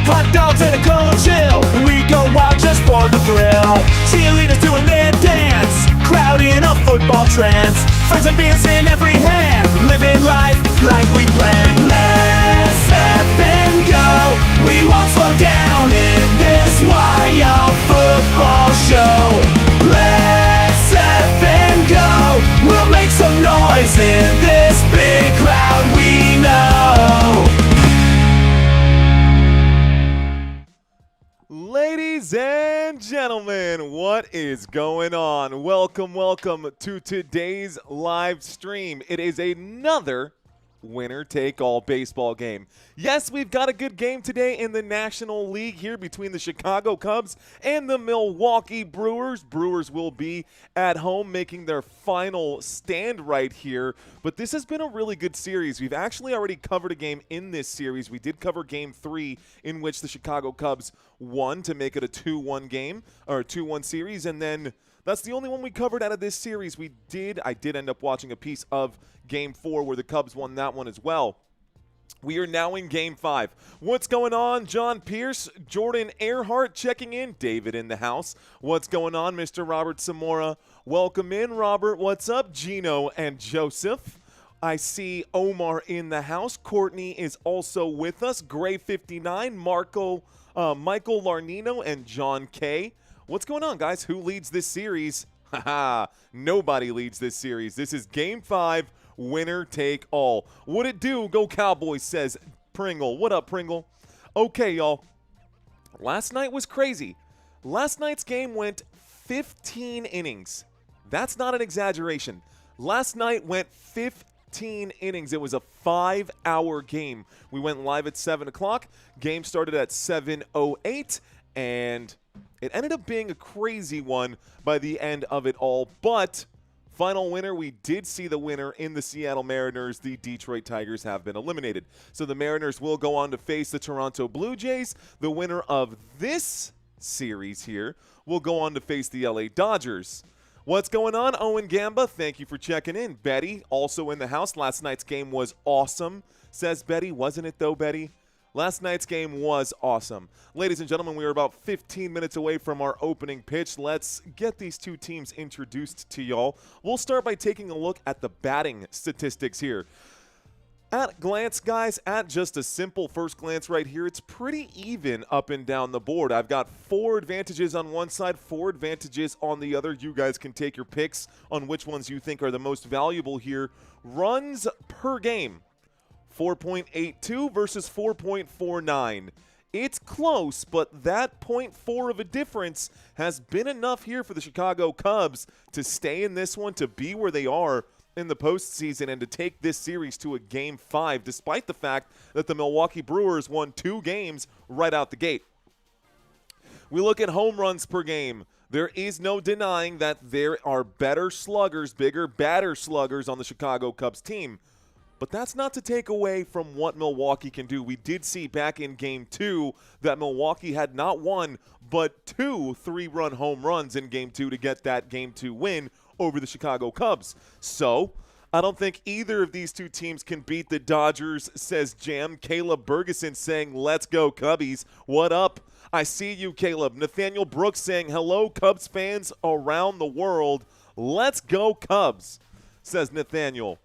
Hot dogs and a cold chill, we go wild just for the thrill. Cheerleaders doing their dance, crowd in a football trance. Friends and beers in every hand, living life like we planned. Let's step and go, we won't slow down in this wild football show. Let's step and go, we'll make some noise in this big crowd we know. Ladies and gentlemen, what is going on? Welcome to today's live stream. It is another winner-take-all baseball game. Yes, we've got a good game today in the National League here between the Chicago Cubs and the Milwaukee Brewers. Brewers will be at home making their final stand right here, but this has been a really good series. We've actually already covered a game in this series. We did cover Game 3 in which the Chicago Cubs won to make it a 2-1 game, or a 2-1 series, and then that's the only one we covered out of this series. I did end up watching a piece of Game 4 where the Cubs won that one as well. We are now in Game 5. What's going on? John Pierce, Jordan Earhart checking in. David in the house. What's going on, Mr. Robert Zamora? Welcome in, Robert. What's up, Gino and Joseph? I see Omar in the house. Courtney is also with us. Gray 59, Michael Larnino, and John K. What's going on, guys? Who leads this series? Haha, nobody leads this series. This is Game 5, winner take all. What it do? Go Cowboys, says Pringle. What up, Pringle? Okay, y'all. Last night was crazy. Last night's game went 15 innings. That's not an exaggeration. Last night went 15 innings. It was a 5-hour game. We went live at 7 o'clock. Game started at 7:08, and it ended up being a crazy one by the end of it all, but final winner, we did see the winner in the Seattle Mariners. The Detroit Tigers have been eliminated. So the Mariners will go on to face the Toronto Blue Jays. The winner of this series here will go on to face the LA Dodgers. What's going on, Owen Gamba? Thank you for checking in. Betty, also in the house. Last night's game was awesome, says Betty. Wasn't it, though, Betty? Last night's game was awesome. Ladies and gentlemen, we are about 15 minutes away from our opening pitch. Let's get these two teams introduced to y'all. We'll start by taking a look at the batting statistics here. At glance, guys, at just a simple first glance right here, it's pretty even up and down the board. I've got 4 advantages on one side, 4 advantages on the other. You guys can take your picks on which ones you think are the most valuable here. Runs per game. 4.82 versus 4.49. It's close, but that 0.4 of a difference has been enough here for the Chicago Cubs to stay in this one, to be where they are in the postseason, and to take this series to a Game 5, despite the fact that the Milwaukee Brewers won 2 games right out the gate. We look at home runs per game. There is no denying that there are better sluggers, bigger batter sluggers on the Chicago Cubs team. But that's not to take away from what Milwaukee can do. We did see back in Game 2 that Milwaukee had not one, but 2 3-run home runs in Game 2 to get that Game 2 win over the Chicago Cubs. So I don't think either of these two teams can beat the Dodgers, says Jam. Caleb Bergeson saying, let's go Cubbies. What up? I see you, Caleb. Nathaniel Brooks saying, hello, Cubs fans around the world. Let's go Cubs, says Nathaniel.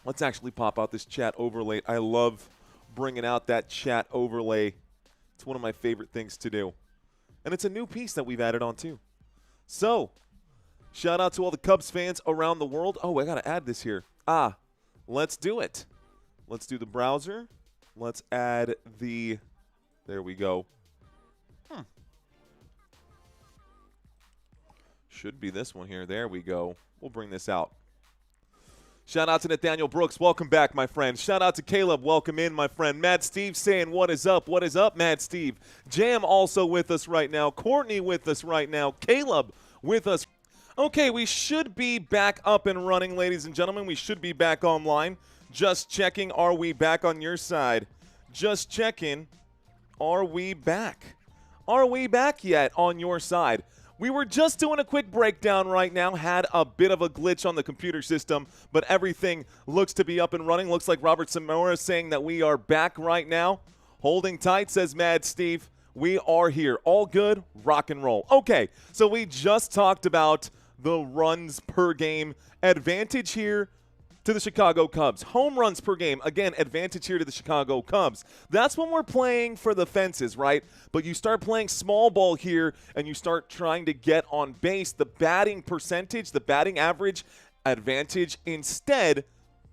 Let's actually pop out this chat overlay. I love bringing out that chat overlay. It's one of my favorite things to do. And it's a new piece that we've added on too. So, shout out to all the Cubs fans around the world. Oh, I got to add this here. Let's do it. Let's do the browser. Let's add the, there we go. Should be this one here. There we go. We'll bring this out. Shout out to Nathaniel Brooks. Welcome back, my friend. Shout out to Caleb. Welcome in, my friend. Mad Steve saying, what is up? What is up, Mad Steve? Jam also with us right now. Courtney with us right now. Caleb with us. Okay, we should be back up and running, ladies and gentlemen. We should be back online. Just checking. Are we back on your side? Just checking. Are we back? Are we back yet on your side? We were just doing a quick breakdown right now, had a bit of a glitch on the computer system, but everything looks to be up and running. Looks like Robert Zamora is saying that we are back right now. Holding tight, says Mad Steve. We are here. All good, rock and roll. Okay, so we just talked about the runs per game advantage here to the Chicago Cubs. Home runs per game, again, advantage here to the Chicago Cubs. That's when we're playing for the fences, right? But you start playing small ball here and you start trying to get on base. The batting percentage, the batting average advantage instead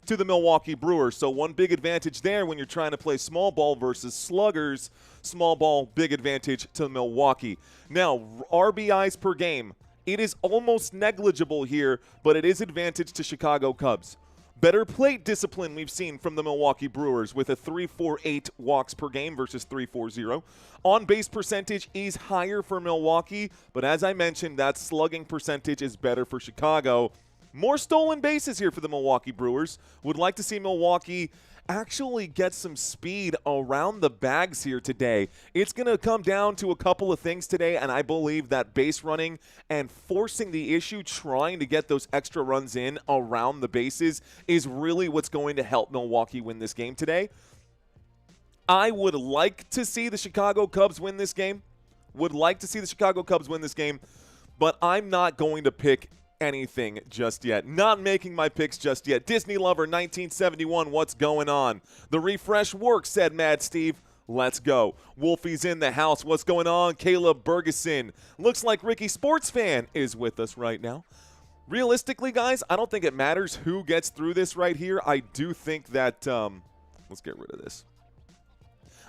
to the Milwaukee Brewers. So one big advantage there when you're trying to play small ball versus sluggers. Small ball, big advantage to Milwaukee. Now, RBIs per game. It is almost negligible here, but it is advantage to Chicago Cubs. Better plate discipline we've seen from the Milwaukee Brewers with a 3.48 walks per game versus 3.40. On-base percentage is higher for Milwaukee, but as I mentioned, that slugging percentage is better for Chicago. More stolen bases here for the Milwaukee Brewers. Would like to see Milwaukee actually get some speed around the bags here today. It's going to come down to a couple of things today, and I believe that base running and forcing the issue, trying to get those extra runs in around the bases is really what's going to help Milwaukee win this game today. I would like to see the Chicago Cubs win this game. But I'm not going to pick anything just yet. Not making my picks just yet. Disney Lover 1971, what's going on? The refresh works, said Mad Steve. Let's go. Wolfie's in the house. What's going on? Caleb Bergeson. Looks like Ricky Sports Fan is with us right now. Realistically, guys, I don't think it matters who gets through this right here. I do think that let's get rid of this.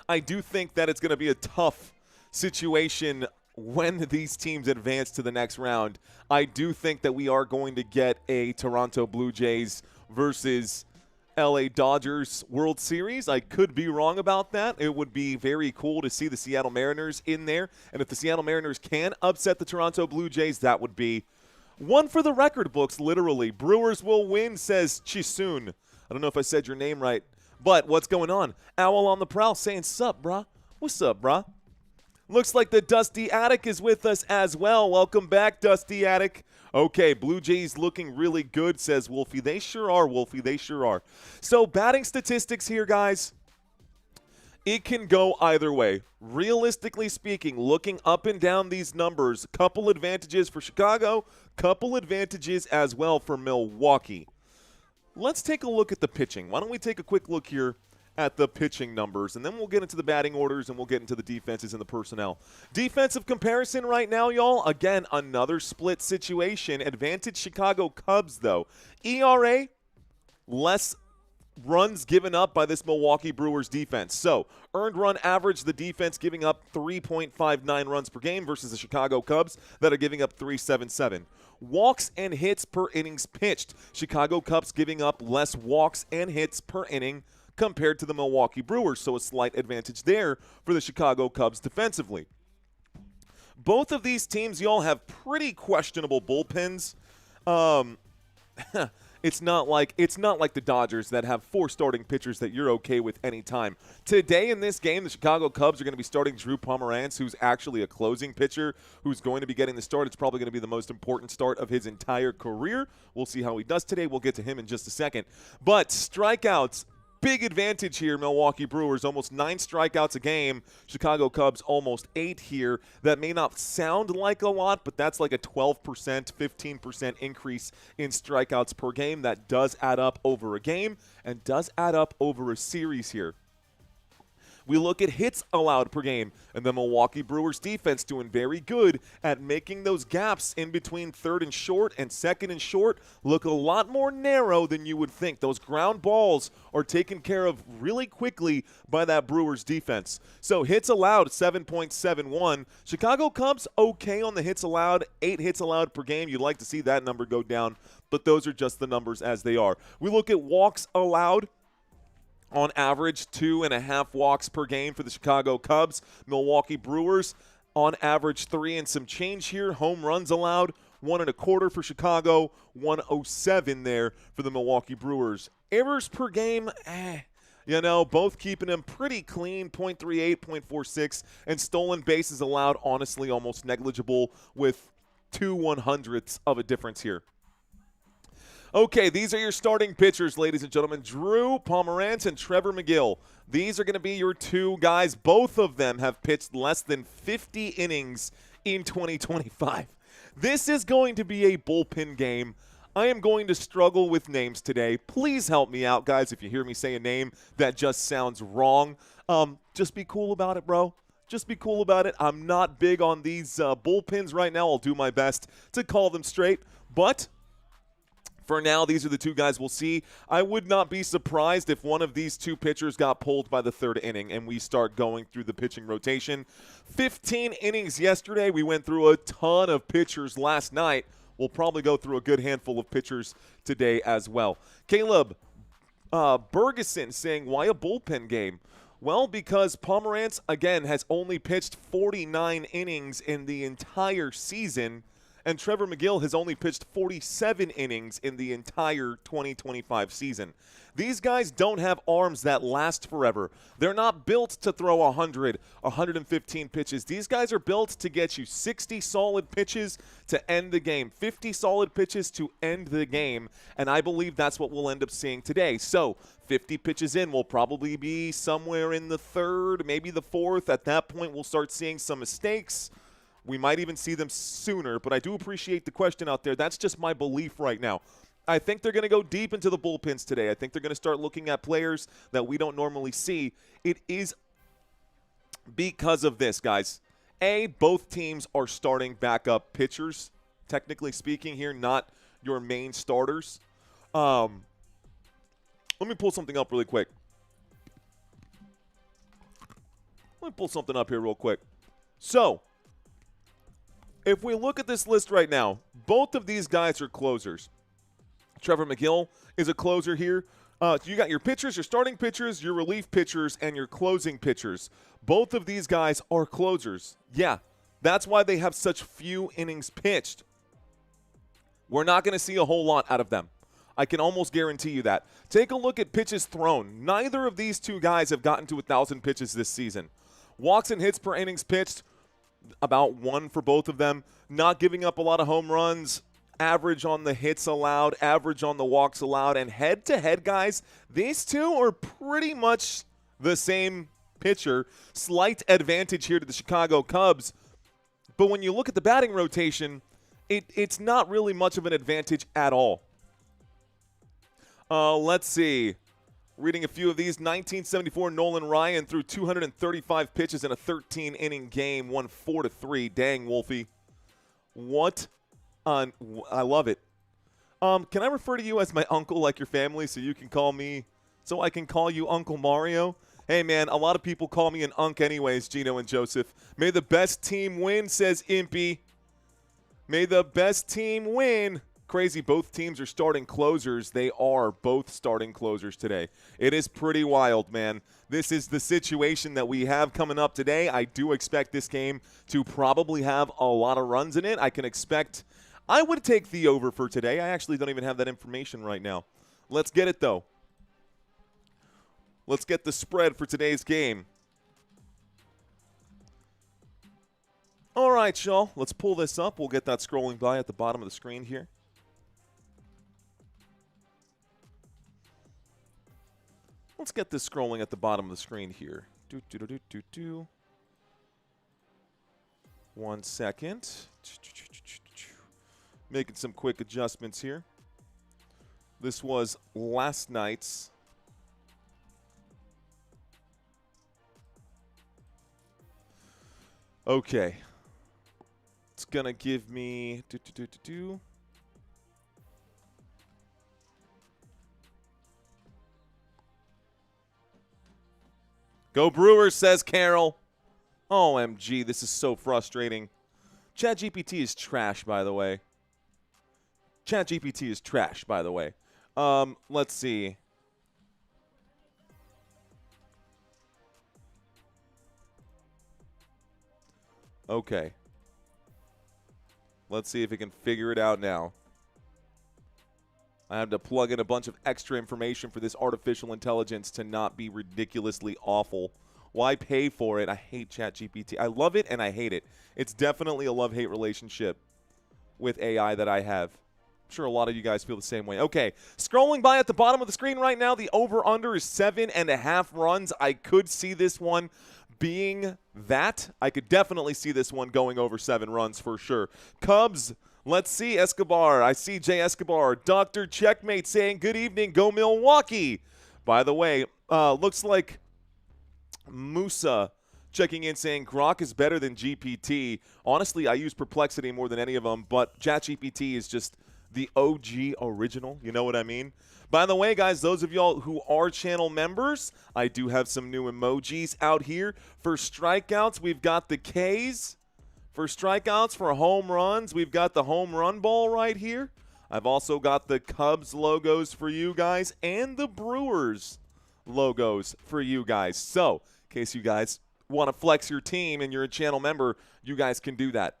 I do think that it's going to be a tough situation when these teams advance to the next round. I do think that we are going to get a Toronto Blue Jays versus LA Dodgers World Series. I could be wrong about that. It would be very cool to see the Seattle Mariners in there. And if the Seattle Mariners can upset the Toronto Blue Jays, that would be one for the record books, literally. Brewers will win, says Chisoon. I don't know if I said your name right, but what's going on? Owl on the prowl saying, sup, brah? What's up, brah? Looks like the Dusty Attic is with us as well. Welcome back, Dusty Attic. Okay, Blue Jays looking really good, says Wolfie. They sure are, Wolfie. They sure are. So batting statistics here, guys. It can go either way. Realistically speaking, looking up and down these numbers, couple advantages for Chicago, couple advantages as well for Milwaukee. Let's take a look at the pitching. Why don't we take a quick look here at the pitching numbers, and then we'll get into the batting orders and we'll get into the defenses and the personnel. Defensive comparison right now, y'all. Again, another split situation. Advantage Chicago Cubs, though. ERA, less runs given up by this Milwaukee Brewers defense. So, earned run average, the defense giving up 3.59 runs per game versus the Chicago Cubs that are giving up 3.77. Walks and hits per innings pitched. Chicago Cubs giving up less walks and hits per inning compared to the Milwaukee Brewers, so a slight advantage there for the Chicago Cubs defensively. Both of these teams, y'all, have pretty questionable bullpens. It's not like the Dodgers that have 4 starting pitchers that you're okay with any time. Today in this game, the Chicago Cubs are going to be starting Drew Pomeranz, who's actually a closing pitcher, who's going to be getting the start. It's probably going to be the most important start of his entire career. We'll see how he does today. We'll get to him in just a second. But strikeouts, big advantage here, Milwaukee Brewers. Almost 9 strikeouts a game. Chicago Cubs almost 8 here. That may not sound like a lot, but that's like a 12%, 15% increase in strikeouts per game. That does add up over a game and does add up over a series here. We look at hits allowed per game, and the Milwaukee Brewers defense doing very good at making those gaps in between third and short and second and short look a lot more narrow than you would think. Those ground balls are taken care of really quickly by that Brewers defense. So hits allowed, 7.71. Chicago Cubs, okay on the hits allowed, 8 hits allowed per game. You'd like to see that number go down, but those are just the numbers as they are. We look at walks allowed. On average, 2.5 walks per game for the Chicago Cubs. Milwaukee Brewers, on average, 3 and some change here. Home runs allowed, 1.25 for Chicago, 107 there for the Milwaukee Brewers. Errors per game, both keeping them pretty clean, 0.38, 0.46, and stolen bases allowed, honestly, almost negligible with 0.02 of a difference here. Okay, these are your starting pitchers, ladies and gentlemen. Drew Pomerantz and Trevor McGill. These are going to be your two guys. Both of them have pitched less than 50 innings in 2025. This is going to be a bullpen game. I am going to struggle with names today. Please help me out, guys, if you hear me say a name that just sounds wrong. Just be cool about it, bro. Just be cool about it. I'm not big on these bullpens right now. I'll do my best to call them straight. But for now, these are the two guys we'll see. I would not be surprised if one of these two pitchers got pulled by the third inning and we start going through the pitching rotation. 15 innings yesterday. We went through a ton of pitchers last night. We'll probably go through a good handful of pitchers today as well. Caleb Bergeson saying, why a bullpen game? Well, because Pomerantz, again, has only pitched 49 innings in the entire season, and Trevor McGill has only pitched 47 innings in the entire 2025 season. These guys don't have arms that last forever. They're not built to throw 100, 115 pitches. These guys are built to get you 60 solid pitches to end the game, 50 solid pitches to end the game, and I believe that's what we'll end up seeing today. So 50 pitches in, will probably be somewhere in the third, maybe the fourth. At that point, we'll start seeing some mistakes. We might even see them sooner, but I do appreciate the question out there. That's just my belief right now. I think they're going to go deep into the bullpens today. I think they're going to start looking at players that we don't normally see. It is because of this, guys. Both teams are starting backup pitchers, technically speaking here, not your main starters. Let me pull something up really quick. Let me pull something up here real quick. So, if we look at this list right now, both of these guys are closers. Trevor McGill is a closer here. You got your pitchers, your starting pitchers, your relief pitchers, and your closing pitchers. Both of these guys are closers. Yeah, that's why they have such few innings pitched. We're not going to see a whole lot out of them. I can almost guarantee you that. Take a look at pitches thrown. Neither of these two guys have gotten to 1,000 pitches this season. Walks and hits per innings pitched, about 1 for both of them. Not giving up a lot of home runs. Average on the hits allowed, average on the walks allowed. And head-to-head, guys, these two are pretty much the same pitcher. Slight advantage here to the Chicago Cubs. But when you look at the batting rotation, it's not really much of an advantage at all. Let's see. Reading a few of these. 1974 Nolan Ryan threw 235 pitches in a 13-inning game, won 4-3. Dang, Wolfie. What? I love it. Can I refer to you as my uncle like your family so you can call me, so I can call you Uncle Mario? Hey, man, a lot of people call me an unk anyways, Gino and Joseph. May the best team win, says Impy. May the best team win. Crazy, both teams are starting closers. They are both starting closers today. It is pretty wild, man. This is the situation that we have coming up today. I do expect this game to probably have a lot of runs in it. I would take the over for today. I actually don't even have that information right now. Let's get it, though. Let's get the spread for today's game. All right, y'all. Let's pull this up. We'll get that scrolling by at the bottom of the screen here. Let's get this scrolling at the bottom of the screen here. 1 second. Making some quick adjustments here. This was last night's. Okay. It's going to give me. Go Brewers, says Carol. OMG, this is so frustrating. ChatGPT is trash, by the way. ChatGPT is trash, by the way. Let's see. Okay. Let's see if it can figure it out now. I have to plug in a bunch of extra information for this artificial intelligence to not be ridiculously awful. Why pay for it? I hate ChatGPT. I love it and I hate it. It's definitely a love-hate relationship with AI that I have. Sure, a lot of you guys feel the same way. Okay, scrolling by at the bottom of the screen right now, the over-under is 7.5 runs. I could see this one being that. I could definitely see this one going over 7 runs for sure. Cubs, let's see, Escobar. I see Jay Escobar. Dr. Checkmate saying, good evening, go Milwaukee. By the way, looks like Musa checking in saying Grok is better than GPT. Honestly, I use Perplexity more than any of them, but ChatGPT is just the OG original. You know what I mean? By the way, guys, those of y'all who are channel members, I do have some new emojis out here. For strikeouts, we've got the Ks. For strikeouts, for home runs, we've got the home run ball right here. I've also got the Cubs logos for you guys and the Brewers logos for you guys. So, in case you guys want to flex your team and you're a channel member, you guys can do that.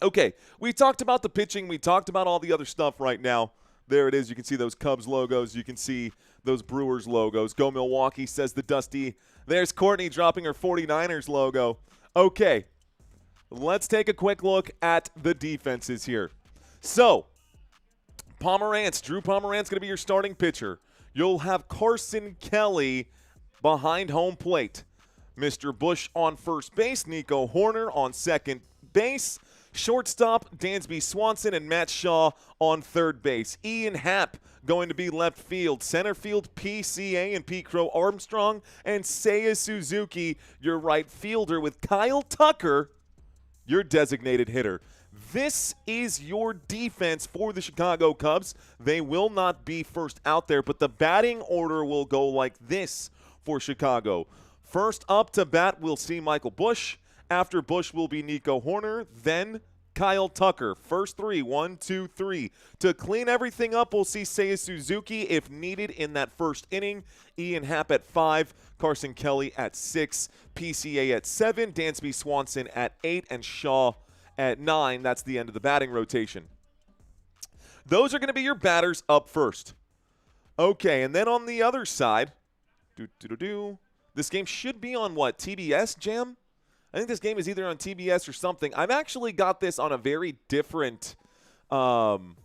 Okay, we talked about the pitching. We talked about all the other stuff right now. There it is. You can see those Cubs logos. You can see those Brewers logos. Go Milwaukee, says the Dusty. There's Courtney dropping her 49ers logo. Okay, let's take a quick look at the defenses here. So, Pomerantz, Drew Pomerantz going to be your starting pitcher. You'll have Carson Kelly behind home plate. Mr. Bush on first base. Nico Horner on second base. Shortstop, Dansby Swanson and Matt Shaw on third base. Ian Happ going to be left field. Center field, PCA and Pete Crow-Armstrong. And Seiya Suzuki, your right fielder, with Kyle Tucker, your designated hitter. This is your defense for the Chicago Cubs. They will not be first out there, but the batting order will go like this for Chicago. First up to bat, we'll see Michael Bush. After Bush will be Nico Horner, then Kyle Tucker. First 3, 1, 2, 3. To clean everything up, we'll see Seiya Suzuki if needed in that first inning. Ian Happ at 5, Carson Kelly at 6, PCA at 7, Dansby Swanson at 8, and Shaw at 9. That's the end of the batting rotation. Those are going to be your batters up first. Okay, and then on the other side, this game should be on what, TBS, Jam? I think this game is either on TBS or something. I've actually got this on a very different channel.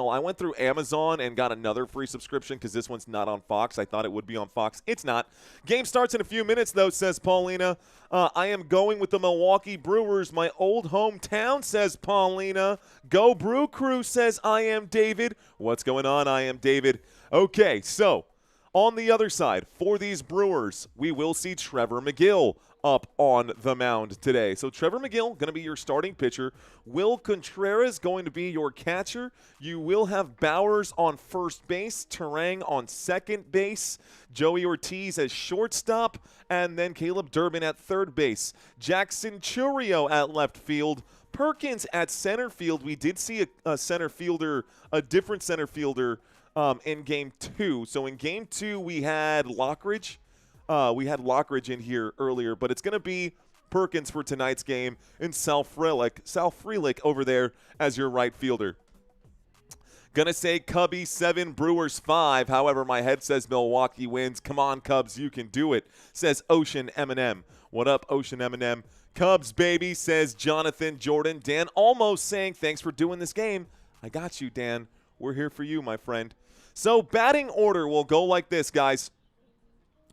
I went through Amazon and got another free subscription because this one's not on Fox. I thought it would be on Fox. It's not. Game starts in a few minutes, though, says Paulina. I am going with the Milwaukee Brewers, my old hometown, says Paulina. Go Brew Crew, says I am David. What's going on, I am David? Okay, so on the other side, for these Brewers, we will see Trevor McGill up on the mound today. So Trevor McGill going to be your starting pitcher. Will Contreras going to be your catcher. You will have Bowers on first base, Terang on second base, Joey Ortiz as shortstop, and then Caleb Durbin at third base. Jackson Churio at left field. Perkins at center field. We did see a different center fielder in Game 2. So in Game 2, we had Lockridge. In here earlier, but it's going to be Perkins for tonight's game and Sal Frelick over there as your right fielder. Gonna say Cubby 7, Brewers 5. However, my head says Milwaukee wins. Come on, Cubs, you can do it, says Ocean M&M. What up, Ocean M&M? Cubs, baby, says Jonathan Jordan. Dan almost saying, thanks for doing this game. I got you, Dan. We're here for you, my friend. So batting order will go like this, guys.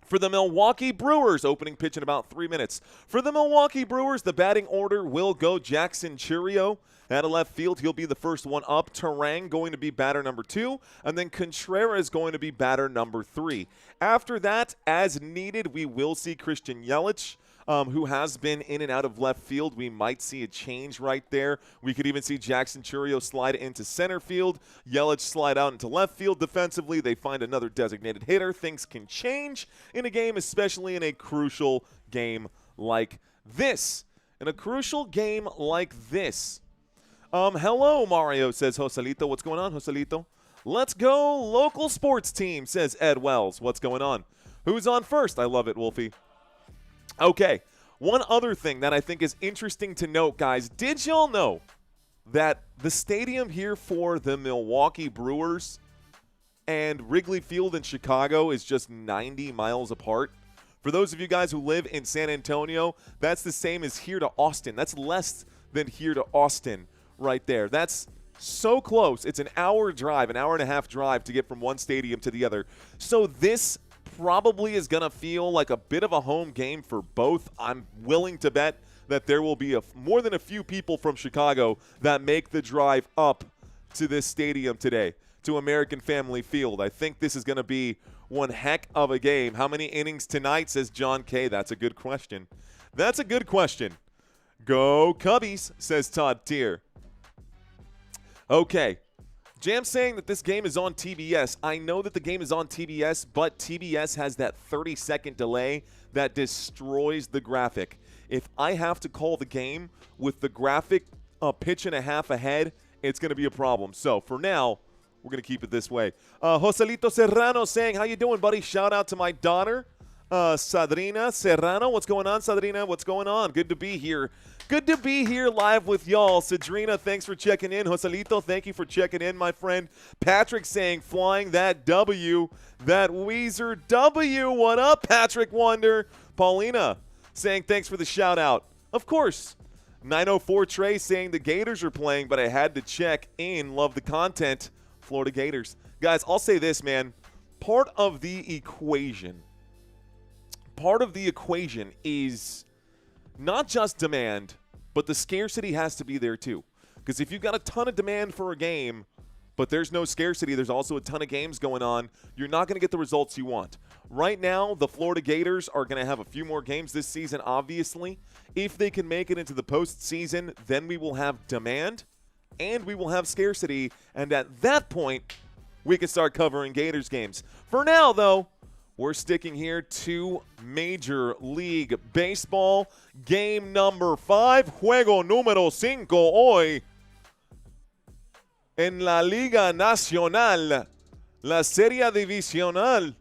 For the Milwaukee Brewers, opening pitch in about 3 minutes. For the Milwaukee Brewers, the batting order will go Jackson Churio. At a left field, he'll be the first one up. Terang going to be batter number 2. And then Contreras going to be batter number 3. After that, as needed, we will see Christian Yelich, who has been in and out of left field. We might see a change right there. We could even see Jackson Churio slide into center field. Yelich slide out into left field defensively. They find another designated hitter. Things can change in a game, especially in a crucial game like this. In a crucial game like this. Hello, Mario, says Joselito. What's going on, Joselito? Let's go, local sports team, says Ed Wells. What's going on? Who's on first? I love it, Wolfie. Okay, one other thing that I think is interesting to note, guys. Did y'all know that the stadium here for the Milwaukee Brewers and Wrigley Field in Chicago is just 90 miles apart? For those of you guys who live in San Antonio, that's the same as here to Austin. That's less than here to Austin right there. That's so close. It's an hour drive, an hour and a half drive to get from one stadium to the other. So this probably is going to feel like a bit of a home game for both. I'm willing to bet that there will be more than a few people from Chicago that make the drive up to this stadium today, to American Family Field. I think this is going to be one heck of a game. How many innings tonight, says John K. That's a good question. That's a good question. Go Cubbies, says Todd Tier. Okay. Jam saying that this game is on TBS. I know that the game is on TBS, but TBS has that 30-second delay that destroys the graphic. If I have to call the game with the graphic a pitch and a half ahead, it's going to be a problem. So for now, we're going to keep it this way. Joselito Serrano saying, how you doing, buddy? Shout out to my daughter, Sadrina Serrano. What's going on, Sadrina? What's going on? Good to be here. Good to be here live with y'all. Sadrina, thanks for checking in. Joselito, thank you for checking in, my friend. Patrick saying, flying that W, that Weezer W. What up, Patrick Wonder? Paulina saying, thanks for the shout out. Of course. 904 Trey saying the Gators are playing, but I had to check in. Love the content. Florida Gators. Guys, I'll say this, man. Part of the equation is not just demand, but the scarcity has to be there too. Because if you've got a ton of demand for a game, but there's no scarcity, there's also a ton of games going on, you're not going to get the results you want. Right now, the Florida Gators are going to have a few more games this season, obviously. If they can make it into the postseason, then we will have demand and we will have scarcity. And at that point, we can start covering Gators games. For now, though, we're sticking here to Major League Baseball. Game number 5, juego número 5 hoy en la Liga Nacional, la Serie Divisional.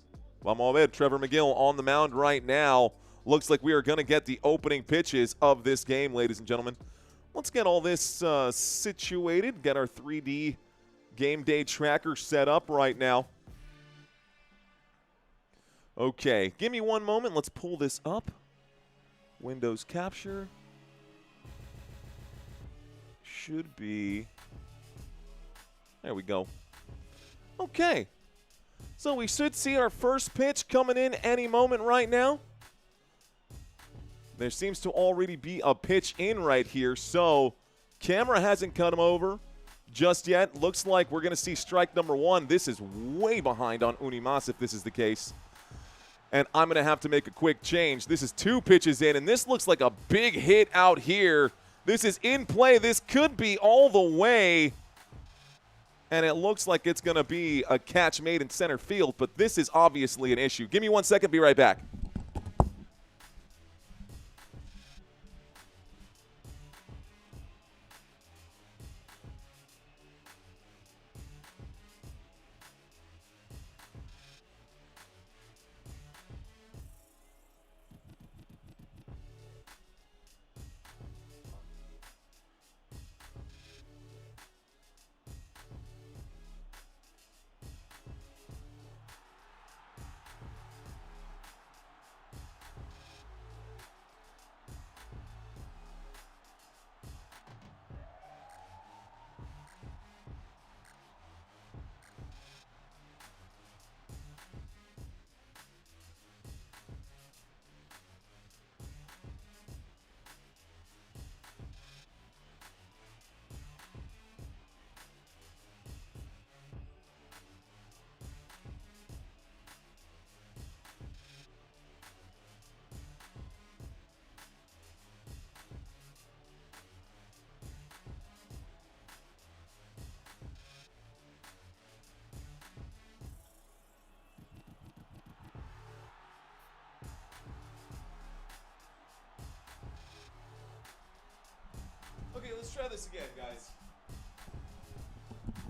Vamos a ver, Trevor McGill on the mound right now. Looks like we are going to get the opening pitches of this game, ladies and gentlemen. Let's get all this situated, get our 3D game day tracker set up right now. Okay, give me one moment. Let's pull this up. Windows capture. Should be. There we go. Okay. So we should see our first pitch coming in any moment right now. There seems to already be a pitch in right here. So camera hasn't cut him over just yet. Looks like we're going to see strike number 1. This is way behind on Unimas if this is the case. And I'm going to have to make a quick change. This is 2 pitches in, and this looks like a big hit out here. This is in play. This could be all the way. And it looks like it's going to be a catch made in center field, but this is obviously an issue. Give me 1 second. Be right back. Okay, let's try this again, guys.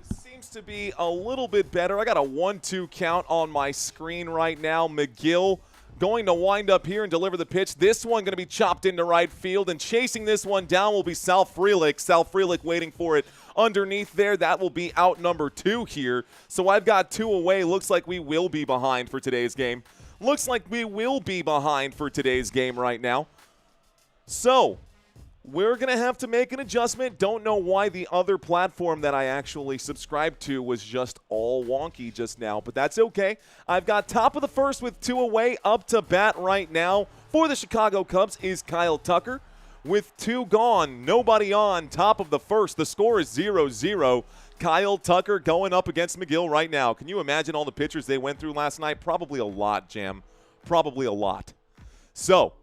This seems to be a little bit better. I got a 1-2 count on my screen right now. McGill going to wind up here and deliver the pitch. This one going to be chopped into right field, and chasing this one down will be Sal Frelick. Sal Frelick waiting for it underneath there. That will be out number 2 here. So I've got 2 away. Looks like we will be behind for today's game. Looks like we will be behind for today's game right now. So we're going to have to make an adjustment. Don't know why the other platform that I actually subscribed to was just all wonky just now, but that's okay. I've got top of the first with 2 away. Up to bat right now for the Chicago Cubs is Kyle Tucker. With 2 gone, nobody on, top of the first. The score is 0-0. Kyle Tucker going up against McGill right now. Can you imagine all the pitchers they went through last night? Probably a lot, Jam. Probably a lot. So,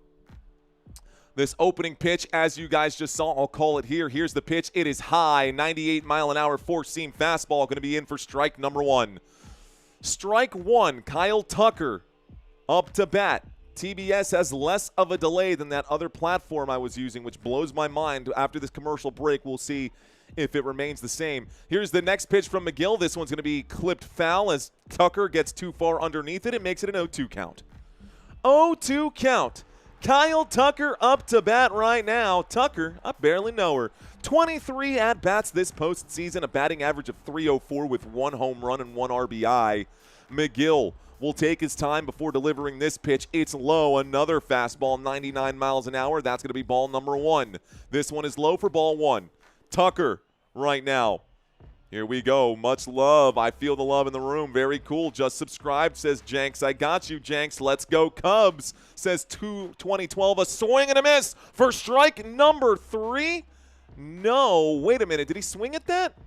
this opening pitch, as you guys just saw, I'll call it here. Here's the pitch. It is high, 98-mile-an-hour four-seam fastball. Going to be in for strike number 1. Strike 1, Kyle Tucker up to bat. TBS has less of a delay than that other platform I was using, which blows my mind. After this commercial break, we'll see if it remains the same. Here's the next pitch from McGill. This one's going to be clipped foul as Tucker gets too far underneath it. It makes it an 0-2 count. 0-2 count. Kyle Tucker up to bat right now. Tucker, I barely know her. 23 at-bats this postseason, a batting average of .304 with 1 home run and 1 RBI. McGill will take his time before delivering this pitch. It's low, another fastball, 99 miles an hour. That's going to be ball number 1. This one is low for ball 1. Tucker right now. Here we go. Much love. I feel the love in the room. Very cool. Just subscribed, says Jenks. I got you, Jenks. Let's go, Cubs, says 2012. A swing and a miss for strike number 3. No. Wait a minute. Did he swing at that?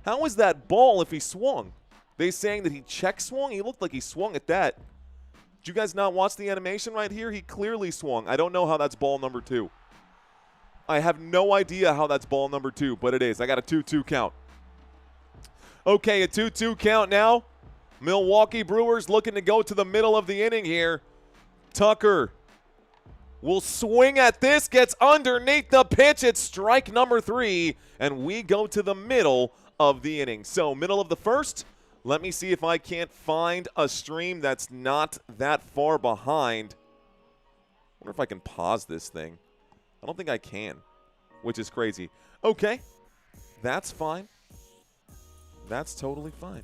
How was that ball if he swung? They saying that he check swung? He looked like he swung at that. Did you guys not watch the animation right here? He clearly swung. I don't know how that's ball number 2. I have no idea how that's ball number 2, but it is. I got a 2-2 count. Okay, a 2-2 count now. Milwaukee Brewers looking to go to the middle of the inning here. Tucker will swing at this, gets underneath the pitch. It's strike number 3, and we go to the middle of the inning. So, middle of the first. Let me see if I can't find a stream that's not that far behind. I wonder if I can pause this thing. I don't think I can, which is crazy. Okay, that's fine. That's totally fine.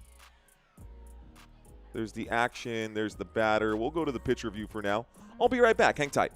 There's the action. There's the batter. We'll go to the pitch review for now. I'll be right back. Hang tight.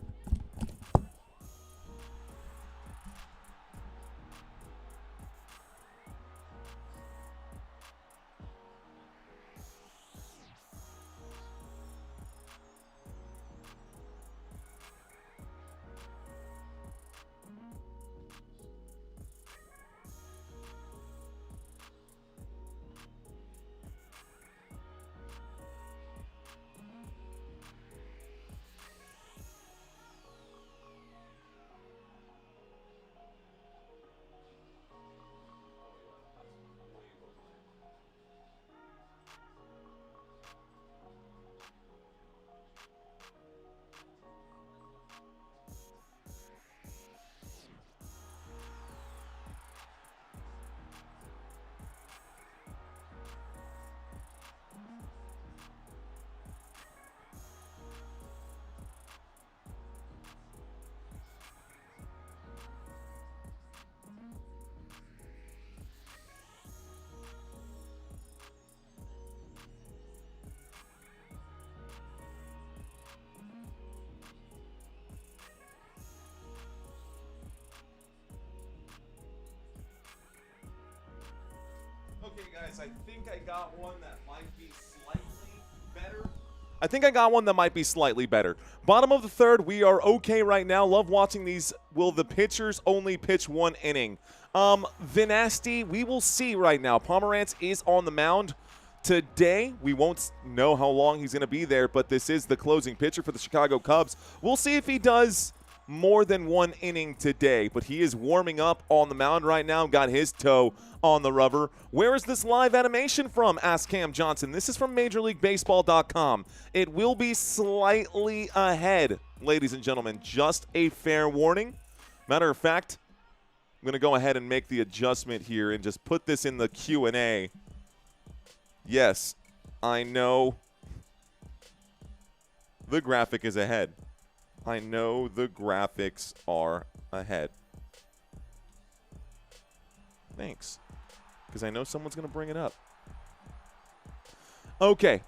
Okay, guys, I think I got one that might be slightly better. Bottom of the third, we are okay right now. Love watching these. Will the pitchers only pitch 1 inning? Vinasty, we will see right now. Pomerantz is on the mound today. We won't know how long he's going to be there, but this is the closing pitcher for the Chicago Cubs. We'll see if he does more than 1 inning today, but he is warming up on the mound right now, got his toe on the rubber. Where is this live animation from? Asked Cam Johnson. This is from MajorLeagueBaseball.com. It will be slightly ahead, ladies and gentlemen. Just a fair warning. Matter of fact, I'm going to go ahead and make the adjustment here and just put this in the Q&A. Yes, I know the graphic is ahead. I know the graphics are ahead. Thanks. Because I know someone's going to bring it up. Okay.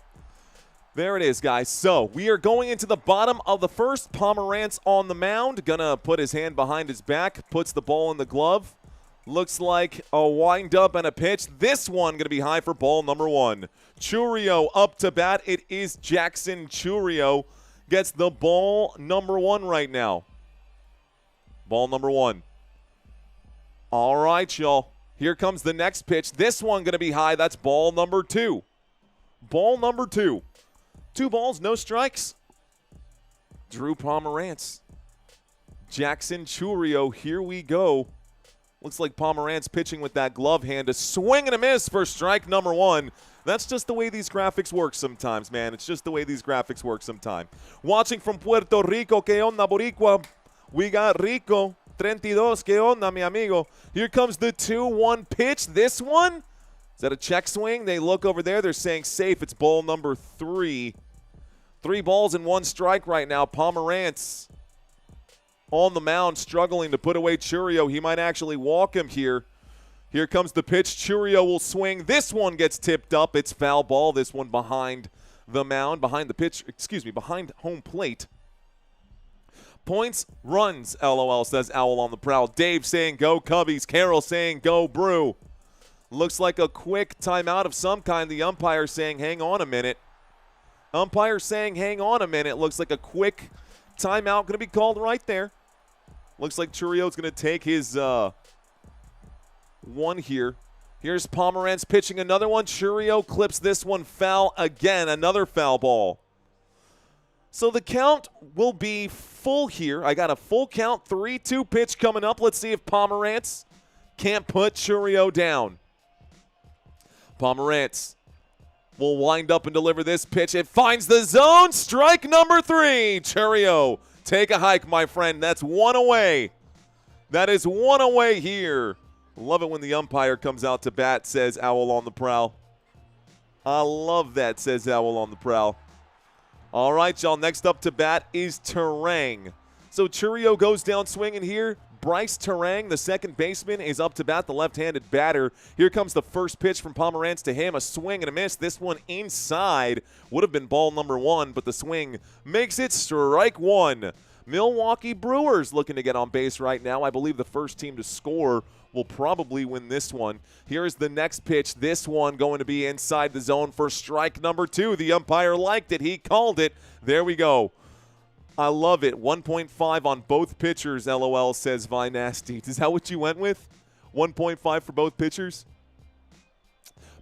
There it is, guys. So we are going into the bottom of the first. Pomerantz on the mound. Gonna put his hand behind his back. Puts the ball in the glove. Looks like a wind-up and a pitch. This one gonna be high for ball number 1. Chourio up to bat. It is Jackson Chourio. Gets the ball number 1 right now. Ball number 1. All right, y'all. Here comes the next pitch. This one gonna be high. That's ball number 2. Ball number 2. 2 balls, no strikes. Drew Pomerantz. Jackson Chourio, here we go. Looks like Pomerantz pitching with that glove hand. A swing and a miss for strike number 1. That's just the way these graphics work sometimes, man. It's just the way these graphics work sometimes. Watching from Puerto Rico, que onda, Boricua? We got Rico, 32, que onda, mi amigo? Here comes the 2-1 pitch. This one? Is that a check swing? They look over there. They're saying safe. It's ball number 3. 3 balls and 1 strike right now. Pomerantz on the mound struggling to put away Chourio. He might actually walk him here. Here comes the pitch. Chourio will swing. This one gets tipped up. It's foul ball. This one behind the mound, behind the pitch, behind home plate. Points, runs, LOL, says Owl on the prowl. Dave saying go Cubbies. Carol saying go Brew. Looks like a quick timeout of some kind. The umpire saying hang on a minute. Umpire saying hang on a minute. Looks like a quick timeout going to be called right there. Looks like Chourio's going to take his one here. Here's Pomerantz pitching another one. Chourio clips this one foul again. Another foul ball. So the count will be full here. I got a full count 3-2 pitch coming up. Let's see if Pomerantz can't put Chourio down. Pomerantz will wind up and deliver this pitch. It finds the zone. Strike number 3. Chourio, take a hike, my friend. That's 1 away. That is 1 away here. Love it when the umpire comes out to bat, says Owl on the prowl. I love that, says Owl on the prowl. All right, y'all. Next up to bat is Terang. So Chourio goes down swinging here. Bryce Terang, the second baseman, is up to bat, the left-handed batter. Here comes the first pitch from Pomerantz to him. A swing and a miss. This one inside. Would have been ball number 1, but the swing makes it strike 1. Milwaukee Brewers looking to get on base right now. I believe the first team to score will probably win this one. Here's the next pitch. This one going to be inside the zone for strike number 2. The umpire liked it. He called it. There we go. I love it. 1.5 on both pitchers, LOL, says Vinasty. Is that what you went with? 1.5 for both pitchers?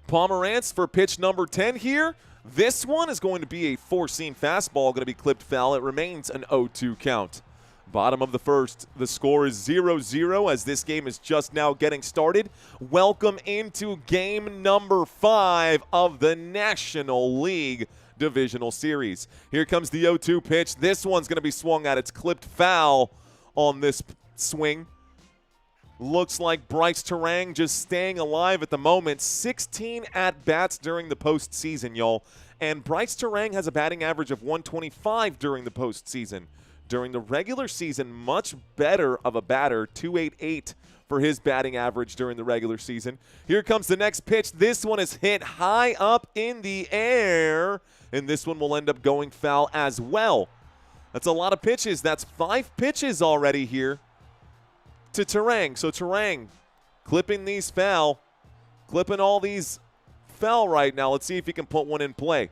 Pomerantz for pitch number 10 here. This one is going to be a four-seam fastball, going to be clipped foul. It remains an 0-2 count. Bottom of the first, the score is 0-0 as this game is just now getting started. Welcome into game number 5 of the National League Divisional Series. Here comes the 0-2 pitch. This one's going to be swung at. It's clipped foul on this swing. Looks like Bryce Terang just staying alive at the moment. 16 at-bats during the postseason, y'all. And Bryce Terang has a batting average of 125 during the postseason. During the regular season, much better of a batter, 288 for his batting average during the regular season. Here comes the next pitch. This one is hit high up in the air, and this one will end up going foul as well. That's a lot of pitches. That's 5 pitches already here to Terang. So Terang clipping these foul, clipping all these foul right now. Let's see if he can put one in play.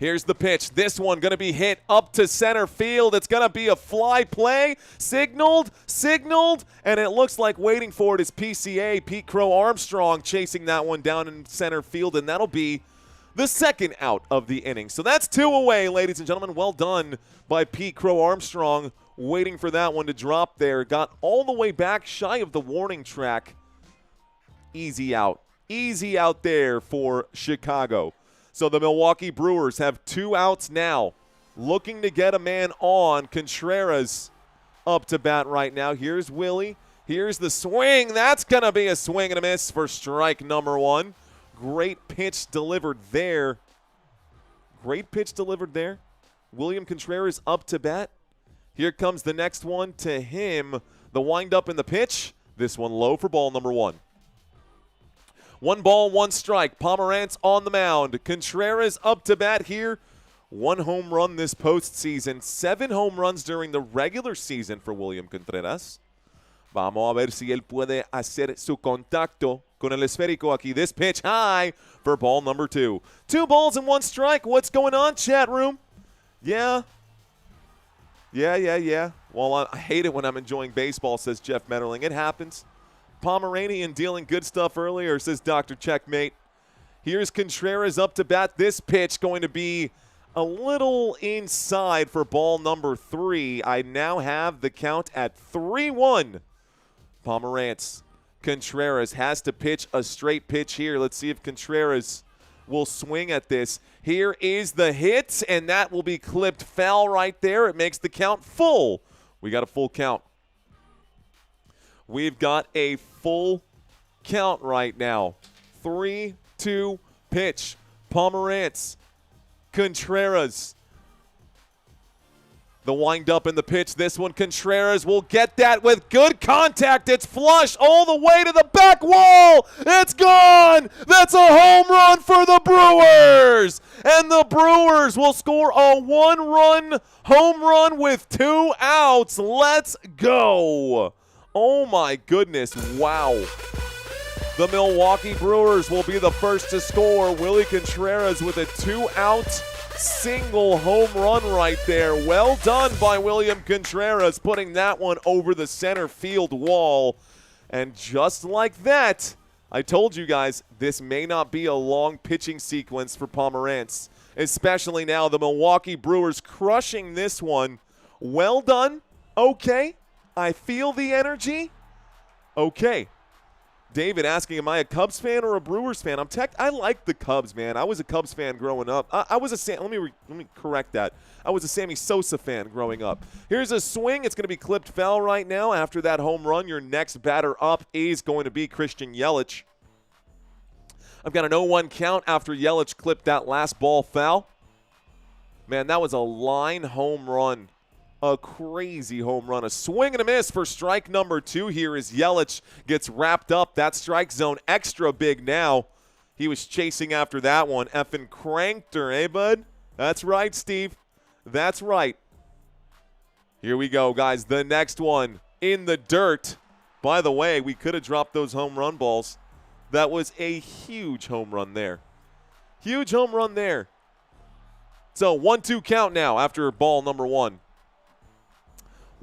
Here's the pitch. This one going to be hit up to center field. It's going to be a fly play. Signaled, and it looks like waiting for it is PCA, Pete Crow-Armstrong, chasing that one down in center field, and that'll be the second out of the inning. So that's 2 away, ladies and gentlemen. Well done by Pete Crow-Armstrong, waiting for that one to drop there. Got all the way back shy of the warning track. Easy out. Easy out there for Chicago. So the Milwaukee Brewers have 2 outs now, looking to get a man on. Contreras up to bat right now. Here's Willie. Here's the swing. That's going to be a swing and a miss for strike number 1. Great pitch delivered there. Great pitch delivered there. William Contreras up to bat. Here comes the next one to him. The windup in the pitch. This one low for ball number 1. 1 ball, 1 strike. Pomerantz on the mound. Contreras up to bat here. 1 home run this postseason. 7 home runs during the regular season for William Contreras. Vamos a ver si él puede hacer su contacto con el esférico aquí. This pitch high for ball number 2. 2 balls and 1 strike. What's going on, chat room? Yeah. Well, I hate it when I'm enjoying baseball, says Jeff Metterling. It happens. Pomeranian dealing good stuff earlier, says Dr. Checkmate. Here's Contreras up to bat. This pitch going to be a little inside for ball number 3. I now have the count at 3-1. Pomerantz. Contreras has to pitch a straight pitch here. Let's see if Contreras will swing at this. Here is the hit, and that will be clipped foul right there. It makes the count full. We got a full count. We've got a full count right now. 3-2 pitch. Pomerantz. Contreras. The wind-up in the pitch. This one, Contreras will get that with good contact. It's flush all the way to the back wall. It's gone. That's a home run for the Brewers. And the Brewers will score a 1-run home run with 2 outs. Let's go. Oh, my goodness. Wow. The Milwaukee Brewers will be the first to score. Willie Contreras with a 2-out single home run right there. Well done by William Contreras, putting that one over the center field wall. And just like that, I told you guys, this may not be a long pitching sequence for Pomerantz, especially now the Milwaukee Brewers crushing this one. Well done. Okay. I feel the energy. Okay. David asking, am I a Cubs fan or a Brewers fan? I like the Cubs, man. I was a Cubs fan growing up. I was a let me correct that. I was a Sammy Sosa fan growing up. Here's a swing. It's going to be clipped foul right now. After that home run, your next batter up is going to be Christian Yelich. I've got an 0-1 count after Yelich clipped that last ball foul. Man, that was a line home run. A crazy home run. A swing and a miss for strike number 2 here as Yelich gets wrapped up. That strike zone extra big now. He was chasing after that one. Effing cranked her, eh, bud? That's right, Steve. That's right. Here we go, guys. The next one in the dirt. By the way, we could have dropped those home run balls. That was a huge home run there. Huge home run there. So 1-2 count now after ball number 1.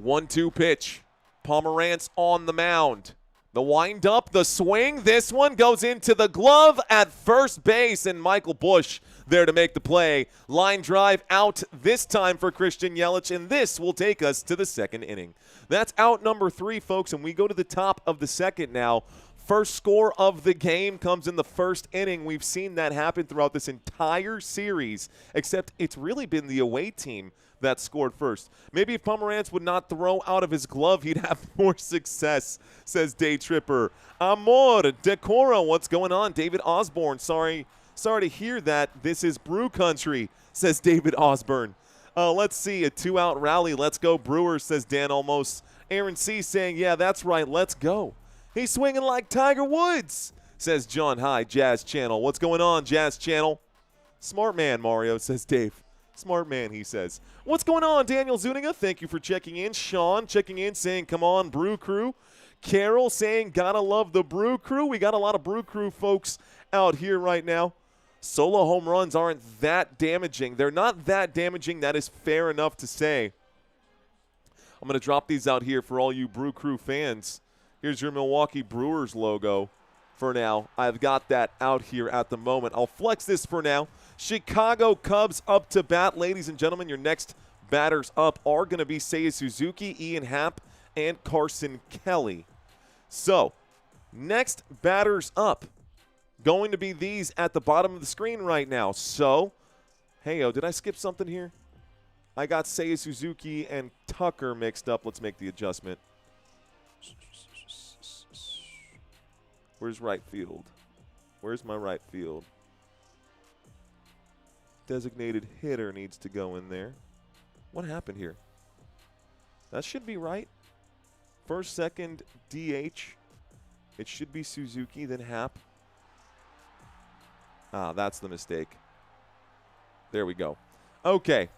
1-2 pitch. Pomerantz on the mound. The wind-up, the swing. This one goes into the glove at first base, and Michael Busch there to make the play. Line drive out this time for Christian Yelich, and this will take us to the 2nd inning. That's out number 3, folks, and we go to the top of the 2nd now. First score of the game comes in the 1st inning. We've seen that happen throughout this entire series, except it's really been the away team that scored first. Maybe if Pomerantz would not throw out of his glove, he'd have more success, says Day Tripper. Amor, Decora, what's going on? David Osborne, sorry to hear that. This is Brew Country, says David Osborne. Let's see, a 2-out rally. Let's go Brewers, says Dan Almost. Aaron C. saying, yeah, that's right, let's go. He's swinging like Tiger Woods, says John High, Jazz Channel. What's going on, Jazz Channel? Smart man, Mario, says Dave. Smart man, he says. What's going on, Daniel Zuniga? Thank you for checking in. Sean checking in, saying, come on, Brew Crew. Carol saying, gotta love the Brew Crew. We got a lot of Brew Crew folks out here right now. Solo home runs aren't that damaging. They're not that damaging. That is fair enough to say. I'm going to drop these out here for all you Brew Crew fans. Here's your Milwaukee Brewers logo for now. I've got that out here at the moment. I'll flex this for now. Chicago Cubs up to bat. Ladies and gentlemen, your next batters up are going to be Seiya Suzuki, Ian Happ, and Carson Kelly. So, next batters up going to be these at the bottom of the screen right now. So, hey-o, did I skip something here? I got Seiya Suzuki and Tucker mixed up. Let's make the adjustment. Where's right field? Where's my right field? Designated hitter needs to go in there. What happened here? That should be right. First, second, DH. It should be Suzuki, then Happ. Ah, that's the mistake. There we go. Okay.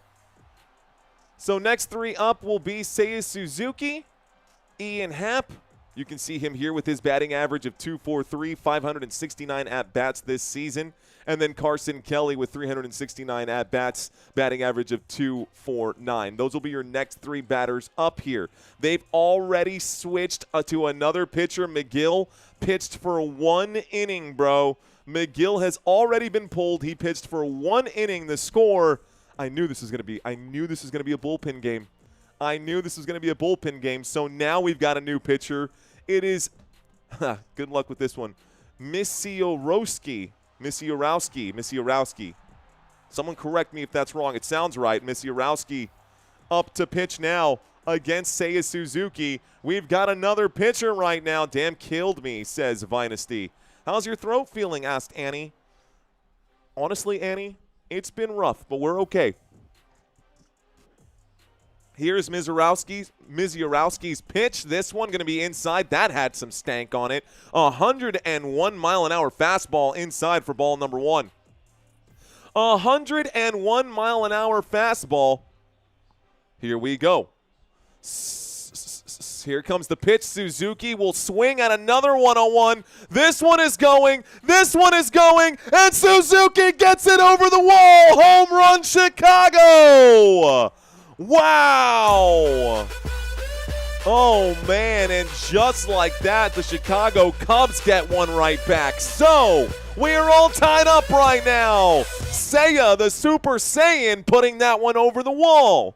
So next three up will be Seiya Suzuki, Ian Happ. You can see him here with his batting average of .243, 569 at-bats this season. And then Carson Kelly with 369 at-bats, batting average of .249. Those will be your next three batters up here. They've already switched to another pitcher. McGill pitched for 1 inning, bro. McGill has already been pulled. He pitched for 1 inning. The score, I knew this was going to be a bullpen game. I knew this was going to be a bullpen game. So now we've got a new pitcher. It is, good luck with this one, Misiorowski. Someone correct me if that's wrong. It sounds right. Misiorowski up to pitch now against Seiya Suzuki. We've got another pitcher right now. Damn, killed me, says Vinasty. How's your throat feeling, asked Annie. Honestly, Annie, it's been rough, but we're okay. Here's Misiorowski's pitch. This one going to be inside. That had some stank on it. 101 mile-an-hour fastball inside for ball number 1. 101 mile-an-hour fastball. Here we go. Here comes the pitch. Suzuki will swing at another 101. This one is going. And Suzuki gets it over the wall. Home run, Chicago. Wow! Oh, man, and just like that, the Chicago Cubs get one right back. So, we're all tied up right now. Seiya, the Super Saiyan, putting that one over the wall.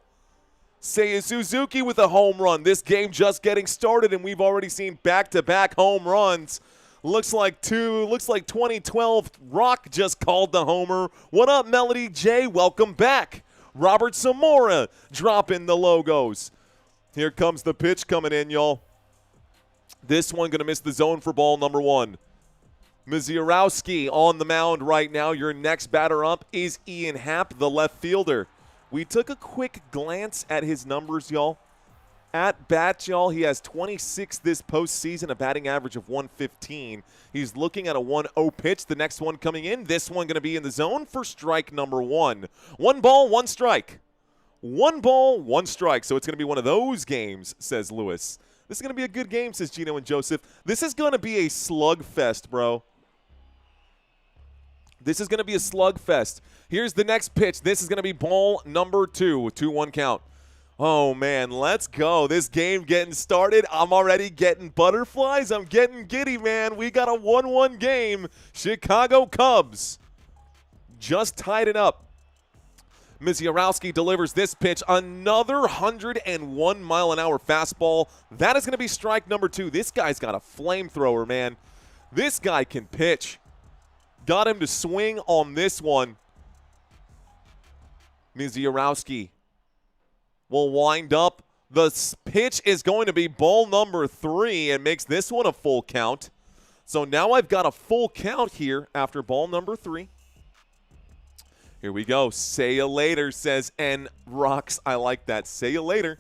Seiya Suzuki with a home run. This game just getting started, and we've already seen back-to-back home runs. Looks like 2012 Rock just called the homer. What up, Melody J? Welcome back. Robert Zamora dropping the logos. Here comes the pitch coming in, y'all. This one going to miss the zone for ball number 1. Misiorowski on the mound right now. Your next batter up is Ian Happ, the left fielder. We took a quick glance at his numbers, y'all. At bat, y'all, he has 26 this postseason, a batting average of 115. He's looking at a 1-0 pitch. The next one coming in. This one going to be in the zone for strike number 1. 1 ball, 1 strike. 1 ball, 1 strike. So it's going to be one of those games, says Lewis. This is going to be a good game, says Gino and Joseph. This is going to be a slugfest, bro. This is going to be a slugfest. Here's the next pitch. This is going to be ball number 2. 2-1 count. Oh, man, let's go. This game getting started. I'm already getting butterflies. I'm getting giddy, man. We got a 1-1 game. Chicago Cubs just tied it up. Misiorowski delivers this pitch. Another 101 mile-an-hour fastball. That is going to be strike number 2. This guy's got a flamethrower, man. This guy can pitch. Got him to swing on this one. Misiorowski will wind up. The pitch is going to be ball number 3 and makes this one a full count. So now I've got a full count here after ball number 3. Here we go. Say ya later, says N Rocks. I like that. Say ya later.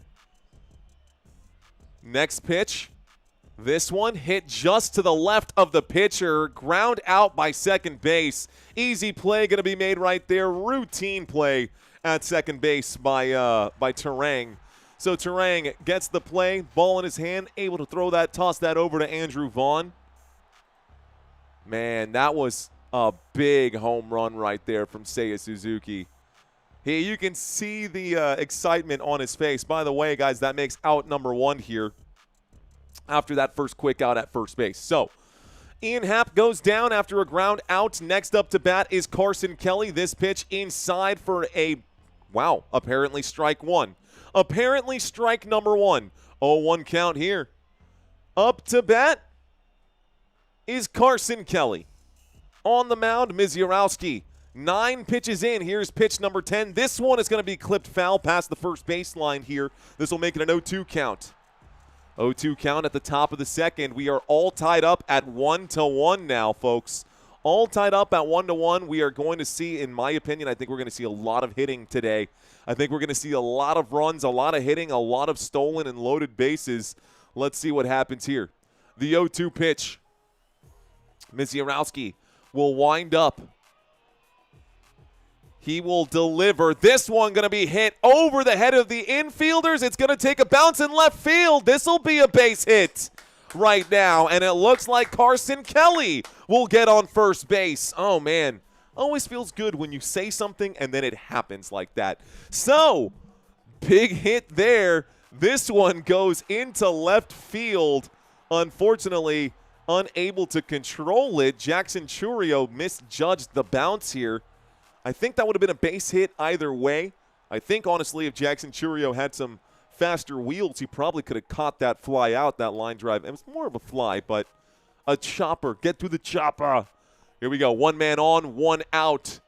Next pitch. This one hit just to the left of the pitcher. Ground out by second base. Easy play going to be made right there. Routine play at second base by Terang. So Terang gets the play, ball in his hand, able to toss that over to Andrew Vaughn. Man, that was a big home run right there from Seiya Suzuki. Here you can see the excitement on his face. By the way, guys, that makes out number 1 here after that first quick out at first base. So Ian Happ goes down after a ground out. Next up to bat is Carson Kelly. This pitch inside for a, wow, apparently strike 1. Apparently strike number 1. 0-1 count here. Up to bat is Carson Kelly. On the mound, Misiorowski. 9 pitches in. Here's pitch number 10. This one is going to be clipped foul past the first baseline here. This will make it an 0-2 count. 0-2 count at the top of the second. We are all tied up at 1-1 now, folks. All tied up at 1-1. We are going to see, in my opinion, I think we're going to see a lot of hitting today. I think we're going to see a lot of runs, a lot of hitting, a lot of stolen and loaded bases. Let's see what happens here. The 0-2 pitch. Misiorowski will wind up. He will deliver. This one going to be hit over the head of the infielders. It's going to take a bounce in left field. This will be a base hit right now, and it looks like Carson Kelly will get on first base. Oh, man. Always feels good when you say something and then it happens like that. So, big hit there. This one goes into left field. Unfortunately, unable to control it. Jackson Churio misjudged the bounce here. I think that would have been a base hit either way. I think, honestly, if Jackson Churio had some faster wheels, he probably could have caught that fly out, that line drive. It was more of a fly, but a chopper. Get through the chopper. Here we go. One man on, one out.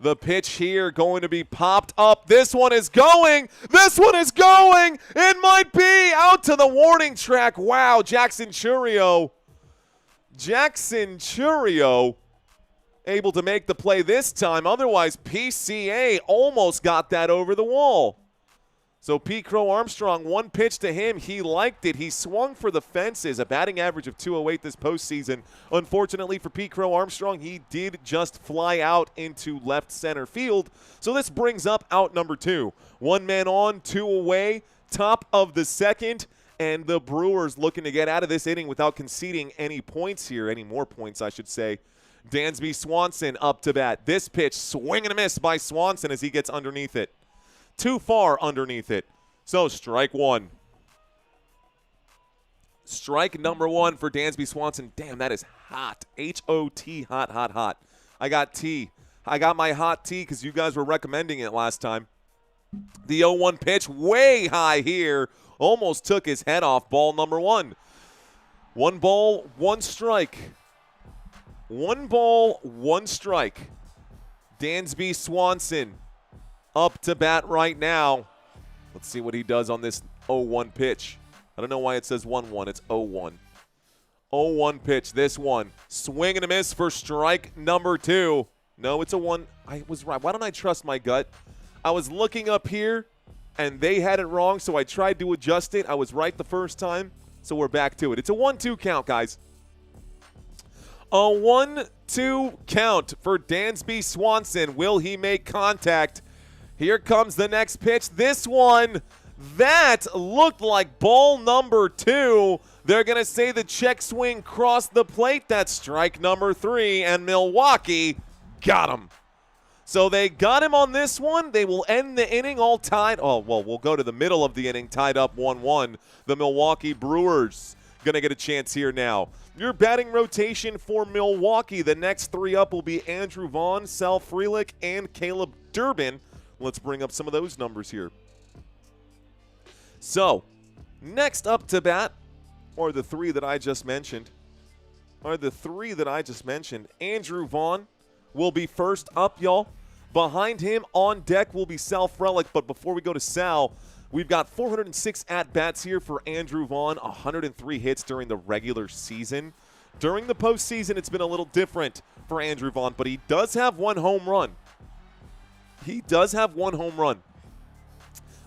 The pitch here going to be popped up. This one is going. This one is going. It might be out to the warning track. Wow, Jackson Churio. Jackson Churio able to make the play this time. Otherwise, PCA almost got that over the wall. So Pete Crow-Armstrong, one pitch to him. He liked it. He swung for the fences, a batting average of 208 this postseason. Unfortunately for Pete Crow-Armstrong, he did just fly out into left center field. So this brings up out number 2. One man on, 2 away, top of the second. And the Brewers looking to get out of this inning without conceding any points here, any more points, I should say. Dansby Swanson up to bat. This pitch, swing and a miss by Swanson as he gets underneath it. Too far underneath it. So strike one. Strike number 1 for Dansby Swanson. Damn, that is hot. H-O-T, hot, hot, hot. I got tea. I got my hot tea because you guys were recommending it last time. The 0-1 pitch way high here. Almost took his head off. Ball number 1. 1 ball, 1 strike. 1 ball, 1 strike. Dansby Swanson up to bat right now. Let's see what he does on this 0-1 pitch. I don't know why it says 1-1. It's 0-1. 0-1 pitch. This one. Swing and a miss for strike number 2. No, it's a 1. I was right. Why don't I trust my gut? I was looking up here, and they had it wrong, so I tried to adjust it. I was right the first time, so we're back to it. It's a 1-2 count, guys. A 1-2 count for Dansby Swanson. Will he make contact? Here comes the next pitch. This one, that looked like ball number 2. They're going to say the check swing crossed the plate. That's strike number 3, and Milwaukee got him. So they got him on this one. They will end the inning all tied. Oh, well, we'll go to the middle of the inning, tied up 1-1. The Milwaukee Brewers going to get a chance here now. Your batting rotation for Milwaukee. The next 3 up will be Andrew Vaughn, Sal Frelick, and Caleb Durbin. Let's bring up some of those numbers here. So, next up to bat are the 3 that I just mentioned. Andrew Vaughn will be first up, y'all. Behind him on deck will be Sal Frelick. But before we go to Sal, we've got 406 at-bats here for Andrew Vaughn, 103 hits during the regular season. During the postseason, it's been a little different for Andrew Vaughn, but he does have 1 home run. It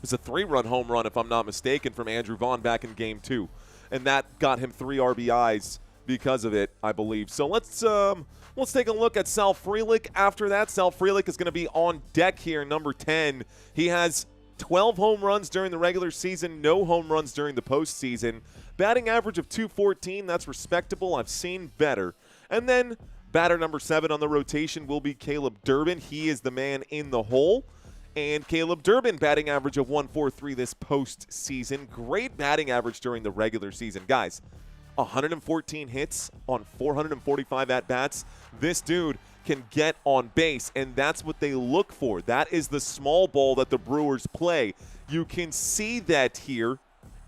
was a 3-run home run, if I'm not mistaken, from Andrew Vaughn back in Game 2. And that got him 3 RBIs because of it, I believe. So let's take a look at Sal Frelick. After that, Sal Frelick is going to be on deck here, number 10. He has 12 home runs during the regular season, no home runs during the postseason. Batting average of .214, that's respectable. I've seen better. And then batter number 7 on the rotation will be Caleb Durbin. He is the man in the hole. And Caleb Durbin, batting average of .143 this postseason. Great batting average during the regular season. Guys, 114 hits on 445 at-bats. This dude can get on base, and that's what they look for. That is the small ball that the Brewers play. You can see that here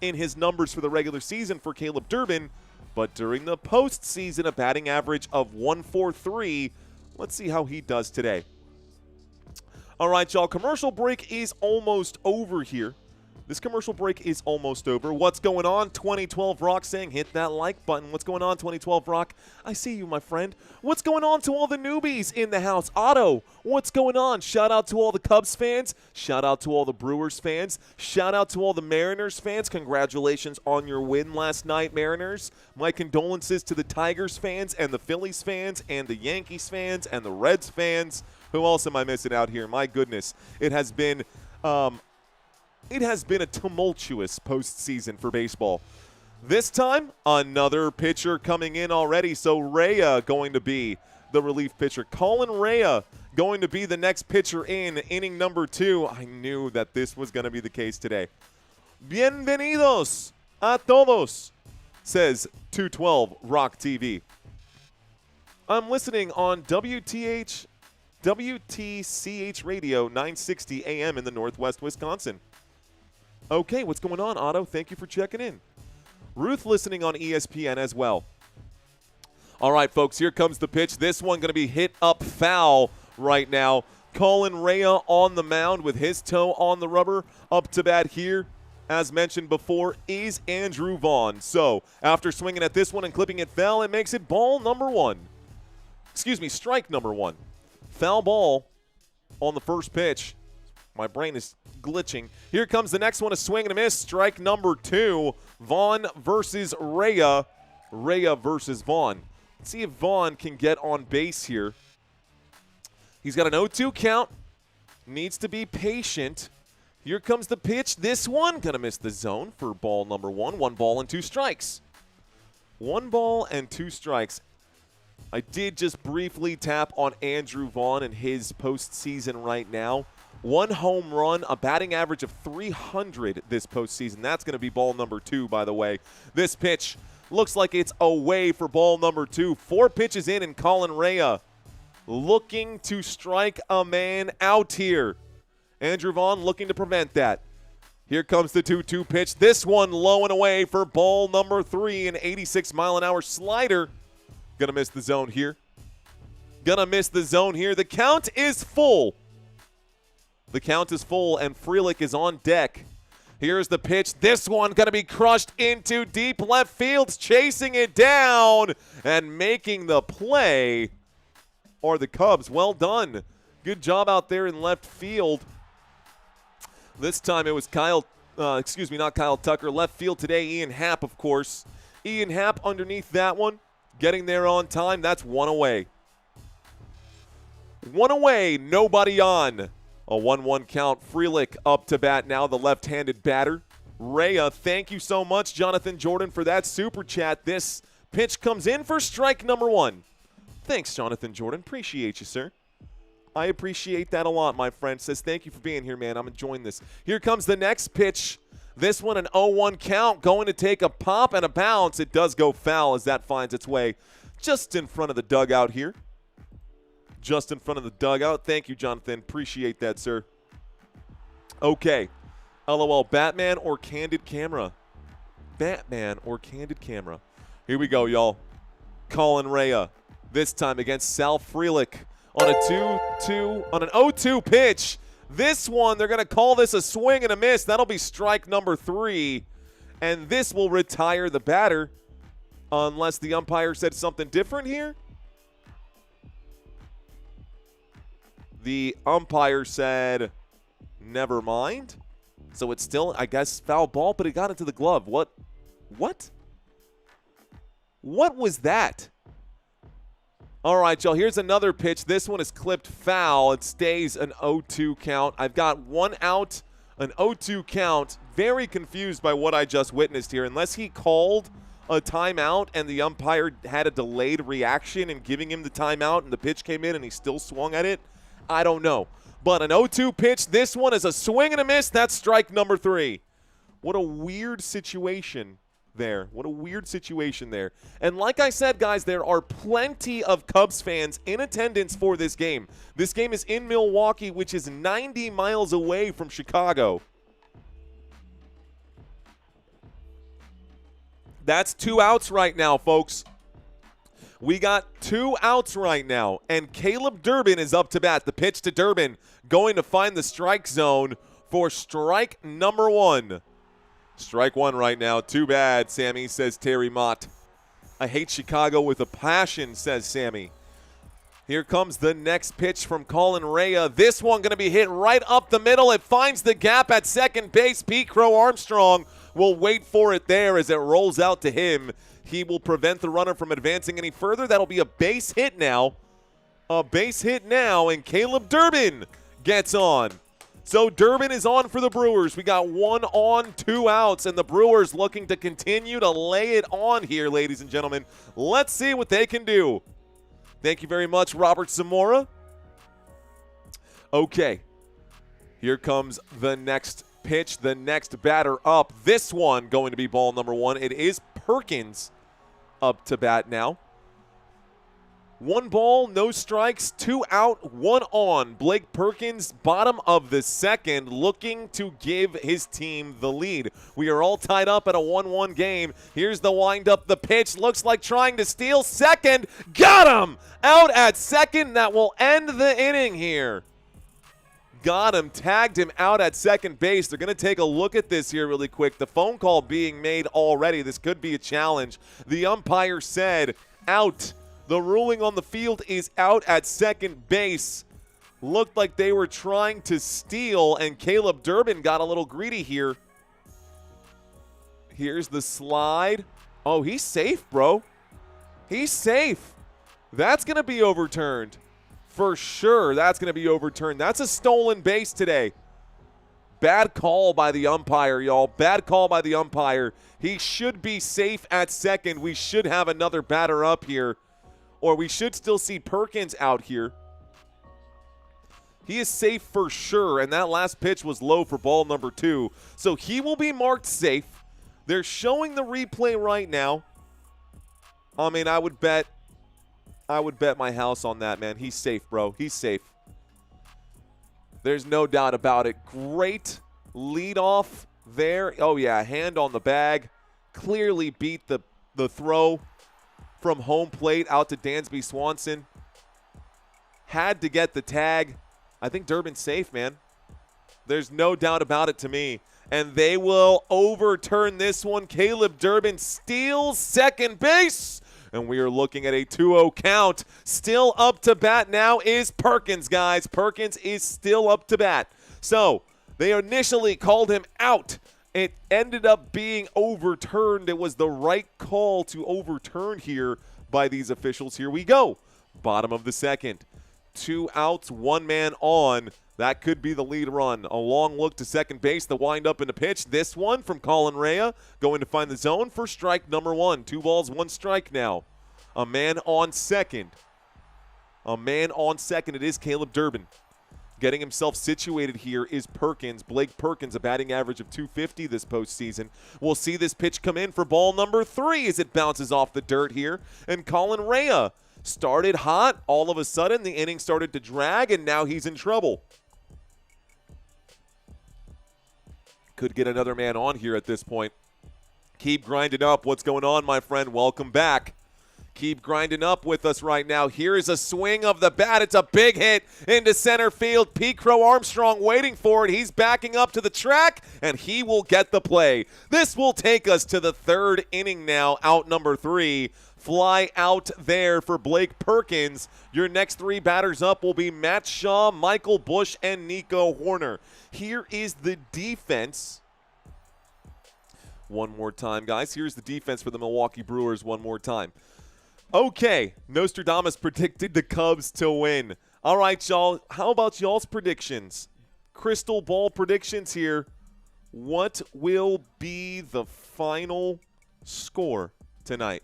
in his numbers for the regular season for Caleb Durbin, but during the postseason, a batting average of .143. Let's see how he does today. All right, y'all, commercial break is almost over here. This commercial break is almost over. What's going on? 2012 Rock saying hit that like button. What's going on, 2012 Rock? I see you, my friend. What's going on to all the newbies in the house? Otto, what's going on? Shout out to all the Cubs fans. Shout out to all the Brewers fans. Shout out to all the Mariners fans. Congratulations on your win last night, Mariners. My condolences to the Tigers fans and the Phillies fans and the Yankees fans and the Reds fans. Who else am I missing out here? My goodness. It has been a tumultuous postseason for baseball. This time, another pitcher coming in already. So Rhea going to be the relief pitcher. Colin Rhea going to be the next pitcher in inning number 2. I knew that this was going to be the case today. Bienvenidos a todos, says 212 Rock TV. I'm listening on WTCH Radio 960 AM in the Northwest Wisconsin. Okay, what's going on, Otto? Thank you for checking in. Ruth listening on ESPN as well. All right, folks, here comes the pitch. This one going to be hit up foul right now. Colin Rhea on the mound with his toe on the rubber. Up to bat here, as mentioned before, is Andrew Vaughn. So after swinging at this one and clipping it foul, it makes it ball number 1. Excuse me, strike number 1. Foul ball on the first pitch. My brain is glitching. Here comes the next one, a swing and a miss. Strike number 2. Vaughn versus Rhea. Rhea versus Vaughn. Let's see if Vaughn can get on base here. He's got an 0-2 count. Needs to be patient. Here comes the pitch. This one going to miss the zone for ball number 1. 1 ball and 2 strikes. 1 ball and 2 strikes. I did just briefly tap on Andrew Vaughn and his postseason right now. 1 home run, a batting average of 300 this postseason. That's going to be ball number 2, by the way. This pitch looks like it's away for ball number 2. 4 pitches in, and Colin Rhea looking to strike a man out here. Andrew Vaughn looking to prevent that. Here comes the 2-2 pitch. This one low and away for ball number 3, an 86-mile-an-hour slider. Gonna miss the zone here. Gonna miss the zone here. The count is full. The count is full, and Frelick is on deck. Here's the pitch. This one going to be crushed into deep left field. Chasing it down and making the play are the Cubs. Well done. Good job out there in left field. This time it was not Kyle Tucker. Left field today, Ian Happ, of course. Ian Happ underneath that one. Getting there on time. That's 1 away. 1 away, nobody on. A 1-1 count. Frelick up to bat now, the left-handed batter. Rhea, thank you so much, Jonathan Jordan, for that super chat. This pitch comes in for strike number 1. Thanks, Jonathan Jordan. Appreciate you, sir. I appreciate that a lot, my friend. Says thank you for being here, man. I'm enjoying this. Here comes the next pitch. This one an 0-1 count, going to take a pop and a bounce. It does go foul as that finds its way just in front of the dugout here. Just in front of the dugout. Thank you, Jonathan. Appreciate that, sir. Okay. LOL, Batman or candid camera? Batman or candid camera? Here we go, y'all. Colin Rhea. This time against Sal Frelick on a 0-2 pitch. This one, they're going to call this a swing and a miss. That'll be strike number 3. And this will retire the batter unless the umpire said something different here. The umpire said, never mind. So it's still, I guess, foul ball, but it got into the glove. What? What was that? All right, y'all, here's another pitch. This one is clipped foul. It stays an 0-2 count. I've got 1 out, an 0-2 count. Very confused by what I just witnessed here. Unless he called a timeout and the umpire had a delayed reaction in giving him the timeout and the pitch came in and he still swung at it, I don't know. But an 0-2 pitch, this one is a swing and a miss. That's strike number 3. What a weird situation there. What a weird situation there. And like I said, guys, there are plenty of Cubs fans in attendance for this game. This game is in Milwaukee, which is 90 miles away from Chicago. That's 2 outs right now, folks. We got 2 outs right now, and Caleb Durbin is up to bat. The pitch to Durbin, going to find the strike zone for strike number 1. Strike 1 right now. Too bad, Sammy, says Terry Mott. I hate Chicago with a passion, says Sammy. Here comes the next pitch from Colin Rhea. This one going to be hit right up the middle. It finds the gap at second base. Pete Crow-Armstrong will wait for it there as it rolls out to him. He will prevent the runner from advancing any further. That'll be a base hit now. A base hit now, and Caleb Durbin gets on. So Durbin is on for the Brewers. We got 1 on, 2 outs, and the Brewers looking to continue to lay it on here, ladies and gentlemen. Let's see what they can do. Thank you very much, Robert Zamora. Okay, here comes the next pitch, the next batter up. This one going to be ball number 1. It is Perkins up to bat now. 1 ball, no strikes, 2 out, 1 on. Blake Perkins, bottom of the second, looking to give his team the lead. We are all tied up at a 1-1 game. Here's the windup, the pitch, looks like trying to steal second. Got him! Out at second, that will end the inning here. Got him, tagged him out at second base. They're going to take a look at this here really quick. The phone call being made already. This could be a challenge. The umpire said out. The ruling on the field is out at second base. Looked like they were trying to steal, and Caleb Durbin got a little greedy here. Here's the slide. Oh, he's safe, bro. He's safe. That's going to be overturned. For sure, that's going to be overturned. That's a stolen base today. Bad call by the umpire, y'all. Bad call by the umpire. He should be safe at second. We should have another batter up here. Or we should still see Perkins out here. He is safe for sure, and that last pitch was low for ball number 2. So he will be marked safe. They're showing the replay right now. I mean, I would bet my house on that, man. He's safe, bro. He's safe. There's no doubt about it. Great leadoff there. Oh, yeah, hand on the bag. Clearly beat the throw from home plate out to Dansby Swanson. Had to get the tag. I think Durbin's safe, man. There's no doubt about it to me. And they will overturn this one. Caleb Durbin steals second base. And we are looking at a 2-0 count. Still up to bat now is Perkins, guys. Perkins is still up to bat. So they initially called him out. It ended up being overturned. It was the right call to overturn here by these officials. Here we go. Bottom of the second. 2 outs, 1 man on. That could be the lead run. A long look to second base. The windup and the pitch. This one from Colin Rea going to find the zone for strike number 1. 2 balls, 1 strike now. A man on second. A man on second. It is Caleb Durbin. Getting himself situated here is Perkins. Blake Perkins, a batting average of .250 this postseason. We'll see this pitch come in for ball number 3 as it bounces off the dirt here. And Colin Rea started hot. All of a sudden, the inning started to drag, and now he's in trouble. Could get another man on here at this point. Keep grinding up. What's going on, my friend? Welcome back. Keep grinding up with us right now. Here is a swing of the bat. It's a big hit into center field. Pete Crow-Armstrong waiting for it. He's backing up to the track, and he will get the play. This will take us to the 3rd inning now, out number 3. Fly out there for Blake Perkins. Your next 3 batters up will be Matt Shaw, Michael Bush, and Nico Horner. Here is the defense. One more time, guys. Here's the defense for the Milwaukee Brewers one more time. Okay, Nostradamus predicted the Cubs to win. All right, y'all. How about y'all's predictions? Crystal ball predictions here. What will be the final score tonight?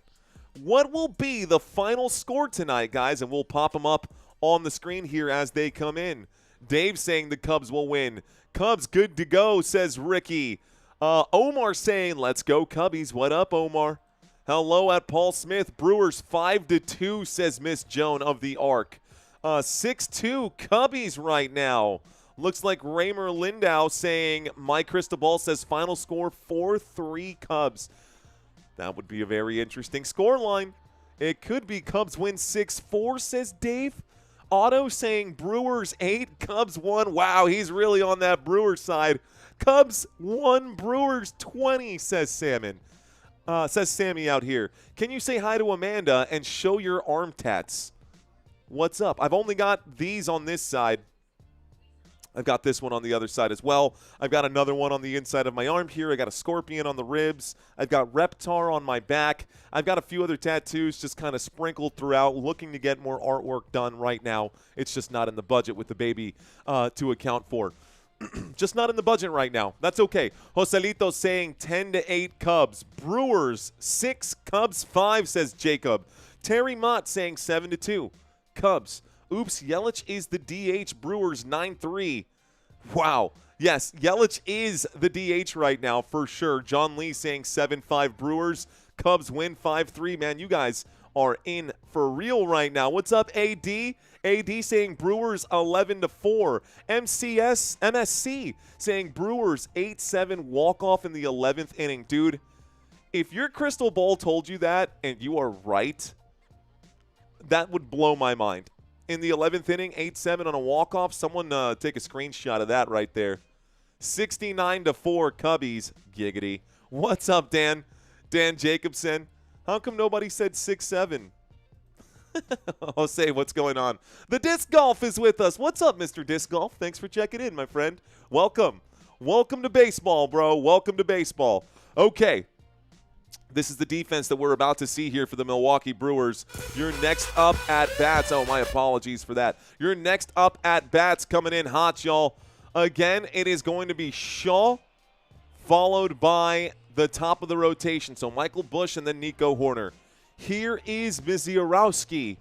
What will be the final score tonight, guys? And we'll pop them up on the screen here as they come in. Dave saying the Cubs will win. Cubs good to go, says Ricky. Omar saying, let's go Cubbies. What up, Omar? Hello at Paul Smith. Brewers 5-2, says Miss Joan of the Ark. 6-2 Cubbies right now. Looks like Raymer Lindau saying, my crystal ball says final score 4-3 Cubs. That would be a very interesting scoreline. It could be Cubs win 6-4, says Dave. Otto saying Brewers 8, Cubs 1. Wow, he's really on that Brewers side. Cubs 1, Brewers 20, says Salmon. Says Sammy out here. Can you say hi to Amanda and show your arm tats? What's up? I've only got these on this side. I've got this one on the other side as well. I've got another one on the inside of my arm here. I got a scorpion on the ribs. I've got Reptar on my back. I've got a few other tattoos just kind of sprinkled throughout, looking to get more artwork done right now. It's just not in the budget with the baby to account for. Just not in the budget right now. That's okay. Joselito saying 10-8 Cubs. Brewers 6, Cubs 5, says Jacob. Terry Mott saying 7-2 Cubs. Oops, Yelich is the DH. Brewers 9-3. Wow. Yes, Yelich is the DH right now for sure. John Lee saying 7-5 Brewers. Cubs win 5-3. Man, you guys are in for real right now. What's up, AD? AD saying Brewers 11-4. MSC saying Brewers 8-7 walk-off in the 11th inning. Dude, if your crystal ball told you that and you are right, that would blow my mind. In the 11th inning, 8-7 on a walk-off. Someone take a screenshot of that right there. 69-4 Cubbies. Giggity. What's up, Dan? Dan Jacobson. How come nobody said 6-7? Jose, what's going on? The Disc Golf is with us. What's up, Mr. Disc Golf? Thanks for checking in, my friend. Welcome. Welcome to baseball, bro. Welcome to baseball. Okay. This is the defense that we're about to see here for the Milwaukee Brewers. Your next up at bats. Oh, my apologies for that. Your next up at bats coming in hot, y'all. Again, it is going to be Shaw followed by the top of the rotation. So Michael Busch and then Nico Horner. Here is Misiorowski.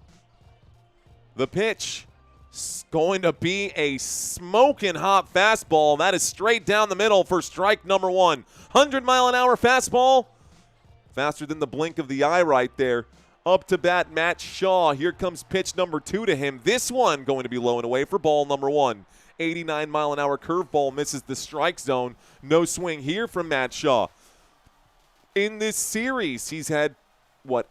The pitch is going to be a smoking hot fastball. That is straight down the middle for strike number 1. 100-mile-an-hour fastball. Faster than the blink of the eye right there. Up to bat, Matt Shaw. Here comes pitch number 2 to him. This one going to be low and away for ball number 1. 89-mile-an-hour curveball misses the strike zone. No swing here from Matt Shaw. In this series, he's had,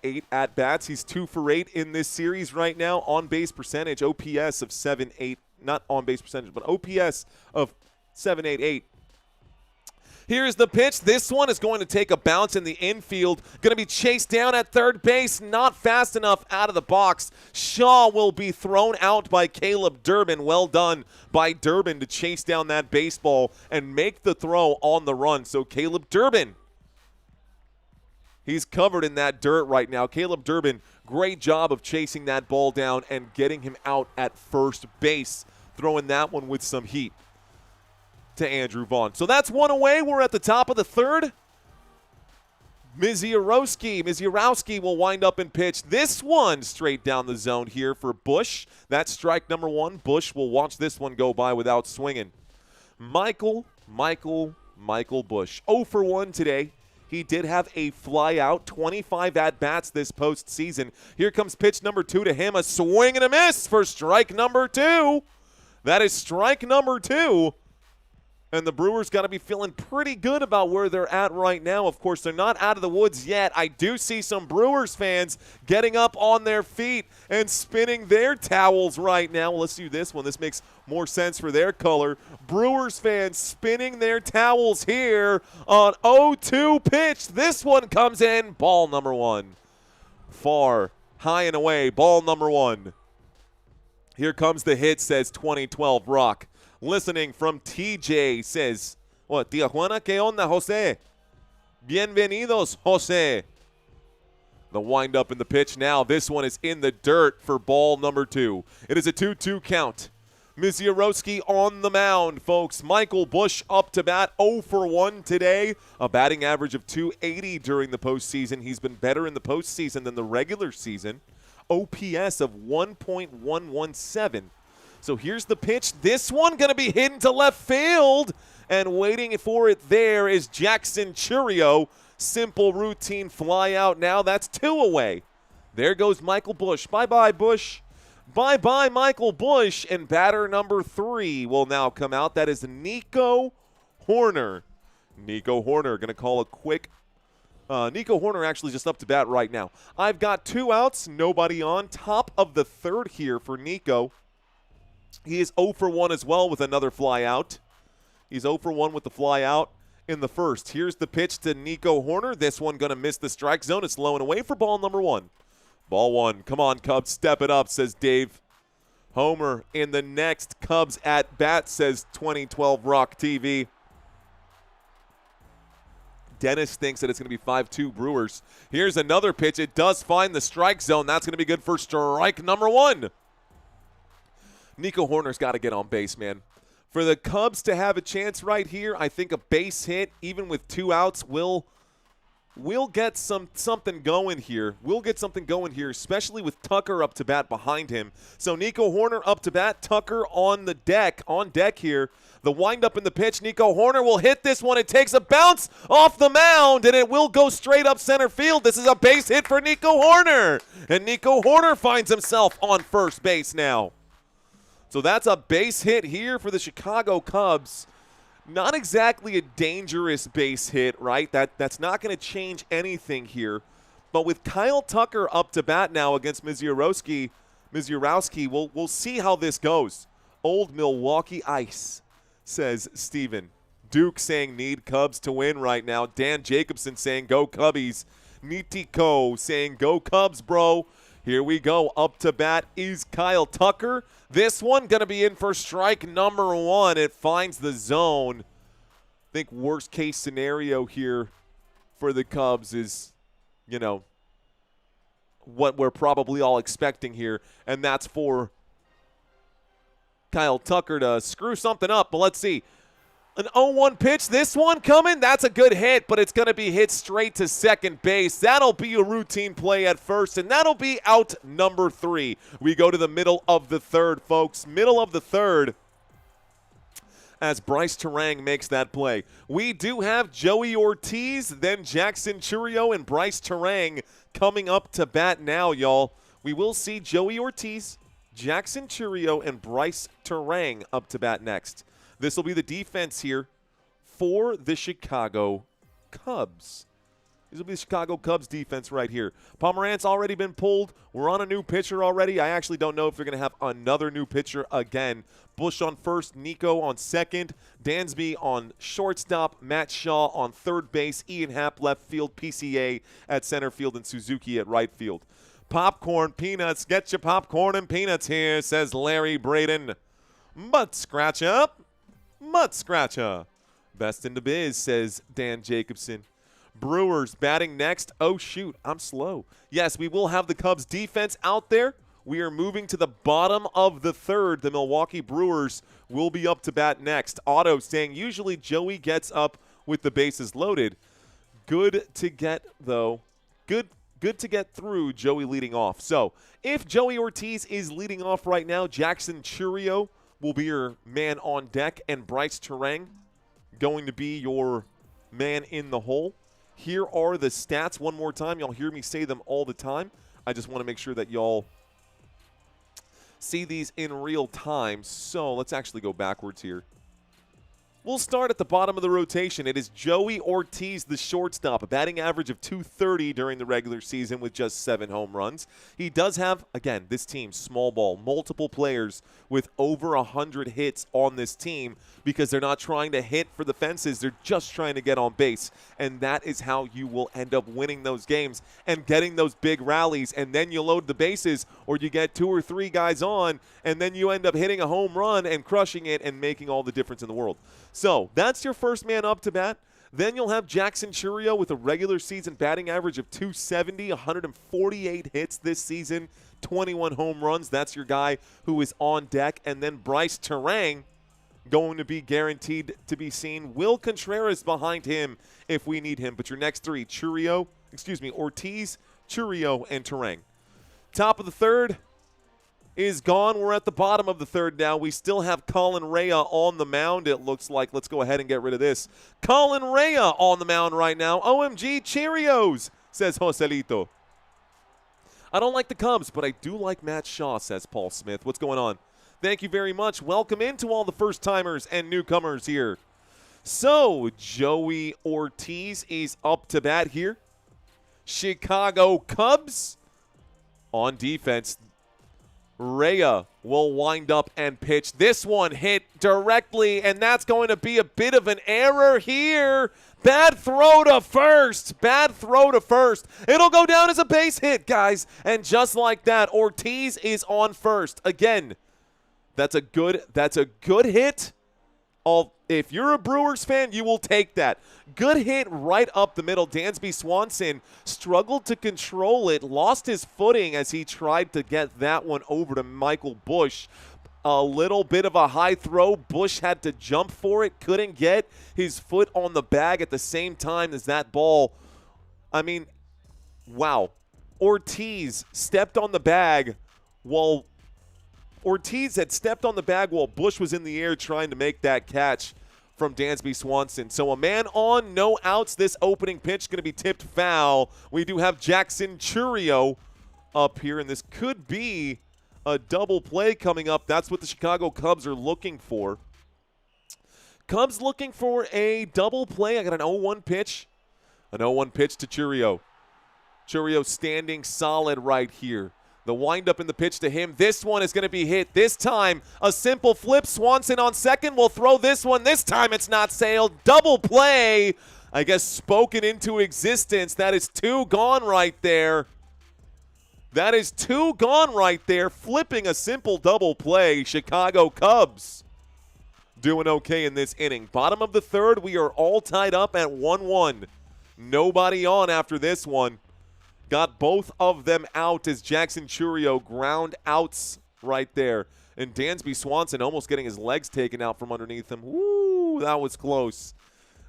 8 at-bats? He's 2 for 8 in this series right now. On-base percentage, OPS of 7.8. Not on-base percentage, but OPS of 7.88. Here's the pitch. This one is going to take a bounce in the infield. Going to be chased down at third base. Not fast enough out of the box. Shaw will be thrown out by Caleb Durbin. Well done by Durbin to chase down that baseball and make the throw on the run. So Caleb Durbin, he's covered in that dirt right now. Caleb Durbin, great job of chasing that ball down and getting him out at first base. Throwing that one with some heat to Andrew Vaughn. So that's one away. We're at the top of the third. Misiorowski will wind up and pitch this one straight down the zone here for Busch. That's strike number 1. Busch will watch this one go by without swinging. Michael Busch. 0 for 1 today. He did have a fly out, 25 at-bats this postseason. Here comes pitch number 2 to him. A swing and a miss for strike number 2. That is strike number 2. And the Brewers got to be feeling pretty good about where they're at right now. Of course, they're not out of the woods yet. I do see some Brewers fans getting up on their feet and spinning their towels right now. Well, let's do this one. This makes more sense for their color. Brewers fans spinning their towels here on 0-2 pitch. This one comes in. Ball number 1. Far, high and away. Ball number 1. Here comes the hit, says 2012 Rock. Listening from TJ says, Tijuana, ¿qué onda, Jose? Bienvenidos, Jose. The windup in the pitch now. This one is in the dirt for ball number 2. It is a 2-2 count. Misiorowski on the mound, folks. Michael Busch up to bat, 0 for 1 today. A batting average of .280 during the postseason. He's been better in the postseason than the regular season. OPS of 1.117. So here's the pitch. This one going to be hit into left field. And waiting for it there is Jackson Churio. Simple routine fly out now. That's 2 away. There goes Michael Busch. Bye-bye, Busch. Bye-bye, Michael Busch. And batter number 3 will now come out. That is Nico Horner. Nico Horner going to call a quick. Nico Horner actually just up to bat right now. I've got 2 outs, nobody on. Top of the third here for Nico. He is 0 for 1 as well with another fly out. He's 0 for 1 with the fly out in the first. Here's the pitch to Nico Horner. This one going to miss the strike zone. It's low and away for ball number 1. Ball 1. Come on, Cubs. Step it up, says Dave. homer in the next Cubs at bat, says 2012 Rock TV. Dennis thinks that it's going to be 5-2 Brewers. Here's another pitch. It does find the strike zone. That's going to be good for strike number 1. Nico Hoerner's got to get on base, man. For the Cubs to have a chance right here, I think a base hit, even with 2 outs, will get something going here. We'll get something going here, especially with Tucker up to bat behind him. So Nico Hoerner up to bat, Tucker on deck here. The windup in the pitch, Nico Hoerner will hit this one. It takes a bounce off the mound, and it will go straight up center field. This is a base hit for Nico Hoerner, and Nico Hoerner finds himself on first base now. So that's a base hit here for the Chicago Cubs. Not exactly a dangerous base hit, right? That's not going to change anything here. But with Kyle Tucker up to bat now against Misiorowski, we'll see how this goes. Old Milwaukee Ice, says Steven. Duke saying need Cubs to win right now. Dan Jacobson saying go Cubbies. Nitiko saying go Cubs, bro. Here we go. Up to bat is Kyle Tucker. This one going to be in for strike number 1. It finds the zone. I think worst case scenario here for the Cubs is, what we're probably all expecting here, and that's for Kyle Tucker to screw something up. But let's see. An 0-1 pitch. This one coming. That's a good hit, but it's going to be hit straight to second base. That'll be a routine play at first, and that'll be out number 3. We go to the middle of the third, folks. Middle of the third as Bryce Terang makes that play. We do have Joey Ortiz, then Jackson Chourio, and Bryce Terang coming up to bat now, y'all. We will see Joey Ortiz, Jackson Chourio, and Bryce Terang up to bat next. This will be the defense here for the Chicago Cubs. This will be the Chicago Cubs defense right here. Pomerantz already been pulled. We're on a new pitcher already. I actually don't know if they're going to have another new pitcher again. Bush on first, Nico on second, Dansby on shortstop, Matt Shaw on third base, Ian Happ left field, PCA at center field, and Suzuki at right field. Popcorn, peanuts, get your popcorn and peanuts here, says Larry Braden. Butt scratcher. Mutt scratcher. Best in the biz, says Dan Jacobson. Brewers batting next. Oh, shoot, I'm slow. Yes, we will have the Cubs defense out there. We are moving to the bottom of the third. The Milwaukee Brewers will be up to bat next. Otto saying usually Joey gets up with the bases loaded. Good to get, though. Good to get through Joey leading off. So if Joey Ortiz is leading off right now, Jackson Chourio will be your man on deck, and Bryce Terang going to be your man in the hole. Here are the stats one more time. Y'all hear me say them all the time. I just want to make sure that y'all see these in real time. So let's actually go backwards here. We'll start at the bottom of the rotation. It is Joey Ortiz, the shortstop, a batting average of .230 during the regular season with just 7 home runs. He does have, again, this team, small ball, multiple players with over 100 hits on this team because they're not trying to hit for the fences. They're just trying to get on base, and that is how you will end up winning those games and getting those big rallies, and then you load the bases or you get 2 or 3 guys on, and then you end up hitting a home run and crushing it and making all the difference in the world. So that's your first man up to bat. Then you'll have Jackson Chourio with a regular season batting average of .270, 148 hits this season, 21 home runs. That's your guy who is on deck. And then Bryce Terang going to be guaranteed to be seen. Will Contreras behind him if we need him. But your next 3, Ortiz, Chourio, and Terang. Top of the third is gone. We're at the bottom of the third now. We still have Colin Rea on the mound, it looks like. Let's go ahead and get rid of this. Colin Rea on the mound right now. OMG Cheerios, says Joselito. I don't like the Cubs, but I do like Matt Shaw, says Paul Smith. What's going on? Thank you very much. Welcome into all the first-timers and newcomers here. So, Joey Ortiz is up to bat here. Chicago Cubs on defense. Rea will wind up and pitch. This one hit directly, and that's going to be a bit of an error here. Bad throw to first. Bad throw to first. It'll go down as a base hit, guys. And just like that, Ortiz is on first. Again, That's a good hit. If you're a Brewers fan, you will take that. Good hit right up the middle. Dansby Swanson struggled to control it, lost his footing as he tried to get that one over to Michael Busch. A little bit of a high throw. Busch had to jump for it, couldn't get his foot on the bag at the same time as that ball. I mean, wow. Ortiz stepped on the bag while Ortiz had stepped on the bag while Busch was in the air trying to make that catch from Dansby Swanson. So a man on, no outs. This opening pitch going to be tipped foul. We do have Jackson Chourio up here, and this could be a double play coming up. That's what the Chicago Cubs are looking for. Cubs looking for a double play. I got an 0-1 pitch. An 0-1 pitch to Chourio. Chourio standing solid right here. The windup in the pitch to him. This one is going to be hit. This time, a simple flip. Swanson on second will throw this one. This time it's not sailed. Double play. I guess spoken into existence. That is 2 gone right there. That is 2 gone right there. Flipping a simple double play. Chicago Cubs doing okay in this inning. Bottom of the third, we are all tied up at 1-1. Nobody on after this one. Got both of them out as Jackson Chourio ground outs right there. And Dansby Swanson almost getting his legs taken out from underneath him. Woo, that was close.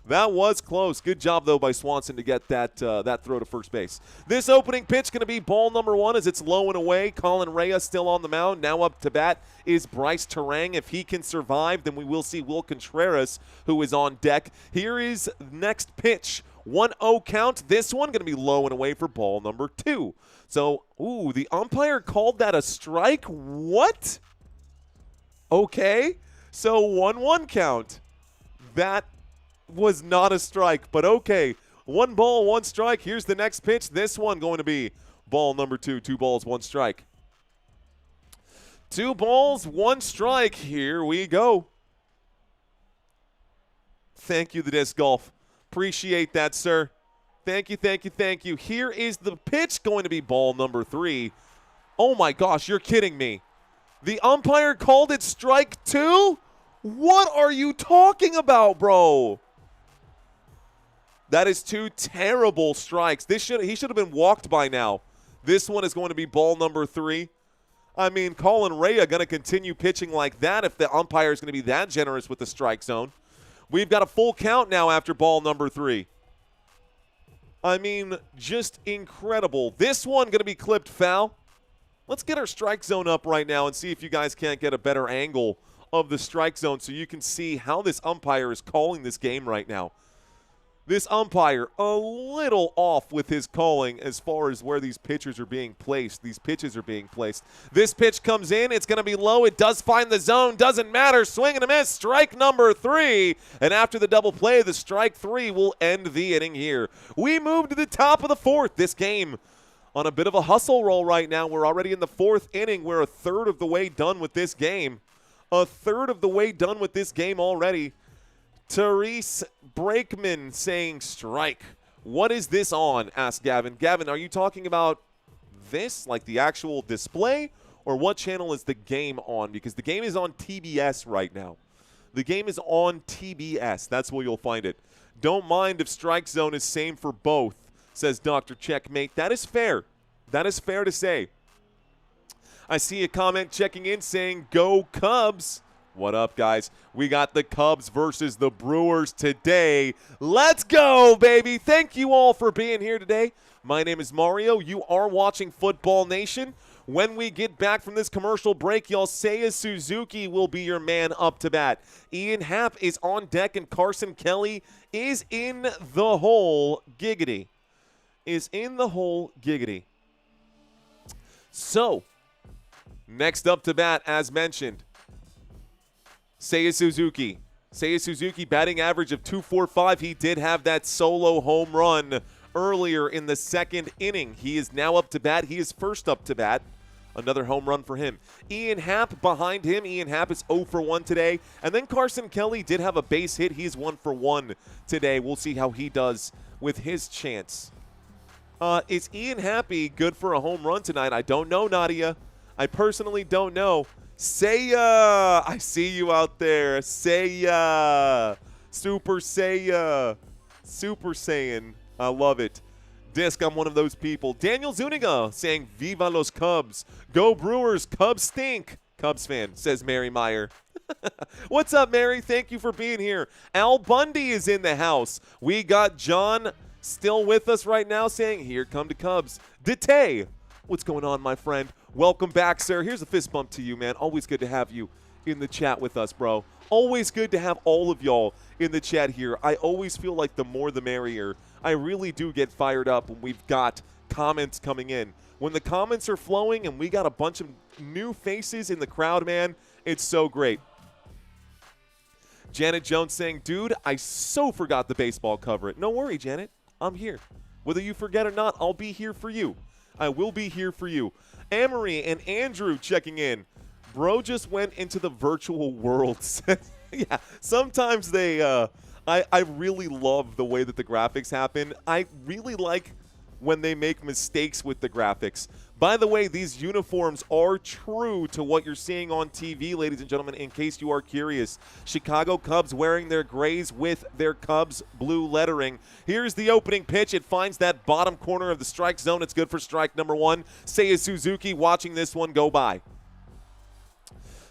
That was close. Good job, though, by Swanson to get that throw to first base. This opening pitch going to be ball number 1 as it's low and away. Colin Rea still on the mound. Now up to bat is Bryce Terang. If he can survive, then we will see Will Contreras, who is on deck. Here is next pitch. 1-0 count. This one going to be low and away for ball number 2. So, ooh, the umpire called that a strike? What? Okay. So 1-1 count. That was not a strike, but okay. 1 ball, 1 strike. Here's the next pitch. This one going to be ball number 2. 2 balls, 1 strike. 2 balls, 1 strike. Here we go. Thank you, the Disc Golf. Appreciate that, sir. Thank you, thank you, thank you. Here is the pitch going to be ball number 3. Oh, my gosh, you're kidding me. The umpire called it strike 2? What are you talking about, bro? That is 2 terrible strikes. He should have been walked by now. This one is going to be ball number 3. I mean, Colin Rea going to continue pitching like that if the umpire is going to be that generous with the strike zone. We've got a full count now after ball number 3. I mean, just incredible. This one going to be clipped foul. Let's get our strike zone up right now and see if you guys can't get a better angle of the strike zone so you can see how this umpire is calling this game right now. This umpire a little off with his calling as far as where these pitchers are being placed. These pitches are being placed. This pitch comes in. It's going to be low. It does find the zone. Doesn't matter. Swing and a miss. Strike number 3. And after the double play, the strike 3 will end the inning here. We move to the top of the 4th. This game on a bit of a hustle roll right now. We're already in the 4th inning. We're a third of the way done with this game. A third of the way done with this game already. Therese Brakeman saying strike. What is this on? Asked Gavin. Gavin, are you talking about this, like the actual display, or what channel is the game on? Because the game is on TBS right now. The game is on TBS. That's where you'll find it. Don't mind if strike zone is same for both, says Dr. Checkmate. That is fair. That is fair to say. I see a comment checking in saying, go Cubs. What up, guys? We got the Cubs versus the Brewers today. Let's go, baby. Thank you all for being here today. My name is Mario. You are watching Football Nation. When we get back from this commercial break, Yosei Suzuki will be your man up to bat. Ian Happ is on deck, and Carson Kelly is in the hole. Giggity. Is in the hole. Giggity. So, next up to bat, as mentioned, Seiya Suzuki. Seiya Suzuki, batting average of .245. He did have that solo home run earlier in the 2nd inning. He is now up to bat. He is first up to bat. Another home run for him. Ian Happ behind him. Ian Happ is 0 for 1 today. And then Carson Kelly did have a base hit. He's 1 for 1 today. We'll see how he does with his chance. Is Ian Happy good for a home run tonight? I don't know, Nadia. I personally don't know. Seiya, I see you out there. Seiya, Super Seiya, Super Saiyan. I love it. Disc, I'm one of those people. Daniel Zuniga saying, Viva los Cubs. Go Brewers, Cubs stink. Cubs fan, says Mary Meyer. What's up, Mary? Thank you for being here. Al Bundy is in the house. We got John still with us right now saying, here come the Cubs. Dete, what's going on, my friend? Welcome back, sir. Here's a fist bump to you, man. Always good to have you in the chat with us, bro. Always good to have all of y'all in the chat here. I always feel like the more the merrier. I really do get fired up when we've got comments coming in. When the comments are flowing and we got a bunch of new faces in the crowd, man, it's so great. Janet Jones saying, dude, I so forgot the baseball cover it. No worry, Janet. I'm here. Whether you forget or not, I'll be here for you. I will be here for you. Amory and Andrew checking in. Bro just went into the virtual world. Yeah, sometimes they, I really love the way that the graphics happen. I really like when they make mistakes with the graphics. By the way, these uniforms are true to what you're seeing on TV, ladies and gentlemen, in case you are curious. Chicago Cubs wearing their grays with their Cubs blue lettering. Here's the opening pitch. It finds that bottom corner of the strike zone. It's good for strike number one. Seiya Suzuki watching this one go by.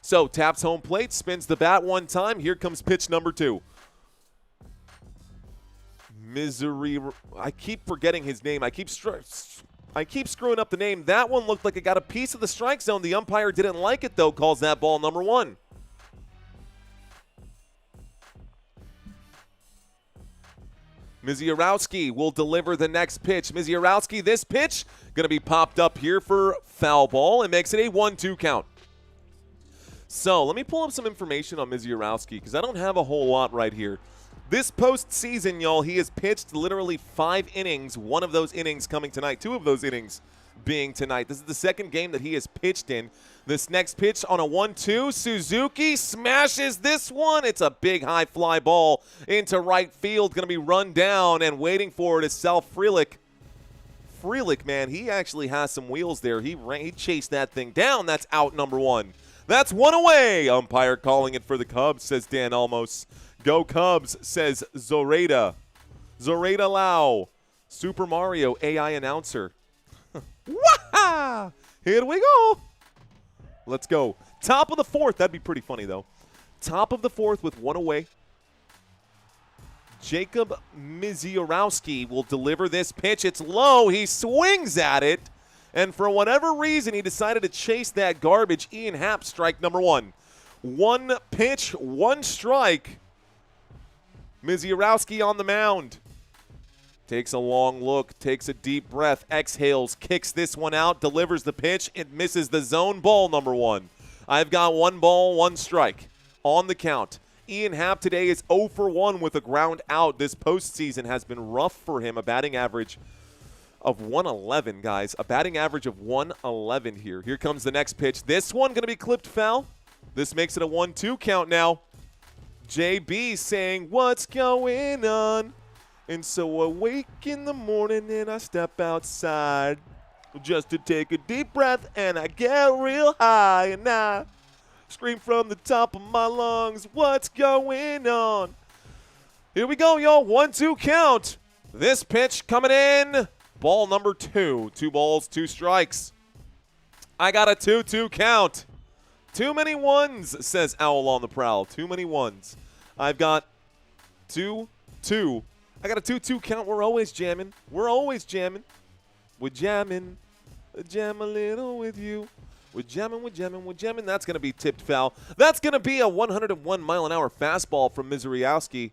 So taps home plate, spins the bat one time. Here comes pitch number two. Misery. I keep forgetting his name. I keep screwing up the name. That one looked like it got a piece of the strike zone. The umpire didn't like it, though. Calls that ball number one. Miziarowski will deliver the next pitch. Miziarowski, this pitch going to be popped up here for foul ball and makes it a 1-2 count. So let me pull up some information on Miziarowski because I don't have a whole lot right here. This postseason, y'all, he has pitched literally 5 innings, one of those innings coming tonight, 2 of those innings being tonight. This is the second game that he has pitched in. This next pitch on a 1-2, Suzuki smashes this one. It's a big high fly ball into right field, going to be run down, and waiting for it is Sal Frelick. Frelick, man, he actually has some wheels there. He chased that thing down. That's out number one. That's one away. Umpire calling it for the Cubs, says Dan Almos. Go Cubs, says Zoraida. Zoraida Lau. Super Mario AI announcer. Wah! Here we go. Let's go. Top of the fourth. That'd be pretty funny, though. Top of the fourth with one away. Jacob Miziarowski will deliver this pitch. It's low. He swings at it. And for whatever reason, he decided to chase that garbage. Ian Happ, strike number one. One pitch, one strike. Miziarowski on the mound. Takes a long look, takes a deep breath, exhales, kicks this one out, delivers the pitch. It misses the zone. Ball number one. I've got 1 ball, 1 strike on the count. Ian Happ today is 0 for 1 with a ground out. This postseason has been rough for him. A batting average of 111, guys. A batting average of 111 here. Here comes the next pitch. This one going to be clipped foul. This makes it a 1-2 count now. JB saying, what's going on? And so I wake in the morning and I step outside just to take a deep breath and I get real high and I scream from the top of my lungs, what's going on? Here we go, y'all. 1-2 count. This pitch coming in. Ball number 2. 2 balls, 2 strikes. I got a 2-2 count. Too many ones, says Owl on the Prowl. Too many ones. I've got 2-2. I got a 2-2 count. We're always jamming. We're always jamming. We're jamming. Jam a little with you. We're jamming, we're jamming, we're jamming. That's going to be tipped foul. That's going to be a 101-mile-an-hour fastball from Miziarowski.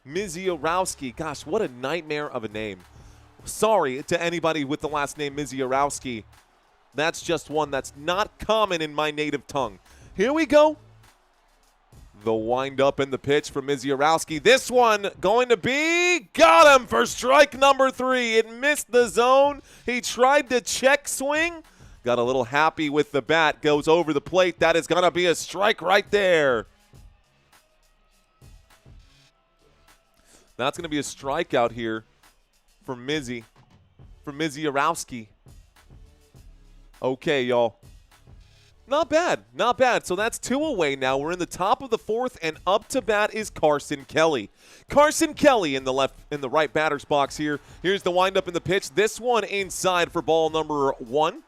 Miziarowski. Gosh, what a nightmare of a name. Sorry to anybody with the last name Miziarowski. That's just one that's not common in my native tongue. Here we go. The wind-up and the pitch from Miziarowski. This one going to be, got him for strike number 3. It missed the zone. He tried to check swing. Got a little happy with the bat. Goes over the plate. That is going to be a strike right there. That's going to be a strikeout here for Miziarowski. Okay, y'all. Not bad. Not bad. So that's 2 away now. We're in the top of the 4th, and up to bat is Carson Kelly. Carson Kelly in the right batter's box here. Here's the windup in the pitch. This one inside for ball number 1.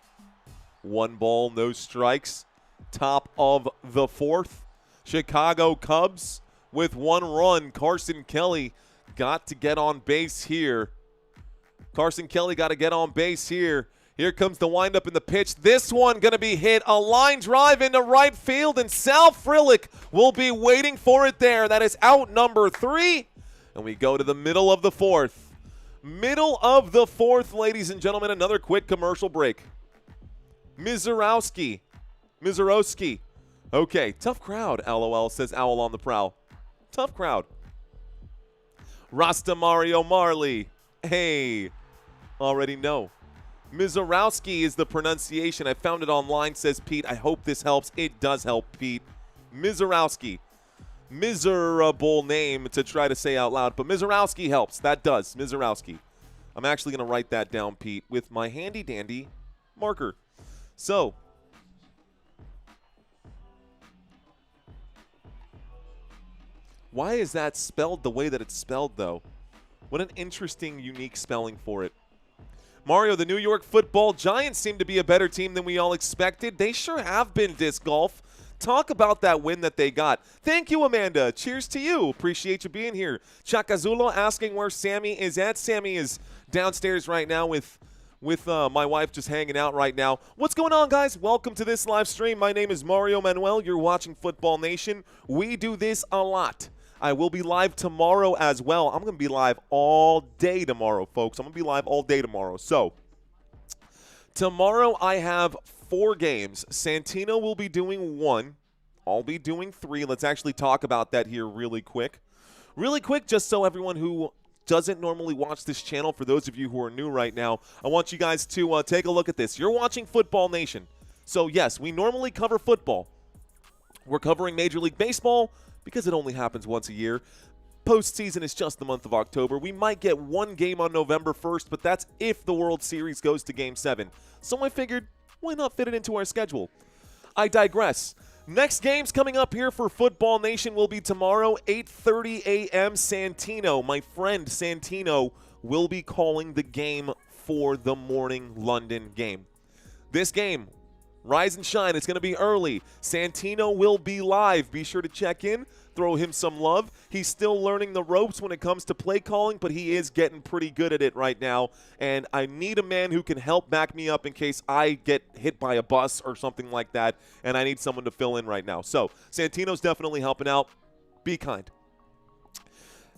1 ball, no strikes. Top of the 4th. Chicago Cubs with 1 run. Carson Kelly got to get on base here. Carson Kelly got to get on base here. Here comes the windup in the pitch. This one going to be hit. A line drive into right field, and Sal Frelick will be waiting for it there. That is out number 3. And we go to the middle of the 4th. Middle of the 4th, ladies and gentlemen. Another quick commercial break. Mizorowski. Okay, tough crowd, LOL, says Owl on the Prowl. Tough crowd. Rasta Mario Marley. Hey, already know. Mizorowski is the pronunciation. I found it online, says Pete. I hope this helps. It does help, Pete. Mizorowski. Miserable name to try to say out loud, but Mizorowski helps. That does. Mizorowski. I'm actually going to write that down, Pete, with my handy-dandy marker. So, why is that spelled the way that it's spelled, though? What an interesting, unique spelling for it. Mario, the New York Football Giants seem to be a better team than we all expected. They sure have been, Disc Golf. Talk about that win that they got. Thank you, Amanda. Cheers to you. Appreciate you being here. Chakazulo asking where Sammy is at. Sammy is downstairs right now with my wife, just hanging out right now. What's going on, guys? Welcome to this live stream. My name is Mario Manuel. You're watching Football Nation. We do this a lot. I will be live tomorrow as well. I'm going to be live all day tomorrow, folks. I'm going to be live all day tomorrow. So, tomorrow I have 4 games. Santino will be doing 1. I'll be doing 3. Let's actually talk about that here really quick. Really quick, just so everyone who doesn't normally watch this channel, for those of you who are new right now, I want you guys to take a look at this. You're watching Football Nation. So, yes, we normally cover football. We're covering Major League Baseball, because it only happens once a year. Postseason is just the month of October. We might get 1 game on November 1st, but that's if the World Series goes to Game 7. So I figured, why not fit it into our schedule? I digress. Next games coming up here for Football Nation will be tomorrow, 8:30 a.m. Santino. My friend Santino will be calling the game for the morning London game. This game, rise and shine. It's going to be early. Santino will be live. Be sure to check in. Throw him some love. He's still learning the ropes when it comes to play calling, but he is getting pretty good at it right now. And I need a man who can help back me up in case I get hit by a bus or something like that, and I need someone to fill in right now. So Santino's definitely helping out. Be kind.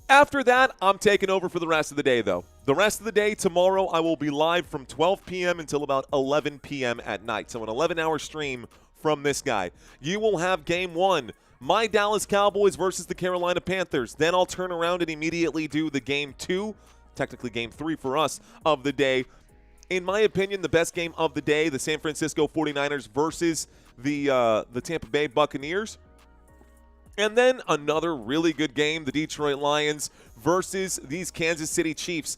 After that, I'm taking over for the rest of the day, though. The rest of the day, tomorrow, I will be live from 12 p.m. until about 11 p.m. at night. So an 11-hour stream from this guy. You will have Game 1, my Dallas Cowboys versus the Carolina Panthers. Then I'll turn around and immediately do the Game 2, technically Game 3 for us, of the day. In my opinion, the best game of the day, the San Francisco 49ers versus the Tampa Bay Buccaneers. And then another really good game, the Detroit Lions versus these Kansas City Chiefs.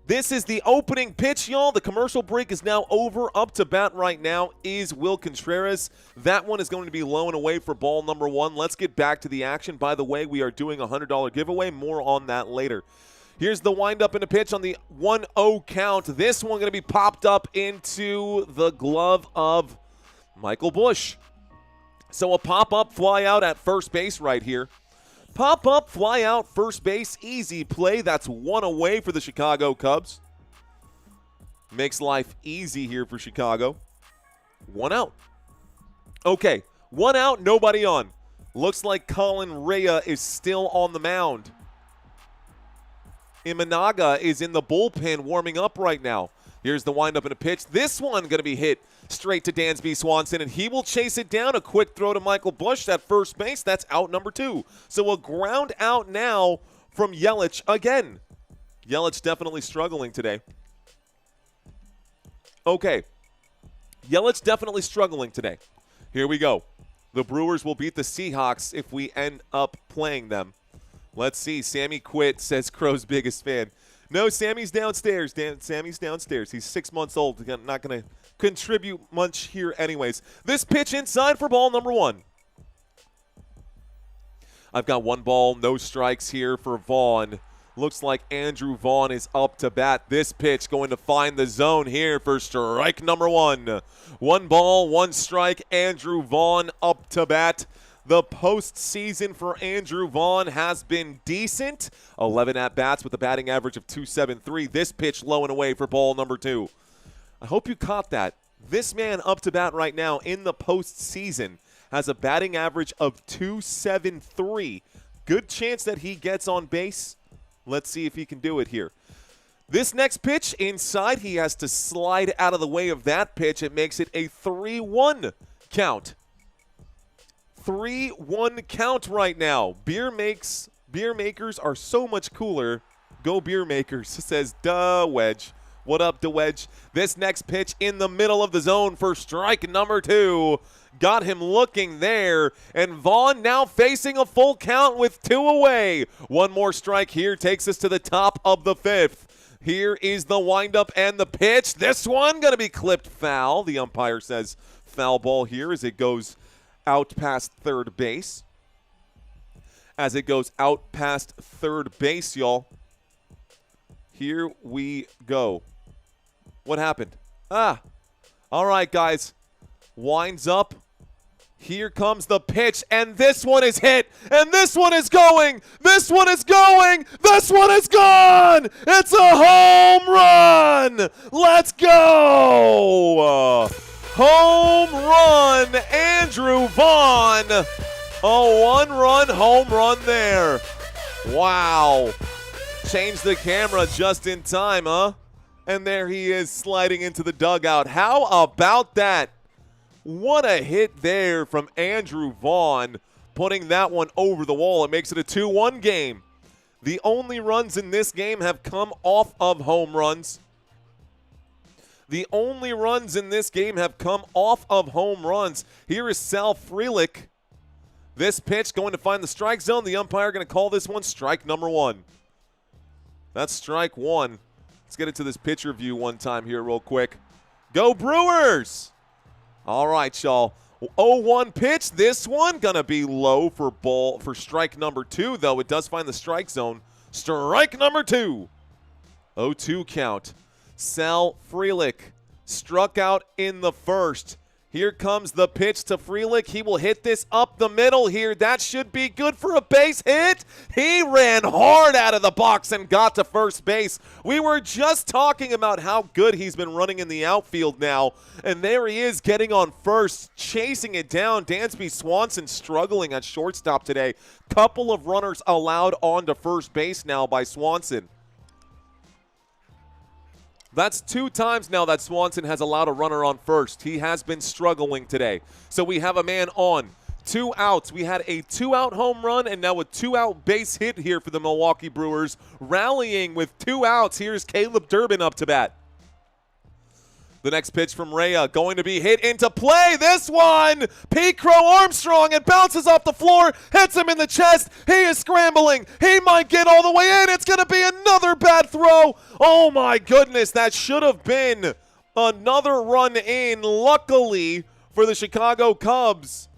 This is the opening pitch, y'all. The commercial break is now over. Up to bat right now is Will Contreras. That one is going to be low and away for ball number 1. Let's get back to the action. By the way, we are doing a $100 giveaway. More on that later. Here's the windup and a pitch on the 1-0 count. This one going to be popped up into the glove of Michael Busch. So a pop-up fly out at first base right here. Pop-up fly out first base, easy play. That's 1 away for the Chicago Cubs. Makes life easy here for Chicago. 1 out. Okay, 1 out, nobody on. Looks like Colin Rea is still on the mound. Imanaga is in the bullpen warming up right now. Here's the windup and a pitch. This one going to be hit straight to Dansby Swanson, and he will chase it down. A quick throw to Michael Busch at first base. That's out number 2. So a ground out now from Yelich again. Yelich definitely struggling today. Okay. Yelich definitely struggling today. Here we go. The Brewers will beat the Seahawks if we end up playing them. Let's see. Sammy quit, says Crow's biggest fan. No, Sammy's downstairs. Sammy's downstairs. He's 6 months old. Not gonna contribute much here anyways. This pitch inside for ball number 1. I've got 1 ball, no strikes here for Vaughn. Looks like Andrew Vaughn is up to bat. This pitch going to find the zone here for strike number 1. 1 ball, 1 strike. Andrew Vaughn up to bat. The postseason for Andrew Vaughn has been decent. 11 at-bats with a batting average of .273. This pitch low and away for ball number 2. I hope you caught that. This man up to bat right now in the postseason has a batting average of .273. Good chance that he gets on base. Let's see if he can do it here. This next pitch inside, he has to slide out of the way of that pitch. It makes it a 3-1 count. 3-1 count right now. Beer makers are so much cooler. Go beer makers, says Duh Wedge. What up, Duh Wedge? This next pitch in the middle of the zone for strike number 2. Got him looking there, and Vaughn now facing a full count with 2 away. 1 more strike here takes us to the top of the 5th. Here is the windup and the pitch. This one going to be clipped foul. The umpire says foul ball here as it goes out past third base. As it goes out past third base, y'all. Here we go. What happened? All right, guys. Winds up. Here comes the pitch, and this one is hit, and this one is going, this one is going, this one is gone! It's a home run! Let's go! Home run, Andrew Vaughn! A 1-run home run there. Wow. Changed the camera just in time, huh? And there he is sliding into the dugout. How about that? What a hit there from Andrew Vaughn, putting that one over the wall. It makes it a 2-1 game. The only runs in this game have come off of home runs. The only runs in this game have come off of home runs. Here is Sal Frelick. This pitch going to find the strike zone. The umpire going to call this one strike number 1. That's strike 1. Let's get into this pitcher view one time here real quick. Go Brewers! All right, y'all. 0-1 pitch. This one going to be low for strike number 2, though. It does find the strike zone. Strike number 2. 0-2 count. Sal Frelick struck out in the first. Here comes the pitch to Frelick. He will hit this up the middle here. That should be good for a base hit. He ran hard out of the box and got to first base. We were just talking about how good he's been running in the outfield now. And there he is getting on first, chasing it down. Dansby Swanson struggling at shortstop today. Couple of runners allowed on to first base now by Swanson. That's 2 times now that Swanson has allowed a runner on first. He has been struggling today. So we have a man on. 2 outs. We had a 2-out home run and now a 2-out base hit here for the Milwaukee Brewers. Rallying with 2 outs. Here's Caleb Durbin up to bat. The next pitch from Rhea going to be hit into play. This one, Crow-Armstrong. It bounces off the floor, hits him in the chest. He is scrambling. He might get all the way in. It's going to be another bad throw. Oh, my goodness. That should have been another run in. Luckily for the Chicago Cubs,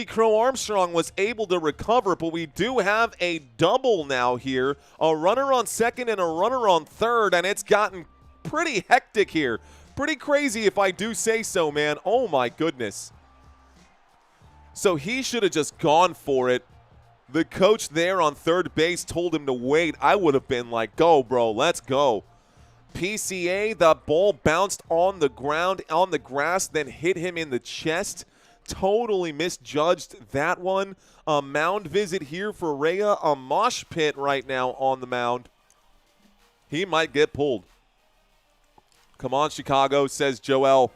Crow-Armstrong was able to recover, but we do have a double now here. A runner on second and a runner on third, and it's gotten pretty hectic here. Pretty crazy if I do say so, man. Oh, my goodness. So he should have just gone for it. The coach there on third base told him to wait. I would have been like, go, bro, let's go. PCA, the ball bounced on the ground, on the grass, then hit him in the chest. Totally misjudged that one. A mound visit here for Rhea. A mosh pit right now on the mound. He might get pulled. Come on, Chicago, says Joel.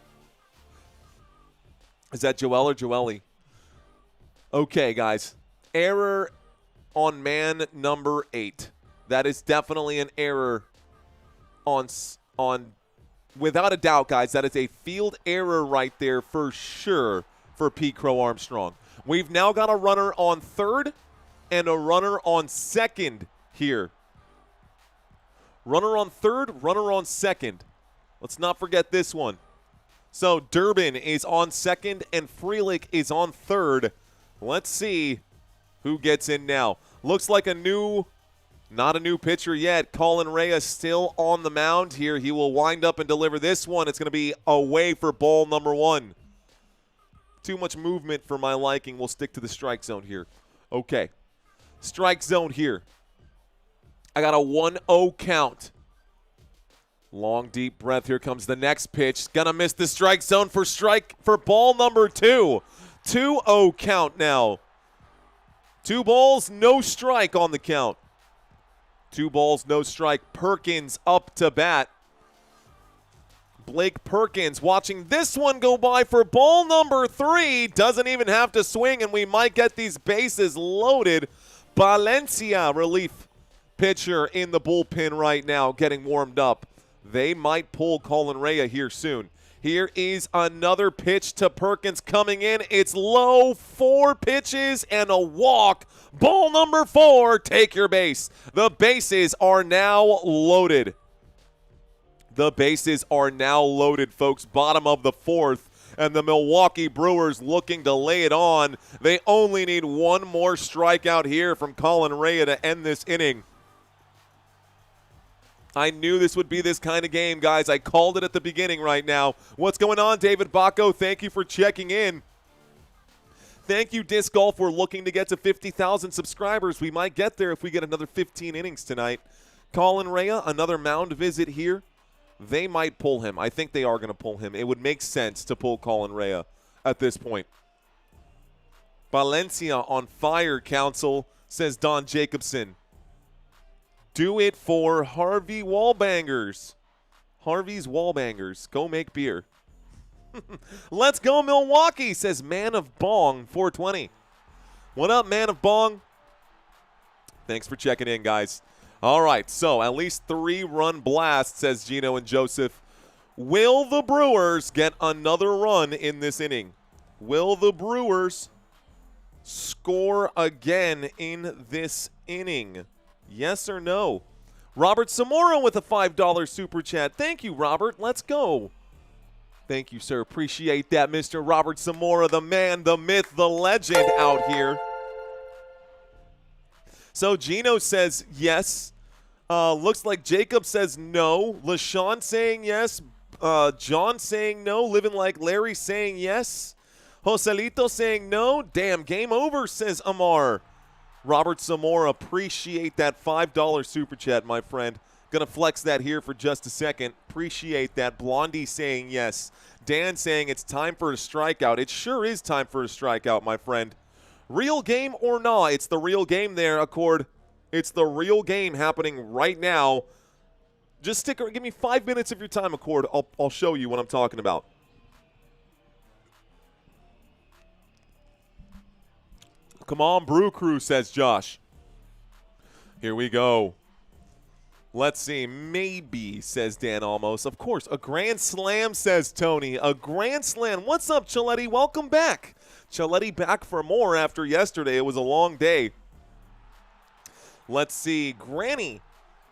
Is that Joel or Joelle? Okay, guys. Error on man number 8. That is definitely an error on without a doubt, guys. That is a field error right there for sure for Crow-Armstrong. We've now got a runner on third and a runner on second here. Runner on third, runner on second. Let's not forget this one. So Durbin is on second and Frelick is on third. Let's see who gets in now. Looks like not a new pitcher yet. Colin Reyes still on the mound here. He will wind up and deliver this one. It's going to be away for ball number 1. Too much movement for my liking. We'll stick to the strike zone here. Okay. Strike zone here. I got a 1-0 count. Long, deep breath. Here comes the next pitch. Gonna miss the strike zone for ball number 2. 2-0 count now. 2 balls, no strike on the count. 2 balls, no strike. Perkins up to bat. Blake Perkins watching this one go by for ball number 3. Doesn't even have to swing, and we might get these bases loaded. Valencia, relief pitcher in the bullpen right now, getting warmed up. They might pull Colin Reyes here soon. Here is another pitch to Perkins coming in. It's low, 4 pitches and a walk. Ball number 4, take your base. The bases are now loaded. The bases are now loaded, folks. Bottom of the 4th, and the Milwaukee Brewers looking to lay it on. They only need 1 more strikeout here from Colin Reyes to end this inning. I knew this would be this kind of game, guys. I called it at the beginning right now. What's going on, David Bacco? Thank you for checking in. Thank you, Disc Golf. We're looking to get to 50,000 subscribers. We might get there if we get another 15 innings tonight. Colin Reyes, another mound visit here. They might pull him. I think they are going to pull him. It would make sense to pull Colin Reyes at this point. Valencia on fire, Council, says Don Jacobson. Do it for Harvey Wallbangers. Harvey's Wallbangers. Go make beer. Let's go Milwaukee, says Man of Bong 420. What up, Man of Bong? Thanks for checking in, guys. All right, so at least 3-run blast, says Gino and Joseph. Will the Brewers get another run in this inning? Will the Brewers score again in this inning? Yes or no? Robert Zamora with a $5 super chat. Thank you, Robert. Let's go. Thank you, sir. Appreciate that, Mr. Robert Zamora, the man, the myth, the legend out here. So Gino says yes. Looks like Jacob says no. LaShawn saying yes. John saying no. Living like Larry saying yes. Joselito saying no. Damn, game over, says Amar. Robert Zamora, appreciate that $5 super chat, my friend. Gonna flex that here for just a second. Appreciate that. Blondie saying yes. Dan saying it's time for a strikeout. It sure is time for a strikeout, my friend. Real game or not? It's the real game there, Accord. It's the real game happening right now. Just give me 5 minutes of your time, Accord. I'll show you what I'm talking about. Come on, Brew Crew, says Josh. Here we go. Let's see. Maybe, says Dan Almos. Of course, a grand slam, says Tony. A grand slam. What's up, Chiletti? Welcome back. Chiletti back for more after yesterday. It was a long day. Let's see. Granny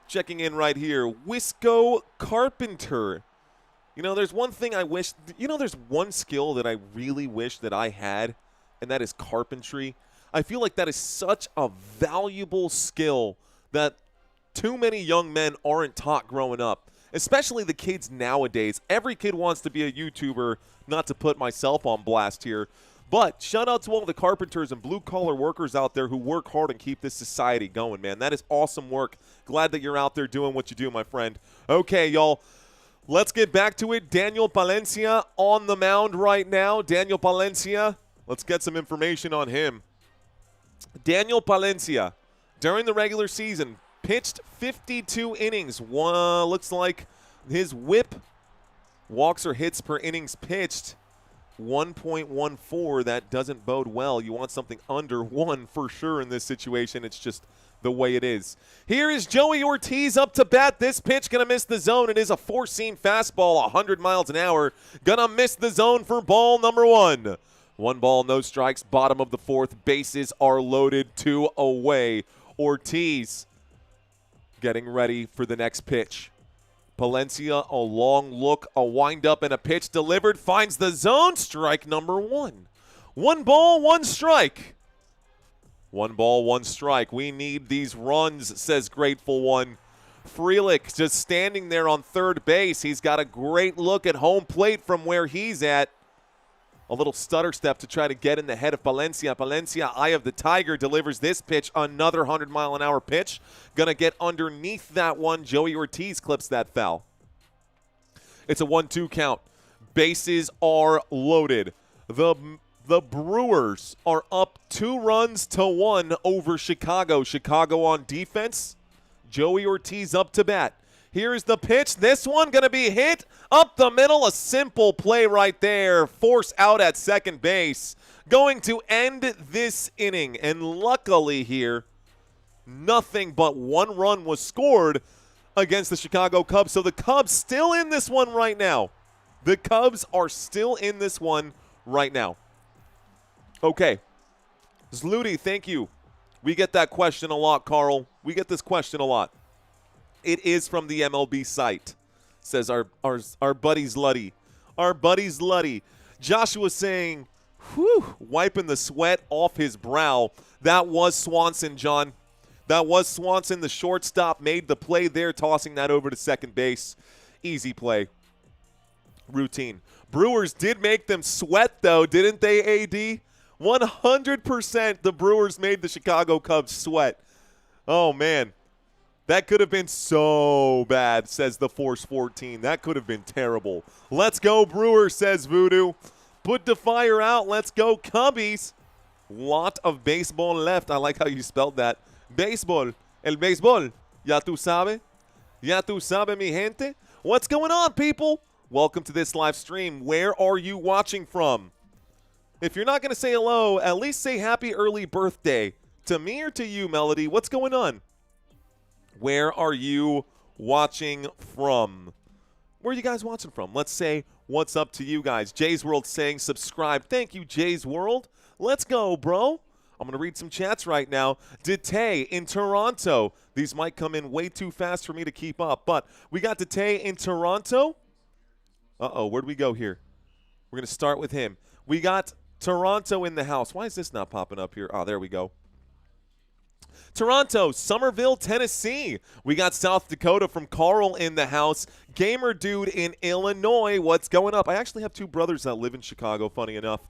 checking in right here. Wisco Carpenter. You know, there's one thing I wish. You know, there's one skill that I really wish that I had, and that is carpentry. I feel like that is such a valuable skill that too many young men aren't taught growing up, especially the kids nowadays. Every kid wants to be a YouTuber, not to put myself on blast here, but shout out to all the carpenters and blue-collar workers out there who work hard and keep this society going, man. That is awesome work. Glad that you're out there doing what you do, my friend. Okay, y'all, let's get back to it. Daniel Palencia on the mound right now. Daniel Palencia, let's get some information on him. Daniel Palencia, during the regular season, pitched 52 innings. Looks like his whip, walks or hits per innings pitched, 1.14. That doesn't bode well. You want something under 1 for sure in this situation. It's just the way it is. Here is Joey Ortiz up to bat. This pitch going to miss the zone. It is a four-seam fastball, 100 miles an hour. Going to miss the zone for ball number 1. 1 ball, no strikes, bottom of the 4th. Bases are loaded, 2 away. Ortiz getting ready for the next pitch. Palencia, a long look, a windup, and a pitch delivered. Finds the zone. Strike number one. 1 ball, 1 strike. 1 ball, 1 strike. We need these runs, says Grateful One. Frelick just standing there on third base. He's got a great look at home plate from where he's at. A little stutter step to try to get in the head of Palencia. Palencia, eye of the tiger, delivers this pitch. Another 100-mile-an-hour pitch. Gonna get underneath that one. Joey Ortiz clips that foul. It's a 1-2 count. Bases are loaded. The Brewers are up 2-1 over Chicago. Chicago on defense. Joey Ortiz up to bat. Here's the pitch. This one going to be hit up the middle. A simple play right there. Force out at second base. Going to end this inning. And luckily here, nothing but 1 run was scored against the Chicago Cubs. So the Cubs still in this one right now. The Cubs are still in this one right now. Okay. Zluty, thank you. We get that question a lot, Carl. We get this question a lot. It is from the MLB site, says our buddy Zlutty. Our buddy Zlutty. Joshua saying, whew, wiping the sweat off his brow. That was Swanson, John. That was Swanson. The shortstop made the play there, tossing that over to second base. Easy play. Routine. Brewers did make them sweat, though, didn't they, AD? 100% the Brewers made the Chicago Cubs sweat. Oh, man. That could have been so bad, says the Force 14. That could have been terrible. Let's go, Brewers, says Voodoo. Put the fire out. Let's go, Cubbies. Lot of baseball left. I like how you spelled that. Baseball. El béisbol. Ya tú sabe. Ya tú sabe, mi gente. What's going on, people? Welcome to this live stream. Where are you watching from? If you're not going to say hello, at least say happy early birthday. To me or to you, Melody? What's going on? Where are you watching from? Where are you guys watching from? Let's say what's up to you guys. Jay's World saying subscribe. Thank you, Jay's World. Let's go, bro. I'm going to read some chats right now. Dete in Toronto. These might come in way too fast for me to keep up, but we got Dete in Toronto. Uh-oh, where'd we go here? We're going to start with him. We got Toronto in the house. Why is this not popping up here? Oh, there we go. Toronto, Somerville, Tennessee. We got South Dakota from Carl in the house. Gamer Dude in Illinois. What's going up? I actually have 2 brothers that live in Chicago, funny enough.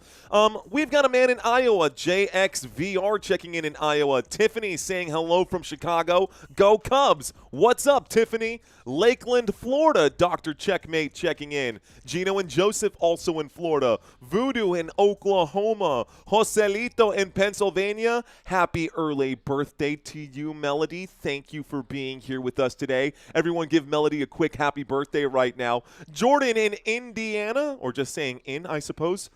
We've got a man in Iowa, JXVR checking in Iowa. Tiffany saying hello from Chicago. Go Cubs. What's up, Tiffany? Lakeland, Florida. Dr. Checkmate checking in. Gino and Joseph also in Florida. Voodoo in Oklahoma. Joselito in Pennsylvania. Happy early birthday to you, Melody. Thank you for being here with us today. Everyone give Melody a quick happy birthday right now. Jordan in Indiana, or just saying in, I suppose.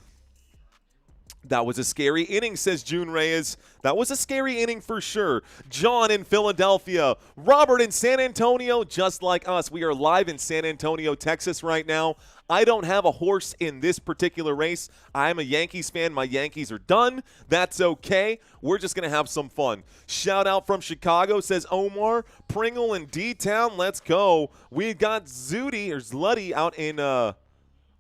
That was a scary inning, says June Reyes. That was a scary inning for sure. John in Philadelphia. Robert in San Antonio, just like us. We are live in San Antonio, Texas right now. I don't have a horse in this particular race. I'm a Yankees fan. My Yankees are done. That's okay. We're just going to have some fun. Shout out from Chicago, says Omar. Pringle in D-Town. Let's go. We got Zooty, or Zlutty out in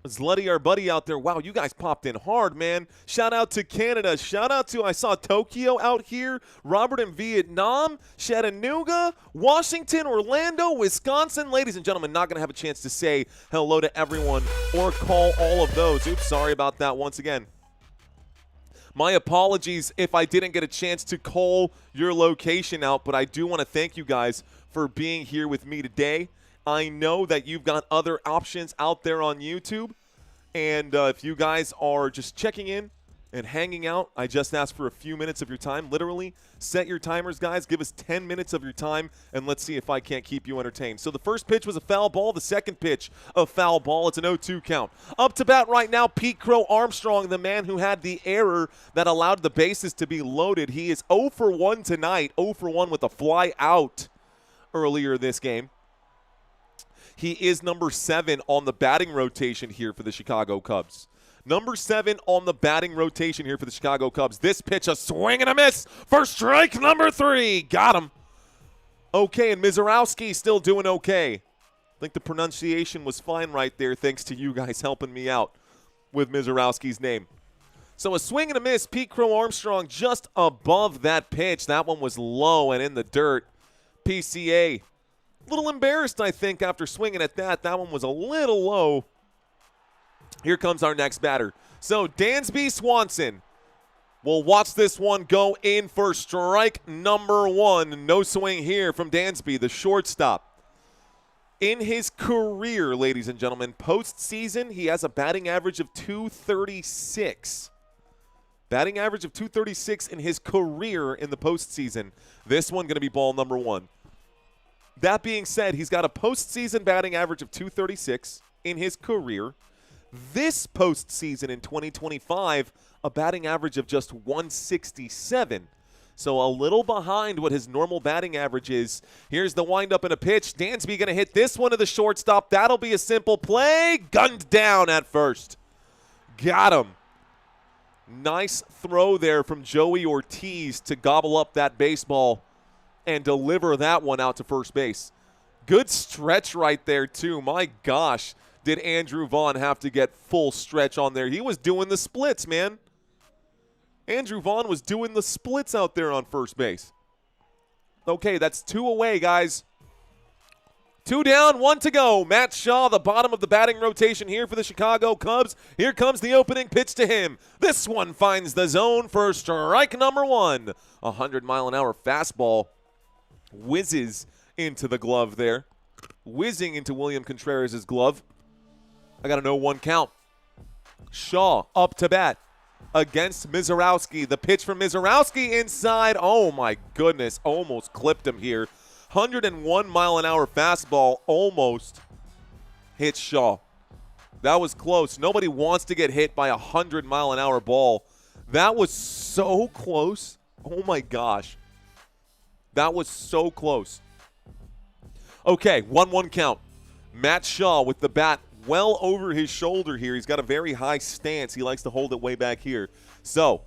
Zlutty, our buddy out there. Wow, you guys popped in hard, man. Shout out to Canada. Shout out to, I saw Tokyo out here. Robert in Vietnam. Chattanooga. Washington. Orlando. Wisconsin. Ladies and gentlemen, not going to have a chance to say hello to everyone or call all of those. Oops, sorry about that once again. My apologies if I didn't get a chance to call your location out, but I do want to thank you guys for being here with me today. I know that you've got other options out there on YouTube, and if you guys are just checking in and hanging out, I just ask for a few minutes of your time. Literally, set your timers, guys. Give us 10 minutes of your time, and let's see if I can't keep you entertained. So the first pitch was a foul ball. The second pitch, a foul ball. It's an 0-2 count. Up to bat right now, Pete Crow-Armstrong, the man who had the error that allowed the bases to be loaded. He is 0 for 1 tonight, 0 for 1 with a fly out earlier this game. He is number 7 on the batting rotation here for the Chicago Cubs. Number 7 on the batting rotation here for the Chicago Cubs. This pitch, a swing and a miss for strike number 3. Got him. Okay, and Mizorowski still doing okay. I think the pronunciation was fine right there, thanks to you guys helping me out with Mizorowski's name. So a swing and a miss. Pete Crow-Armstrong just above that pitch. That one was low and in the dirt. PCA, a little embarrassed, I think, after swinging at that. That one was a little low. Here comes our next batter. So Dansby Swanson will watch this one go in for strike number 1. No swing here from Dansby, the shortstop. In his career, ladies and gentlemen, postseason, he has a batting average of .236. Batting average of .236 in his career in the postseason. This one going to be ball number 1. That being said, he's got a postseason batting average of .236 in his career. This postseason in 2025, a batting average of just .167. So a little behind what his normal batting average is. Here's the windup and a pitch. Dansby going to hit this one to the shortstop. That'll be a simple play. Gunned down at first. Got him. Nice throw there from Joey Ortiz to gobble up that baseball and deliver that one out to first base. Good stretch right there, too. My gosh, did Andrew Vaughn have to get full stretch on there. He was doing the splits, man. Andrew Vaughn was doing the splits out there on first base. Okay, that's 2 away, guys. 2 down, 1 to go. Matt Shaw, the bottom of the batting rotation here for the Chicago Cubs. Here comes the opening pitch to him. This one finds the zone for strike number 1. 100-mile-an-hour fastball whizzes into the glove there. Whizzing into William Contreras' glove. I got to know 1 count. Shaw up to bat against Mizorowski. The pitch from Mizorowski inside. Oh, my goodness. Almost clipped him here. 101-mile-an-hour fastball almost hit Shaw. That was close. Nobody wants to get hit by a 100-mile-an-hour ball. That was so close. Oh, my gosh. That was so close. Okay, 1-1 count. Matt Shaw with the bat well over his shoulder here. He's got a very high stance. He likes to hold it way back here. So,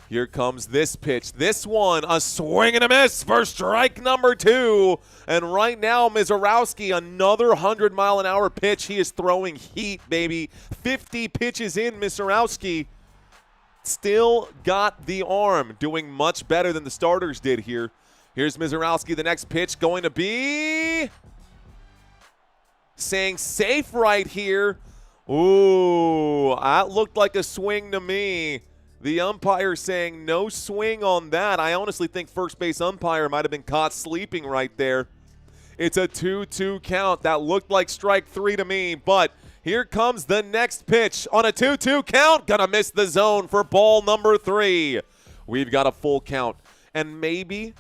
here comes this pitch. This one, a swing and a miss for strike number 2. And right now, Mizorowski, another 100-mile-an-hour pitch. He is throwing heat, baby. 50 pitches in, Mizorowski still got the arm. Doing much better than the starters did here. Here's Mizorowski. The next pitch going to be saying safe right here. Ooh, that looked like a swing to me. The umpire saying no swing on that. I honestly think first base umpire might have been caught sleeping right there. It's a 2-2 count. That looked like strike 3 to me, but here comes the next pitch on a 2-2 count. Gonna miss the zone for ball number 3. We've got a full count, and maybe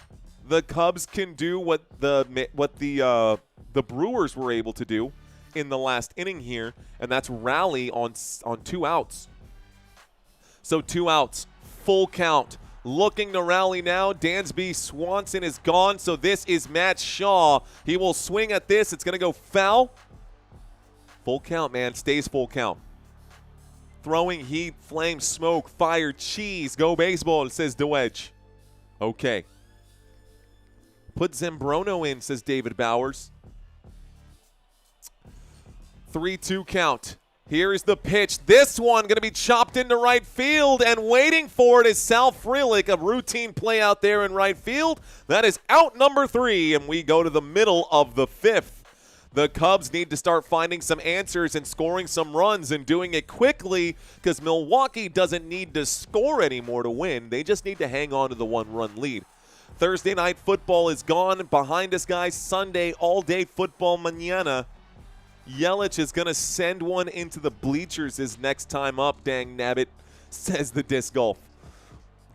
the Cubs can do what the Brewers were able to do in the last inning here, and that's rally on 2 outs. So 2 outs, full count. Looking to rally now. Dansby Swanson is gone, so this is Matt Shaw. He will swing at this. It's going to go foul. Full count, man. Stays full count. Throwing heat, flame, smoke, fire, cheese. Go baseball, says DeWedge. Okay. Put Zambrono in, says David Bowers. 3-2 count. Here is the pitch. This one going to be chopped into right field, and waiting for it is Sal Frelick, a routine play out there in right field. That is out number 3, and we go to the middle of the 5th. The Cubs need to start finding some answers and scoring some runs and doing it quickly, because Milwaukee doesn't need to score anymore to win. They just need to hang on to the 1-run lead. Thursday night football is gone. Behind us, guys, Sunday all-day football mañana. Yelich is going to send one into the bleachers his next time up, dang nabbit, says the disc golf.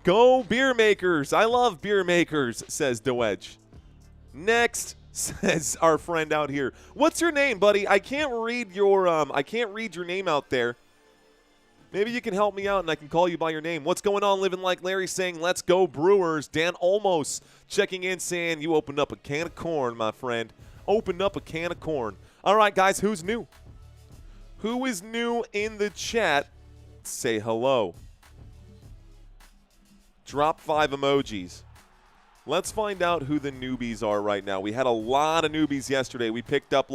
Go beer makers. I love beer makers, says DeWedge. Next, says our friend out here. What's your name, buddy? I can't read your name out there. Maybe you can help me out and I can call you by your name. What's going on? Living Like Larry saying, let's go Brewers. Dan Olmos checking in saying, you opened up a can of corn, my friend. Opened up a can of corn. All right, guys, who's new? Who is new in the chat? Say hello. Drop 5 emojis. Let's find out who the newbies are right now. We had a lot of newbies yesterday. We picked up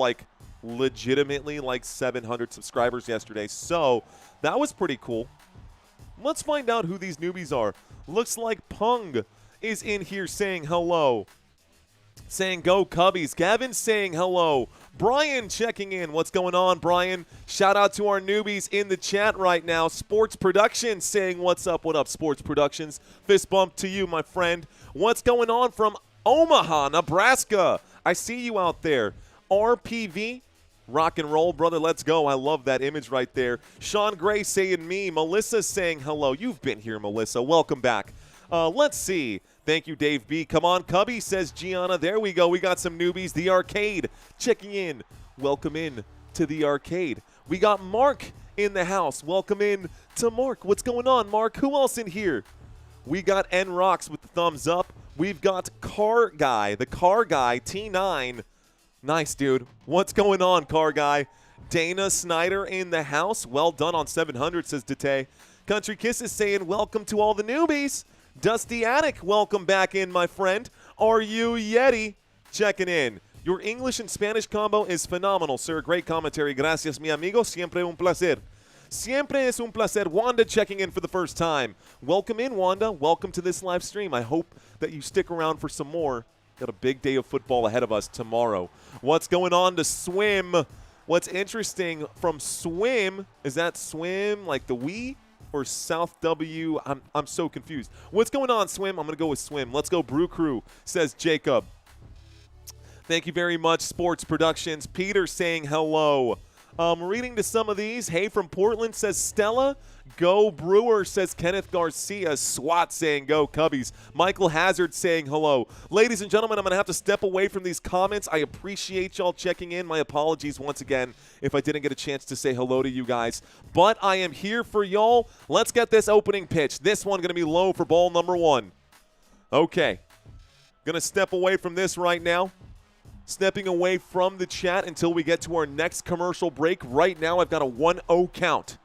legitimately 700 subscribers yesterday. So that was pretty cool. Let's find out who these newbies are. Looks like Pung is in here saying hello. Saying go Cubbies. Gavin saying hello. Brian checking in. What's going on, Brian? Shout out to our newbies in the chat right now. Sports Productions saying what's up. What up, Sports Productions? Fist bump to you, my friend. What's going on from Omaha, Nebraska? I see you out there. RPV. Rock and roll, brother. Let's go. I love that image right there. Sean Gray saying me. Melissa saying hello. You've been here, Melissa. Welcome back. Let's see. Thank you, Dave B. Come on, Cubby, says Gianna. There we go. We got some newbies. The Arcade checking in. Welcome in to the Arcade. We got Mark in the house. Welcome in to Mark. What's going on, Mark? Who else in here? We got N-Rocks with the thumbs up. We've got Car Guy, the Car Guy, T9. Nice, dude. What's going on, Car Guy? Dana Snyder in the house. Well done on 700, says Dete. Country Kisses saying welcome to all the newbies. Dusty Attic, welcome back in, my friend. Are you Yeti? Checking in. Your English and Spanish combo is phenomenal, sir. Great commentary. Gracias, mi amigo. Siempre un placer. Siempre es un placer. Wanda checking in for the first time. Welcome in, Wanda. Welcome to this live stream. I hope that you stick around for some more. Got a big day of football ahead of us tomorrow. What's going on to Swim? What's interesting from Swim, is that Swim like the Wii? Or South W. I'm so confused. What's going on, Swim? I'm going to go with Swim. Let's go, Brew Crew, says Jacob. Thank you very much, Sports Productions. Peter saying hello. Reading to some of these. Hey from Portland, says Stella. Go Brewers, says Kenneth Garcia. SWAT saying go Cubbies. Michael Hazard saying hello. Ladies and gentlemen, I'm going to have to step away from these comments. I appreciate y'all checking in. My apologies once again if I didn't get a chance to say hello to you guys. But I am here for y'all. Let's get this opening pitch. This one going to be low for ball number 1. Okay. Going to step away from this right now. Stepping away from the chat until we get to our next commercial break. Right now, I've got a 1-0 count.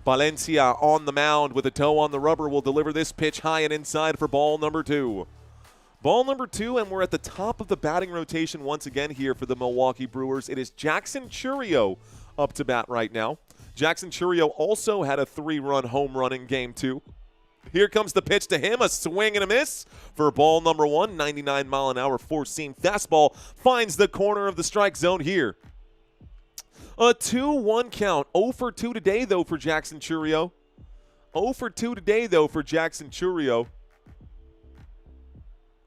Valencia on the mound with a toe on the rubber will deliver this pitch high and inside for ball number 2. Ball number 2, and we're at the top of the batting rotation once again here for the Milwaukee Brewers. It is Jackson Chourio up to bat right now. Jackson Chourio also had a 3-run home run in Game 2. Here comes the pitch to him, a swing and a miss for ball number 1. 99-mile-an-hour four-seam fastball finds the corner of the strike zone here. A 2-1 count. 0 for 2 today, though, for Jackson Chourio. 0 for 2 today, though, for Jackson Chourio.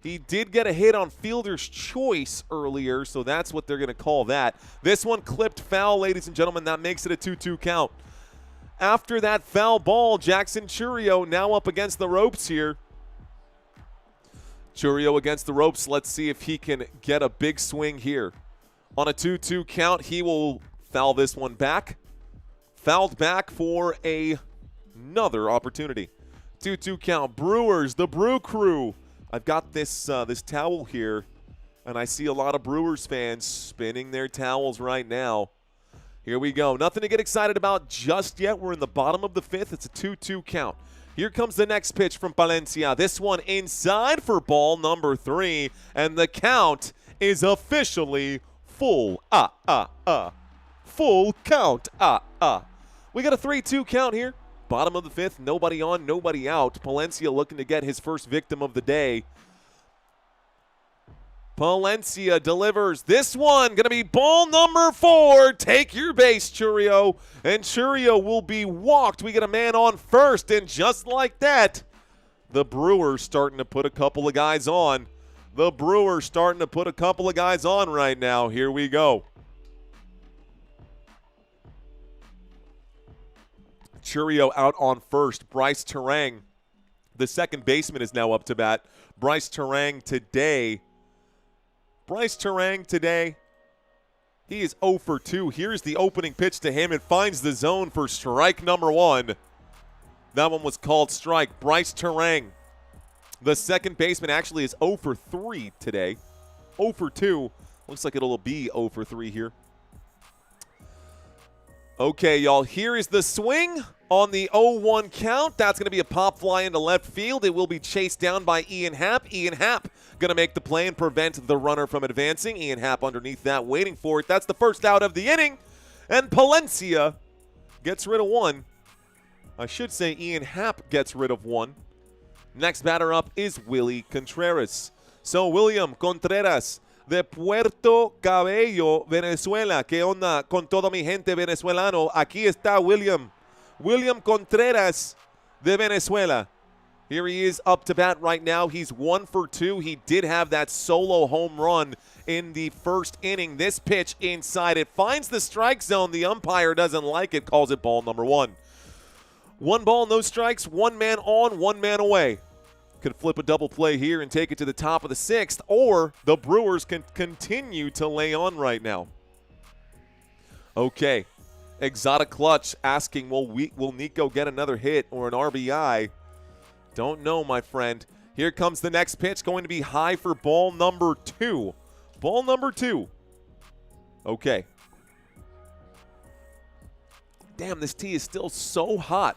He did get a hit on fielder's choice earlier, so that's what they're going to call that. This one clipped foul, ladies and gentlemen. That makes it a 2-2 count. After that foul ball, Jackson Chourio now up against the ropes here. Chourio against the ropes. Let's see if he can get a big swing here. On a 2-2 count, he will foul this one back. Fouled back for another opportunity. 2-2 count. Brewers, the Brew Crew. I've got this towel here, and I see a lot of Brewers fans spinning their towels right now. Here we go. Nothing to get excited about just yet. We're in the bottom of the 5th. It's a 2-2 count. Here comes the next pitch from Palencia. This one inside for ball number 3, and the count is officially full. Full count. We got a 3-2 count here. Bottom of the 5th. Nobody on, nobody out. Palencia looking to get his first victim of the day. Palencia delivers this one. Going to be ball number 4. Take your base, Chourio. And Chourio will be walked. We get a man on first. And just like that, the Brewers starting to put a couple of guys on. The Brewers starting to put a couple of guys on right now. Here we go. Chourio out on first. Bryce Terang, the second baseman, is now up to bat. Bryce Terang today, he is 0 for 2. Here's the opening pitch to him. It finds the zone for strike number 1. That one was called strike. Bryce Terang, the second baseman, actually is 0 for 3 today. 0 for 2. Looks like it'll be 0 for 3 here. Okay, y'all, here is the swing On the 0-1 count, that's going to be a pop fly into left field. It will be chased down by Ian Happ. Ian Happ going to make the play and prevent the runner from advancing. Ian Happ underneath that, waiting for it. That's the first out of the inning. And Palencia gets rid of one. I should say Ian Happ gets rid of one. Next batter up is Willie Contreras. So William Contreras de Puerto Cabello, Venezuela. ¿Qué onda con toda mi gente venezolano? Aquí está William. William Contreras de Venezuela. Here he is up to bat right now. He's 1 for 2. He did have that solo home run in the first inning. This pitch inside. It finds the strike zone. The umpire doesn't like it, calls it ball number 1. 1 ball, no strikes, 1 man on, 1 man away. Could flip a double play here and take it to the top of the 6th, or the Brewers can continue to lay on right now. Okay. Exotic Clutch asking, will Nico get another hit or an RBI? Don't know, my friend. Here comes the next pitch, going to be high for ball number 2. Ball number 2. Okay. Damn, this tee is still so hot.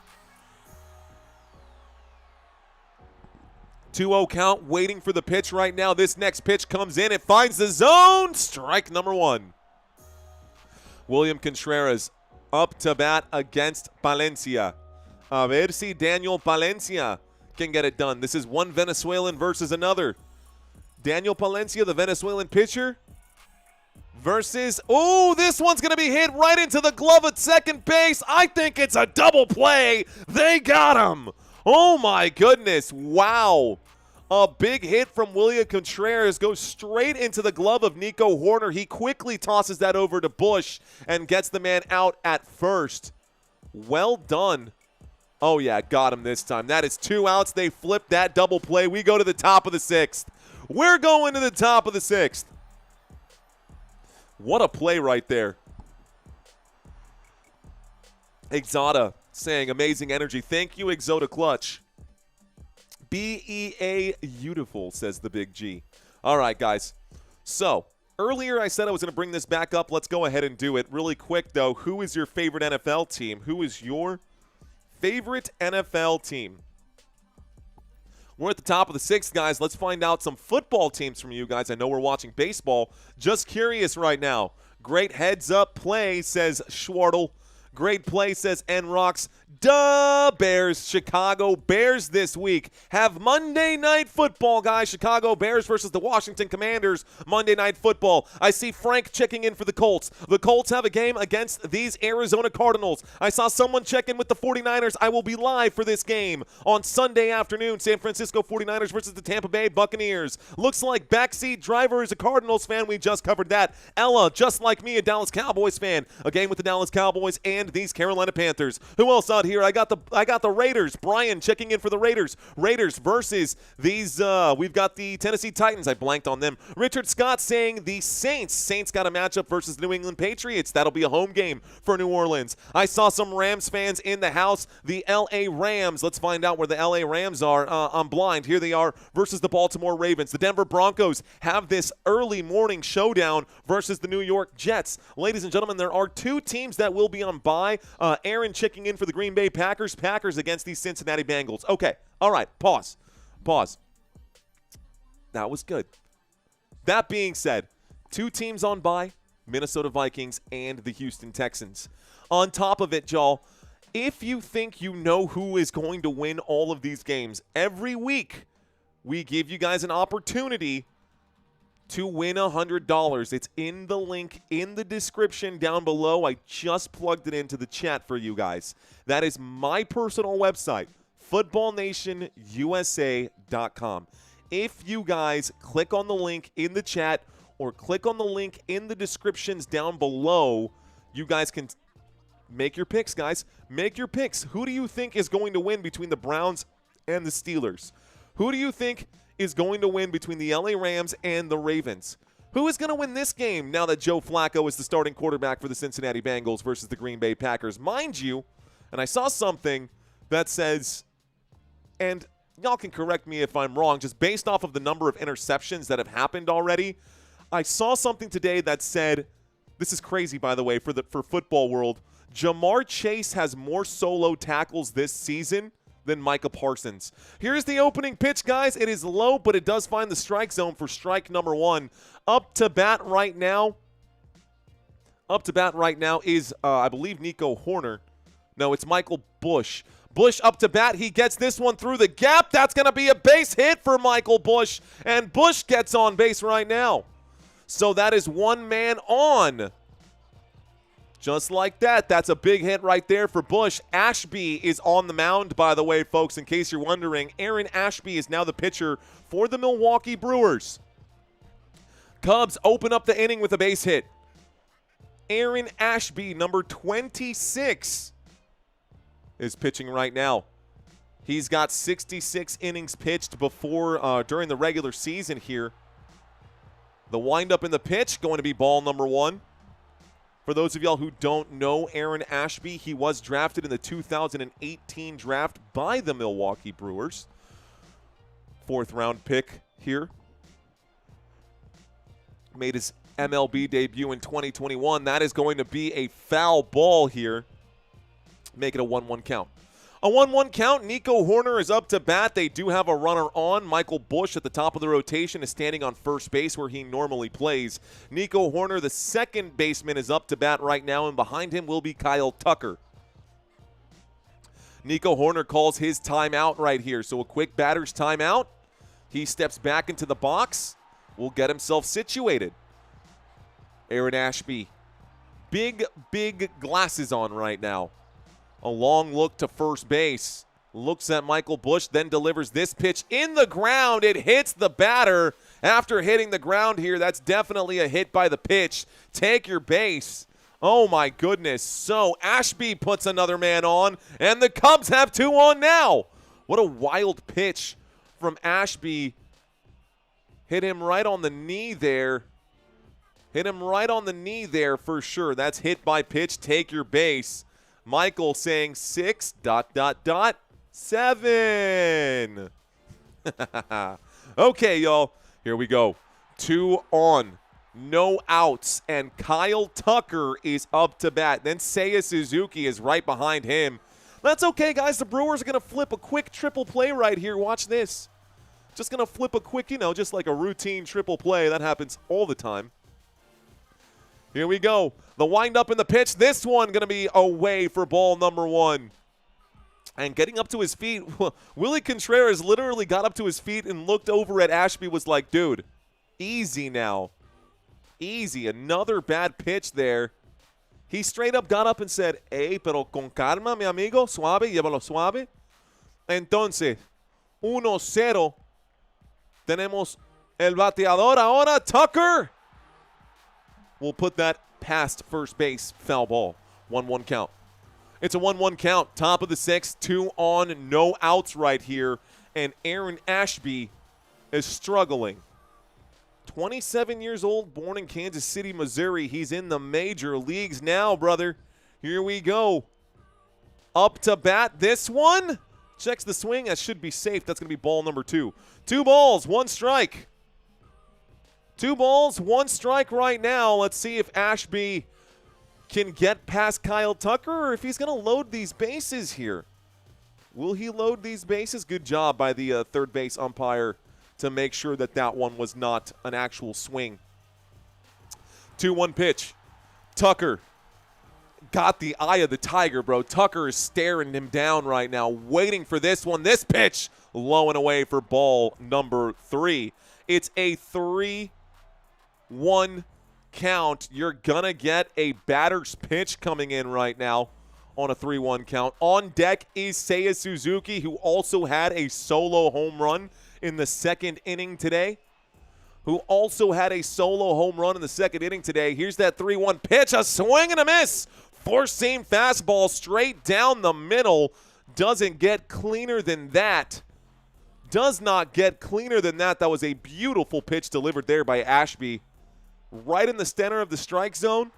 2-0 count, waiting for the pitch right now. This next pitch comes in. It finds the zone. Strike number 1. William Contreras up to bat against Palencia. A ver si Daniel Palencia can get it done. This is one Venezuelan versus another. Daniel Palencia, the Venezuelan pitcher, versus, oh, this one's going to be hit right into the glove at second base. I think it's a double play. They got him. Oh, my goodness. Wow. A big hit from William Contreras goes straight into the glove of Nico Horner. He quickly tosses that over to Bush and gets the man out at first. Well done. Oh, yeah, got him this time. That is 2 outs. They flipped that double play. We go to the top of the 6th. We're going to the top of the 6th. What a play right there. Exoda saying amazing energy. Thank you, Exoda Clutch. BEA beautiful, says the big G. All right, guys. So, earlier I said I was going to bring this back up. Let's go ahead and do it. Really quick, though, who is your favorite NFL team? Who is your favorite NFL team? We're at the top of the 6th, guys. Let's find out some football teams from you guys. I know we're watching baseball. Just curious right now. Great heads-up play, says Schwartle. Great play, says Enrox. Duh, Bears. Chicago Bears this week have Monday Night Football, guys. Chicago Bears versus the Washington Commanders. Monday Night Football. I see Frank checking in for the Colts. The Colts have a game against these Arizona Cardinals. I saw someone check in with the 49ers. I will be live for this game on Sunday afternoon. San Francisco 49ers versus the Tampa Bay Buccaneers. Looks like backseat driver is a Cardinals fan. We just covered that. Ella, just like me, a Dallas Cowboys fan. A game with the Dallas Cowboys and these Carolina Panthers. Who else out here? I got the Raiders. Brian checking in for the Raiders. Raiders versus these, we've got the Tennessee Titans. I blanked on them. Richard Scott saying the Saints. Saints got a matchup versus New England Patriots. That'll be a home game for New Orleans. I saw some Rams fans in the house. The LA Rams. Let's find out where the LA Rams are. I'm blind. Here they are versus the Baltimore Ravens. The Denver Broncos have this early morning showdown versus the New York Jets. Ladies and gentlemen, there are 2 teams that will be on bye. Aaron checking in for the Green Bay Packers. Packers against these Cincinnati Bengals. Okay. All right. Pause. That was good. That being said, 2 teams on bye, Minnesota Vikings and the Houston Texans. On top of it, y'all, if you think you know who is going to win all of these games, every week we give you guys an opportunity to win $100. It's in the link in the description down below. I just plugged it into the chat for you guys. That is my personal website, footballnationusa.com. If you guys click on the link in the chat or click on the link in the descriptions down below, you guys can make your picks, guys. Make your picks. Who do you think is going to win between the Browns and the Steelers? Who do you think is going to win between the LA Rams and the Ravens? Who is going to win this game now that Joe Flacco is the starting quarterback for the Cincinnati Bengals versus the Green Bay Packers? Mind you, and I saw something that says, and y'all can correct me if I'm wrong, just based off of the number of interceptions that have happened already, I saw something today that said, this is crazy, by the way, for football world, Jamar Chase has more solo tackles this season than Micah Parsons. Here's the opening pitch, guys. It is low, but it does find the strike zone for strike number 1. Up to bat right now is, I believe, Nico Horner. No, it's Michael Bush. Bush up to bat. He gets this one through the gap. That's going to be a base hit for Michael Bush, and Bush gets on base right now. So that is one man on. Just like that. That's a big hit right there for Bush. Ashby is on the mound, by the way, folks, in case you're wondering. Aaron Ashby is now the pitcher for the Milwaukee Brewers. Cubs open up the inning with a base hit. Aaron Ashby, number 26, is pitching right now. He's got 66 innings pitched before during the regular season here. The windup in the pitch going to be ball number 1. For those of y'all who don't know Aaron Ashby, he was drafted in the 2018 draft by the Milwaukee Brewers. 4th round pick here. Made his MLB debut in 2021. That is going to be a foul ball here. Make it a 1-1 count. A 1-1 count. Nico Horner is up to bat. They do have a runner on. Michael Bush at the top of the rotation is standing on first base where he normally plays. Nico Horner, the second baseman, is up to bat right now, and behind him will be Kyle Tucker. Nico Horner calls his timeout right here. So a quick batter's timeout. He steps back into the box. Will get himself situated. Aaron Ashby. Big glasses on right now. A long look to first base. Looks at Michael Bush, then delivers this pitch in the ground. It hits the batter. After hitting the ground here, that's definitely a hit by the pitch. Take your base. Oh, my goodness. So Ashby puts another man on, and the Cubs have 2 on now. What a wild pitch from Ashby. Hit him right on the knee there. Hit him right on the knee there for sure. That's hit by pitch. Take your base. Michael saying 6.7. Okay, y'all. Here we go. 2 on. No outs. And Kyle Tucker is up to bat. Then Seiya Suzuki is right behind him. That's okay, guys. The Brewers are going to flip a quick triple play right here. Watch this. Just going to flip a quick, just like a routine triple play. That happens all the time. Here we go. The windup in the pitch. This one going to be away for ball number 1. And getting up to his feet, Willie Contreras literally got up to his feet and looked over at Ashby, was like, dude, easy now. Easy. Another bad pitch there. He straight up got up and said, hey, pero con calma, mi amigo, suave, llévalo suave. Entonces, 1-0. Tenemos el bateador ahora, Tucker. We'll put that past first base, foul ball. 1-1 count. It's a 1-1 count. Top of the 6th, 2 on, no outs right here. And Aaron Ashby is struggling. 27 years old, born in Kansas City, Missouri. He's in the major leagues now, brother. Here we go. Up to bat, this one. Checks the swing. That should be safe. That's going to be ball number 2. 2 balls, 1 strike. 2 balls, 1 strike right now. Let's see if Ashby can get past Kyle Tucker or if he's going to load these bases here. Will he load these bases? Good job by the third base umpire to make sure that that one was not an actual swing. 2-1 pitch. Tucker got the eye of the tiger, bro. Tucker is staring him down right now, waiting for this one. This pitch low and away for ball number 3. It's a 3-1 count. You're going to get a batter's pitch coming in right now on a 3-1 count. On deck is Seiya Suzuki, who also had a solo home run in the 2nd inning today. Here's that 3-1 pitch. A swing and a miss. Four-seam fastball straight down the middle. Doesn't get cleaner than that. Does not get cleaner than that. That was a beautiful pitch delivered there by Ashby. Right in the center of the strike zone.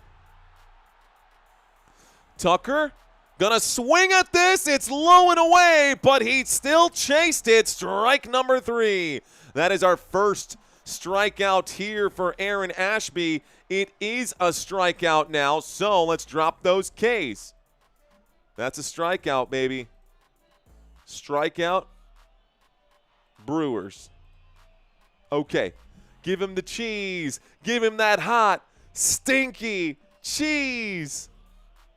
Tucker gonna swing at this. It's low and away, but he still chased it. Strike number 3. That is our first strikeout here for Aaron Ashby. It is a strikeout now, so let's drop those Ks. That's a strikeout, baby. Strikeout. Brewers. Okay. Give him the cheese. Give him that hot, stinky cheese.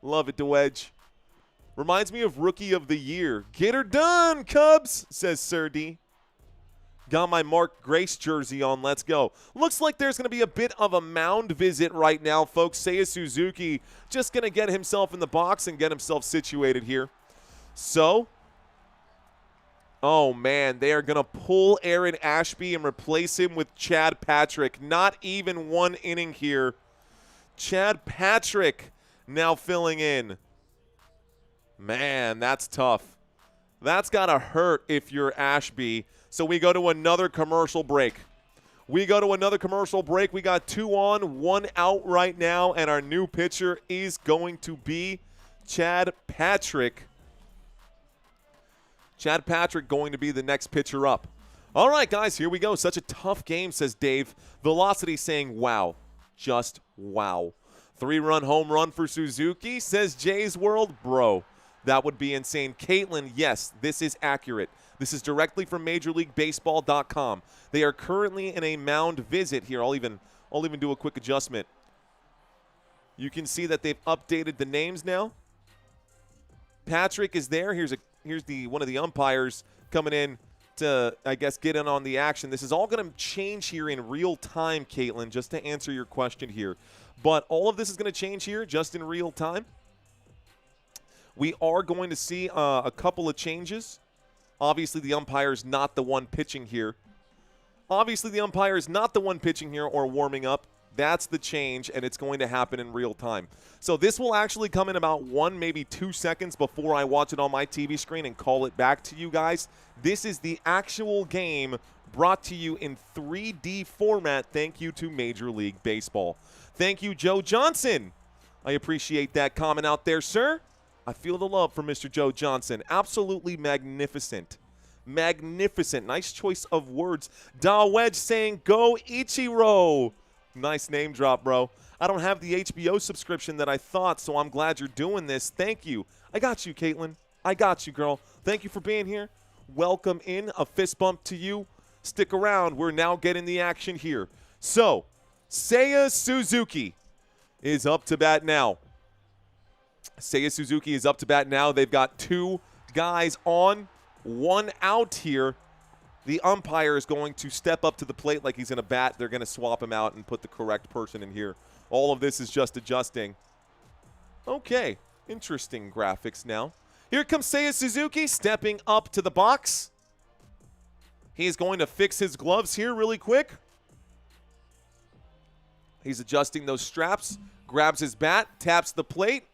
Love it, DeWedge. Reminds me of Rookie of the Year. Get her done, Cubs, says Sir D. Got my Mark Grace jersey on. Let's go. Looks like there's going to be a bit of a mound visit right now, folks. Seiya Suzuki just going to get himself in the box and get himself situated here. So, oh, man, they are going to pull Aaron Ashby and replace him with Chad Patrick. Not even one inning here. Chad Patrick now filling in. Man, that's tough. That's got to hurt if you're Ashby. So we go to another commercial break. We got 2 on, 1 out right now, and our new pitcher is going to be Chad Patrick. Chad Patrick going to be the next pitcher up. All right, guys, here we go. Such a tough game, says Dave. Velocity saying, wow. Just wow. 3-run home run for Suzuki, says Jay's World. Bro, that would be insane. Caitlin, yes, this is accurate. This is directly from MajorLeagueBaseball.com. They are currently in a mound visit here. I'll even do a quick adjustment. You can see that they've updated the names now. Patrick is there. Here's one of the umpires coming in to, I guess, get in on the action. This is all going to change here in real time, Caitlin, just to answer your question here. But all of this is going to change here just in real time. We are going to see a couple of changes. Obviously, the umpire is not the one pitching here. Or warming up. That's the change, and it's going to happen in real time. So this will actually come in about 1, maybe 2 seconds before I watch it on my TV screen and call it back to you guys. This is the actual game brought to you in 3D format. Thank you to Major League Baseball. Thank you, Joe Johnson. I appreciate that comment out there, sir. I feel the love for Mr. Joe Johnson. Absolutely magnificent. Magnificent. Nice choice of words. Da Wedge saying, go Ichiro. Nice name drop, bro. I don't have the HBO subscription that I thought, so I'm glad you're doing this. Thank you. I got you, Caitlin. I got you, girl. Thank you for being here. Welcome in. A fist bump to you. Stick around. We're now getting the action here. So, Seiya Suzuki is up to bat now. They've got 2 guys on, 1 out here. The umpire is going to step up to the plate like he's going to bat. They're going to swap him out and put the correct person in here. All of this is just adjusting. Okay, interesting graphics now. Here comes Seiya Suzuki stepping up to the box. He's going to fix his gloves here really quick. He's adjusting those straps, grabs his bat, taps the plate.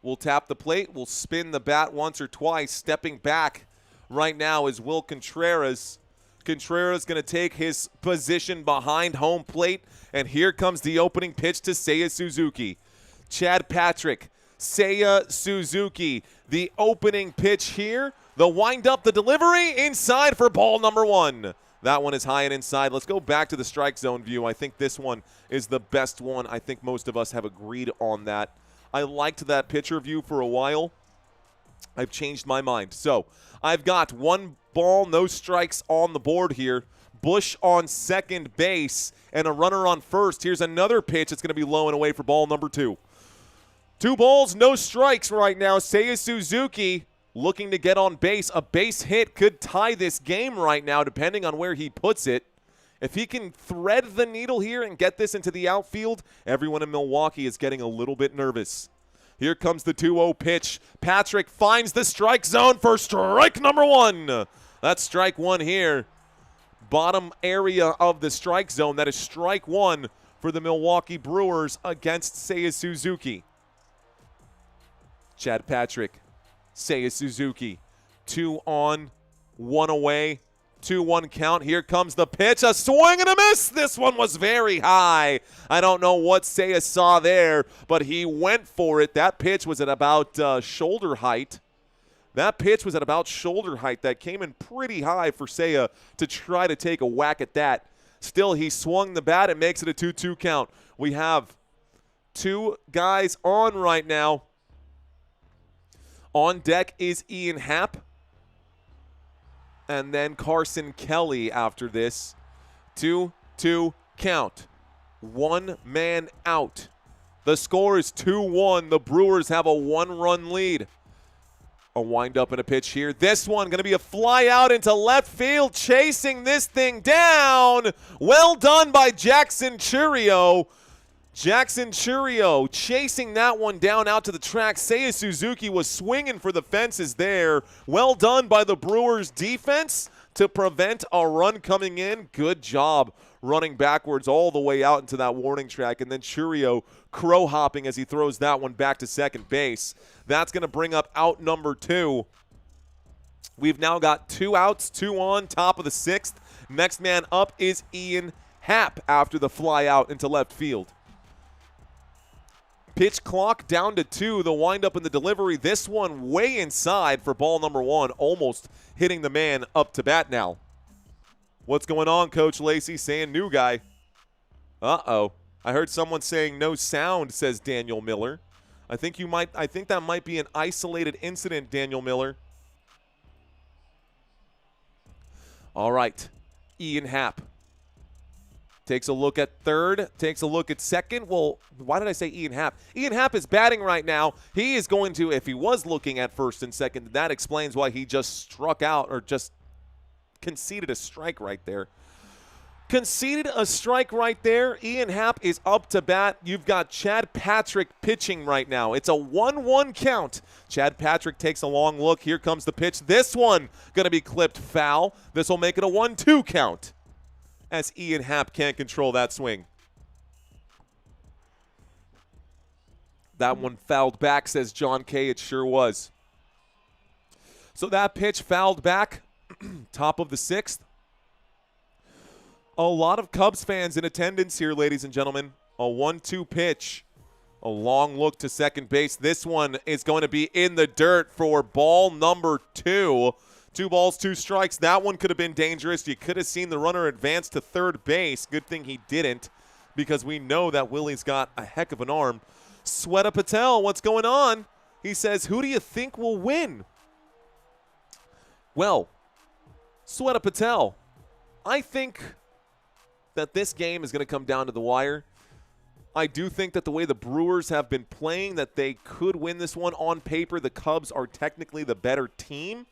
We'll tap the plate. We'll spin the bat once or twice. Stepping back right now is Will Contreras. Contreras going to take his position behind home plate. And here comes the opening pitch to Seiya Suzuki. Chad Patrick, Seiya Suzuki. The opening pitch here. The wind-up, the delivery, inside for ball number 1. That one is high and inside. Let's go back to the strike zone view. I think this one is the best one. I think most of us have agreed on that. I liked that pitcher view for a while. I've changed my mind. So I've got 1 ball, no strikes on the board here. Bush on second base and a runner on first. Here's another pitch. It's going to be low and away for ball number 2. 2 balls, no strikes right now. Seiya Suzuki looking to get on base. A base hit could tie this game right now depending on where he puts it. If he can thread the needle here and get this into the outfield, everyone in Milwaukee is getting a little bit nervous. Here comes the 2-0 pitch. Patrick finds the strike zone for strike number 1. That's strike 1 here. Bottom area of the strike zone. That is strike 1 for the Milwaukee Brewers against Seiya Suzuki. Chad Patrick, Seiya Suzuki. 2 on, 1 away. 2-1 count. Here comes the pitch. A swing and a miss. This one was very high. I don't know what Seiya saw there, but he went for it. That pitch was at about shoulder height. That came in pretty high for Seiya to try to take a whack at that. Still, he swung the bat. It makes it a 2-2 count. We have 2 guys on right now. On deck is Ian Happ. And then Carson Kelly after this. 2-2 count. One man out. The score is 2-1. The Brewers have a one-run lead. A wind-up and a pitch here. This one going to be a fly out into left field, chasing this thing down. Well done by Jackson Churio. Jackson Churio chasing that one down out to the track. Seiya Suzuki was swinging for the fences there. Well done by the Brewers defense to prevent a run coming in. Good job running backwards all the way out into that warning track. And then Churio crow hopping as he throws that one back to second base. That's going to bring up out number 2. We've now got 2 outs, 2 on, top of the 6th. Next man up is Ian Happ after the fly out into left field. Pitch clock down to 2. The windup and the delivery. This one way inside for ball number 1, almost hitting the man up to bat now. What's going on, Coach Lacey? Saying new guy. Uh-oh. I heard someone saying no sound, says Daniel Miller. I think that might be an isolated incident, Daniel Miller. All right. Ian Happ takes a look at third, takes a look at second. Well, why did I say Ian Happ? Ian Happ is batting right now. He is going to, if he was looking at first and second, that explains why he just struck out or just conceded a strike right there. Conceded a strike right there. Ian Happ is up to bat. You've got Chad Patrick pitching right now. It's a 1-1 count. Chad Patrick takes a long look. Here comes the pitch. This one going to be clipped foul. This will make it a 1-2 count as Ian Happ can't control that swing. That one fouled back, says John K. It sure was. So that pitch fouled back, top of the 6th. A lot of Cubs fans in attendance here, ladies and gentlemen. A 1-2 pitch. A long look to second base. This one is going to be in the dirt for ball number 2. 2 balls, 2 strikes. That one could have been dangerous. You could have seen the runner advance to third base. Good thing he didn't, because we know that Willie's got a heck of an arm. Sweta Patel, what's going on? He says, who do you think will win? Well, Sweta Patel, I think that this game is going to come down to the wire. I do think that the way the Brewers have been playing, that they could win this one. On paper, the Cubs are technically the better team.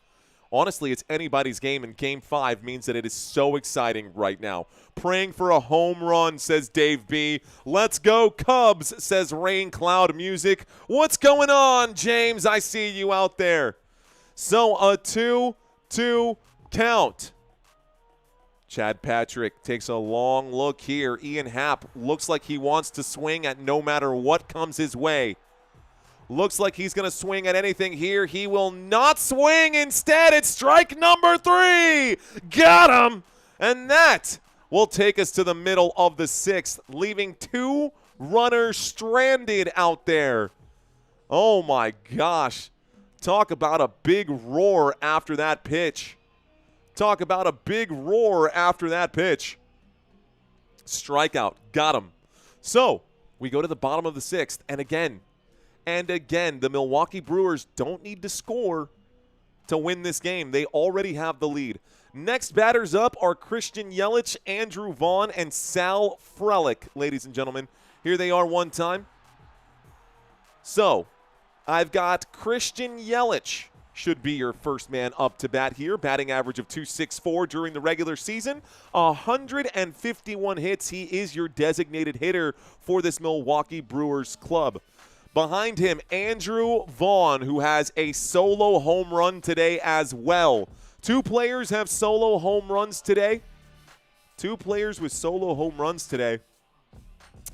Honestly, it's anybody's game, and Game 5 means that it is so exciting right now. Praying for a home run, says Dave B. Let's go, Cubs, says Rain Cloud Music. What's going on, James? I see you out there. So a 2-2 count. Chad Patrick takes a long look here. Ian Happ looks like he wants to swing at no matter what comes his way. Looks like he's going to swing at anything here. He will not swing. Instead, it's strike number 3. Got him. And that will take us to the middle of the 6th, leaving 2 runners stranded out there. Oh, my gosh. Talk about a big roar after that pitch. Talk about a big roar after that pitch. Strikeout. Got him. So we go to the bottom of the 6th. And again, the Milwaukee Brewers don't need to score to win this game. They already have the lead. Next batters up are Christian Yelich, Andrew Vaughn, and Sal Frelick, ladies and gentlemen. Here they are one time. So I've got Christian Yelich. Should be your first man up to bat here. Batting average of .264 during the regular season. 151 hits. He is your designated hitter for this Milwaukee Brewers club. Behind him, Andrew Vaughn, who has a solo home run today as well. 2 players have solo home runs today. 2 players with solo home runs today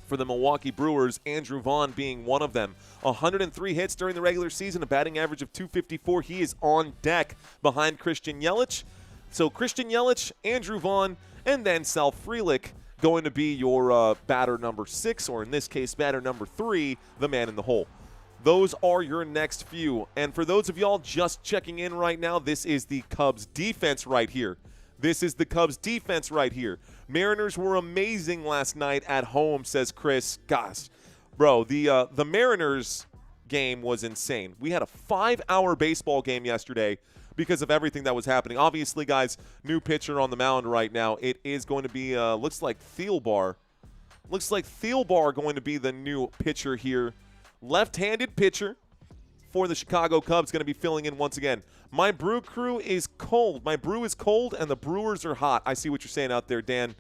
for the Milwaukee Brewers, Andrew Vaughn being one of them. 103 hits during the regular season, a batting average of .254. He is on deck behind Christian Yelich. So Christian Yelich, Andrew Vaughn, and then Sal Frelick going to be your batter number 6, or in this case, batter number 3, the man in the hole. Those are your next few. And for those of y'all just checking in right now, this is the Cubs defense right here. This is the Cubs defense right here. Mariners were amazing last night at home, says Chris. Gosh, bro, the Mariners game was insane. We had a 5-hour baseball game yesterday because of everything that was happening. Obviously, guys, new pitcher on the mound right now. It is going to be, looks like Thielbar. Looks like Thielbar going to be the new pitcher here. Left-handed pitcher for the Chicago Cubs, going to be filling in once again. My brew crew is cold. My brew is cold, and the Brewers are hot. I see what you're saying out there, Dan.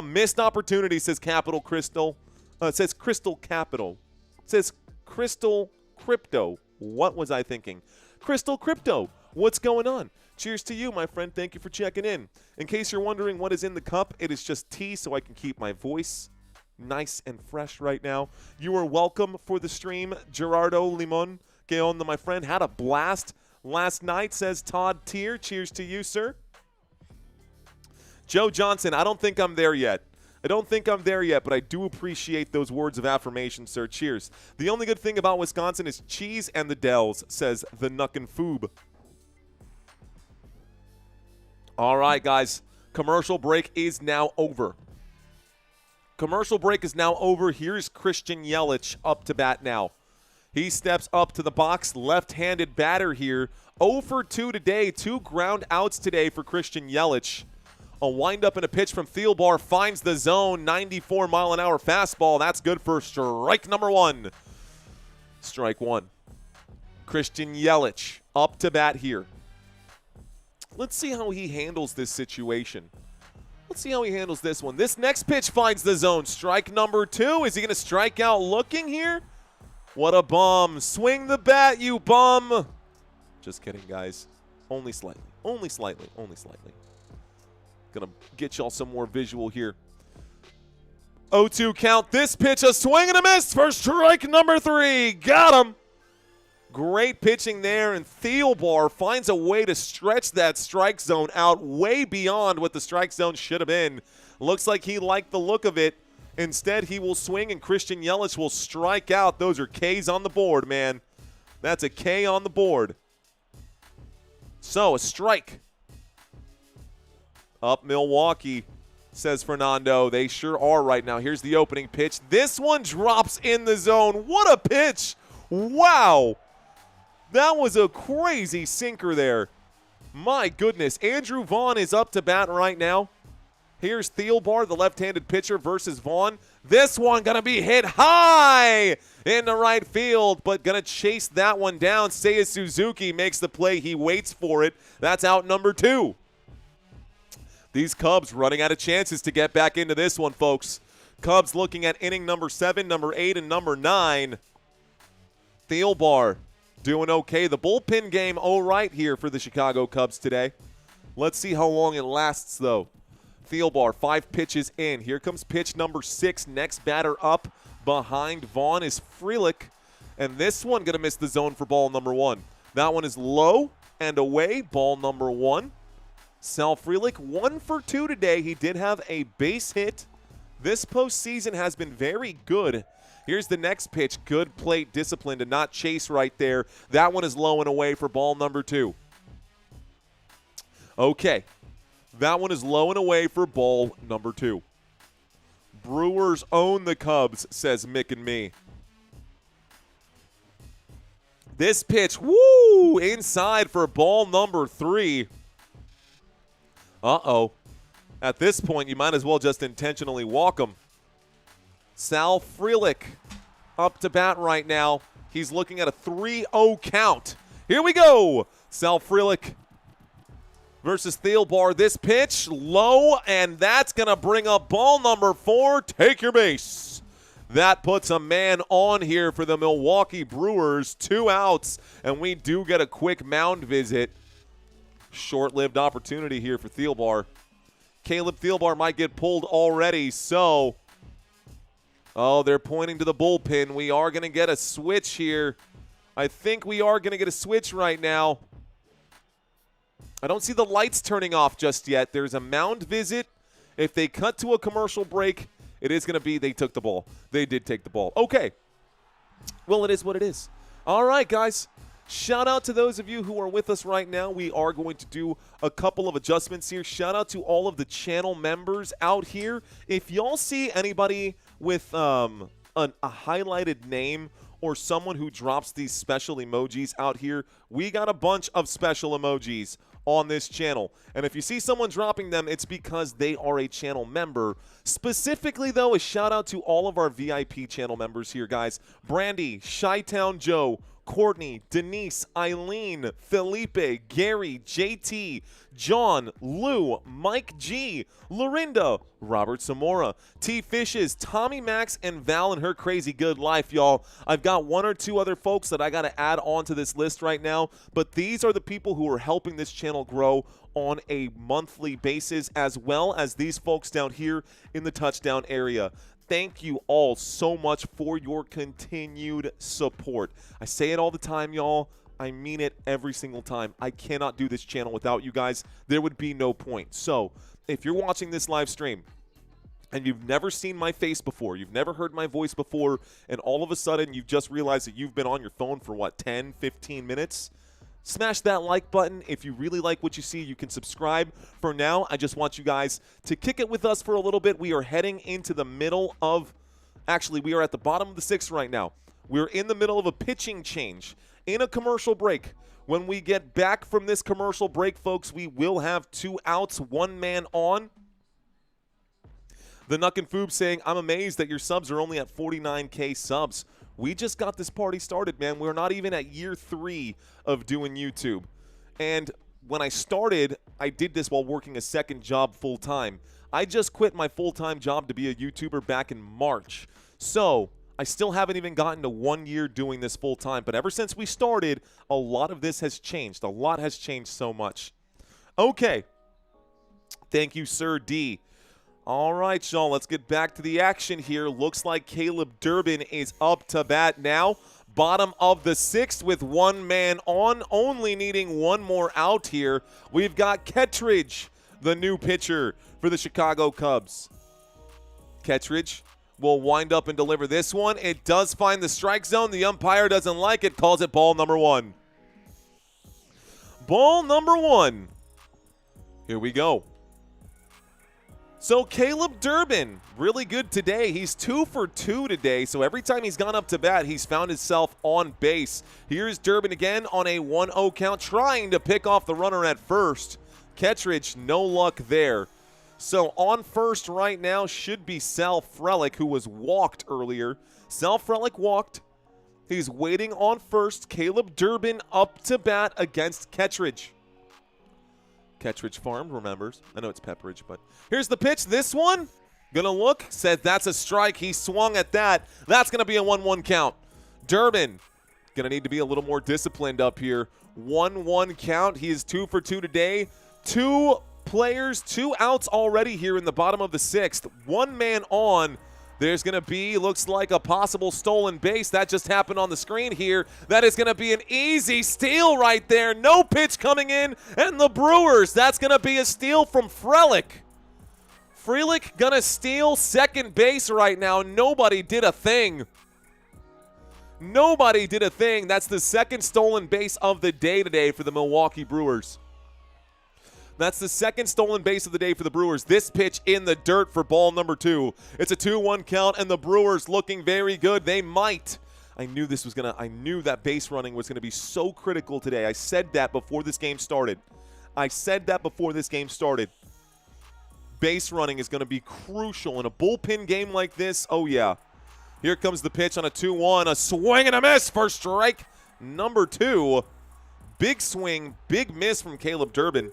Missed opportunity, says Capital Crystal. It says Crystal Capital. It says Crystal Crypto. What was I thinking? Crystal Crypto. What's going on? Cheers to you, my friend. Thank you for checking in. In case you're wondering what is in the cup, it is just tea so I can keep my voice nice and fresh right now. You are welcome for the stream, Gerardo Limon. Que onda, my friend? Had a blast last night, says Todd Tier. Cheers to you, sir. Joe Johnson, I don't think I'm there yet. But I do appreciate those words of affirmation, sir. Cheers. The only good thing about Wisconsin is cheese and the Dells, says the Nuckin' Foob. All right, guys. Commercial break is now over. Here's Christian Yelich up to bat now. He steps up to the box, left-handed batter here. 0 for 2 today, 2 ground outs today for Christian Yelich. A windup and a pitch from Thielbar finds the zone, 94-mile-an-hour fastball. That's good for strike number 1. Strike 1. Christian Yelich up to bat here. Let's see how he handles this situation. Let's see how he handles this one. This next pitch finds the zone. Strike number 2. Is he going to strike out looking here? What a bum. Swing the bat, you bum. Just kidding, guys. Only slightly. Only slightly. Going to get y'all some more visual here. 0-2 count. This pitch, a swing and a miss for strike number 3. Got him. Great pitching there, and Thielbar finds a way to stretch that strike zone out way beyond what the strike zone should have been. Looks like he liked the look of it. Instead, he will swing, and Christian Yelich will strike out. Those are Ks on the board, man. That's a K on the board. So, a strike. Up Milwaukee, says Fernando. They sure are right now. Here's the opening pitch. This one drops in the zone. What a pitch. Wow. That was a crazy sinker there. My goodness. Andrew Vaughn is up to bat right now. Here's Thielbar, the left-handed pitcher, versus Vaughn. This one going to be hit high into right field, but going to chase that one down. Seiya Suzuki makes the play. He waits for it. That's out number 2. These Cubs running out of chances to get back into this one, folks. Cubs looking at inning number 7, number 8, and number 9. Thielbar doing okay. The bullpen game all right here for the Chicago Cubs today. Let's see how long it lasts, though. Thielbar, 5 pitches in. Here comes pitch number 6. Next batter up behind Vaughn is Frelick. And this one going to miss the zone for ball number 1. That one is low and away. Ball number 1. Sal Frelick, 1 for 2 today. He did have a base hit. This postseason has been very good. Here's the next pitch. Good plate discipline to not chase right there. That one is low and away for ball number 2. Okay. That one is low and away for ball number 2. Brewers own the Cubs, says Mick and me. This pitch, woo, inside for ball number 3. Uh-oh. At this point, you might as well just intentionally walk him. Sal Frelick up to bat right now. He's looking at a 3-0 count. Here we go. Sal Frelick versus Thielbar. This pitch, low, and that's going to bring up ball number 4. Take your base. That puts a man on here for the Milwaukee Brewers. 2 outs, and we do get a quick mound visit. Short-lived opportunity here for Thielbar. Caleb Thielbar might get pulled already, so... Oh, they're pointing to the bullpen. We are going to get a switch here. I think we are going to get a switch right now. I don't see the lights turning off just yet. There's a mound visit. If they cut to a commercial break, it is going to be they took the ball. They did take the ball. Okay. Well, it is what it is. All right, guys. Shout out to those of you who are with us right now. We are going to do a couple of adjustments here. Shout out to all of the channel members out here. If y'all see anybody with a highlighted name or someone who drops these special emojis out here, we got a bunch of special emojis on this channel. And if you see someone dropping them, it's because they are a channel member. Specifically, though, a shout out to all of our VIP channel members here, guys. Brandy, Chi-Town Joe, Courtney, Denise, Eileen, Felipe, Gary, JT, John, Lou, Mike G, Lorinda, Robert Zamora, T Fishes, Tommy Max, and Val and her crazy good life, y'all. I've got one or two other folks that I got to add on to this list right now, but these are the people who are helping this channel grow on a monthly basis, as well as these folks down here in the touchdown area. Thank you all so much for your continued support. I say it all the time, y'all. I mean it every single time. I cannot do this channel without you guys. There would be no point. So if you're watching this live stream and you've never seen my face before, you've never heard my voice before, and all of a sudden you've just realized that you've been on your phone for, what, 10, 15 minutes? Smash that like button. If you really like what you see, you can subscribe. For now, I just want you guys to kick it with us for a little bit. We are heading into the middle of – actually, we are at the bottom of the sixth right now. We're in the middle of a pitching change in a commercial break. When we get back from this commercial break, folks, we will have 2 outs, 1 man on. The Nuck and Foob saying, I'm amazed that your subs are only at 49K subs. We just got this party started, man. We're not even at year 3 of doing YouTube. And when I started, I did this while working a second job full-time. I just quit my full-time job to be a YouTuber back in March. So I still haven't even gotten to 1 year doing this full-time. But ever since we started, a lot of this has changed. A lot has changed so much. Okay. Thank you, Sir D. All right, y'all, let's get back to the action here. Looks like Caleb Durbin is up to bat now. Bottom of the 6th with 1 man on, only needing 1 more out here. We've got Kettridge, the new pitcher for the Chicago Cubs. Kettridge will wind up and deliver this one. It does find the strike zone. The umpire doesn't like it, calls it ball number 1. Ball number 1. Here we go. So Caleb Durbin, really good today. He's 2 for 2 today, so every time he's gone up to bat, he's found himself on base. Here's Durbin again on a 1-0 count, trying to pick off the runner at first. Kettridge, no luck there. So on first right now should be Sal Frelick, who was walked earlier. Sal Frelick walked. He's waiting on first. Caleb Durbin up to bat against Kettridge. Kettridge Farm remembers. I know it's Pepperidge, but here's the pitch. This one, gonna look, said that's a strike. He swung at that. That's gonna be a 1-1 count. Durbin, gonna need to be a little more disciplined up here. 1-1 count. He is 2 for 2 today. 2 players, 2 outs already here in the bottom of the 6th. 1 man on. There's going to be, looks like a possible stolen base. That just happened on the screen here. That is going to be an easy steal right there. No pitch coming in. And the Brewers, that's going to be a steal from Frelick. Frelick going to steal second base right now. Nobody did a thing. Nobody did a thing. That's the second stolen base of the day today for the Milwaukee Brewers. That's the second stolen base of the day for the Brewers. This pitch in the dirt for ball number 2. It's a 2-1 count, and the Brewers looking very good. They might. I knew that base running was gonna be so critical today. I said that before this game started. Base running is gonna be crucial in a bullpen game like this. Oh yeah. Here comes the pitch on a 2-1. A swing and a miss for strike number 2. Big swing, big miss from Caleb Durbin.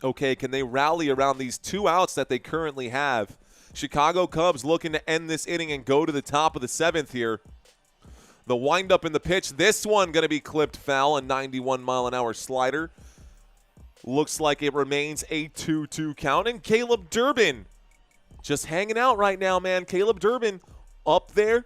Okay, can they rally around these 2 outs that they currently have? Chicago Cubs looking to end this inning and go to the top of the 7th here. The windup in the pitch. This one going to be clipped foul, a 91-mile-an-hour slider. Looks like it remains a 2-2 count. And Caleb Durbin just hanging out right now, man. Caleb Durbin up there,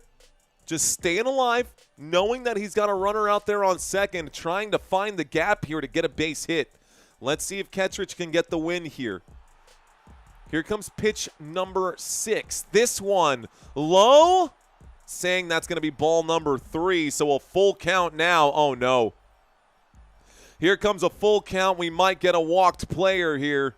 just staying alive, knowing that he's got a runner out there on second, trying to find the gap here to get a base hit. Let's see if Kettridge can get the win here. Here comes pitch number 6. This one low, saying that's going to be ball number 3, so a full count now. Oh, no. Here comes a full count. We might get a walked player here.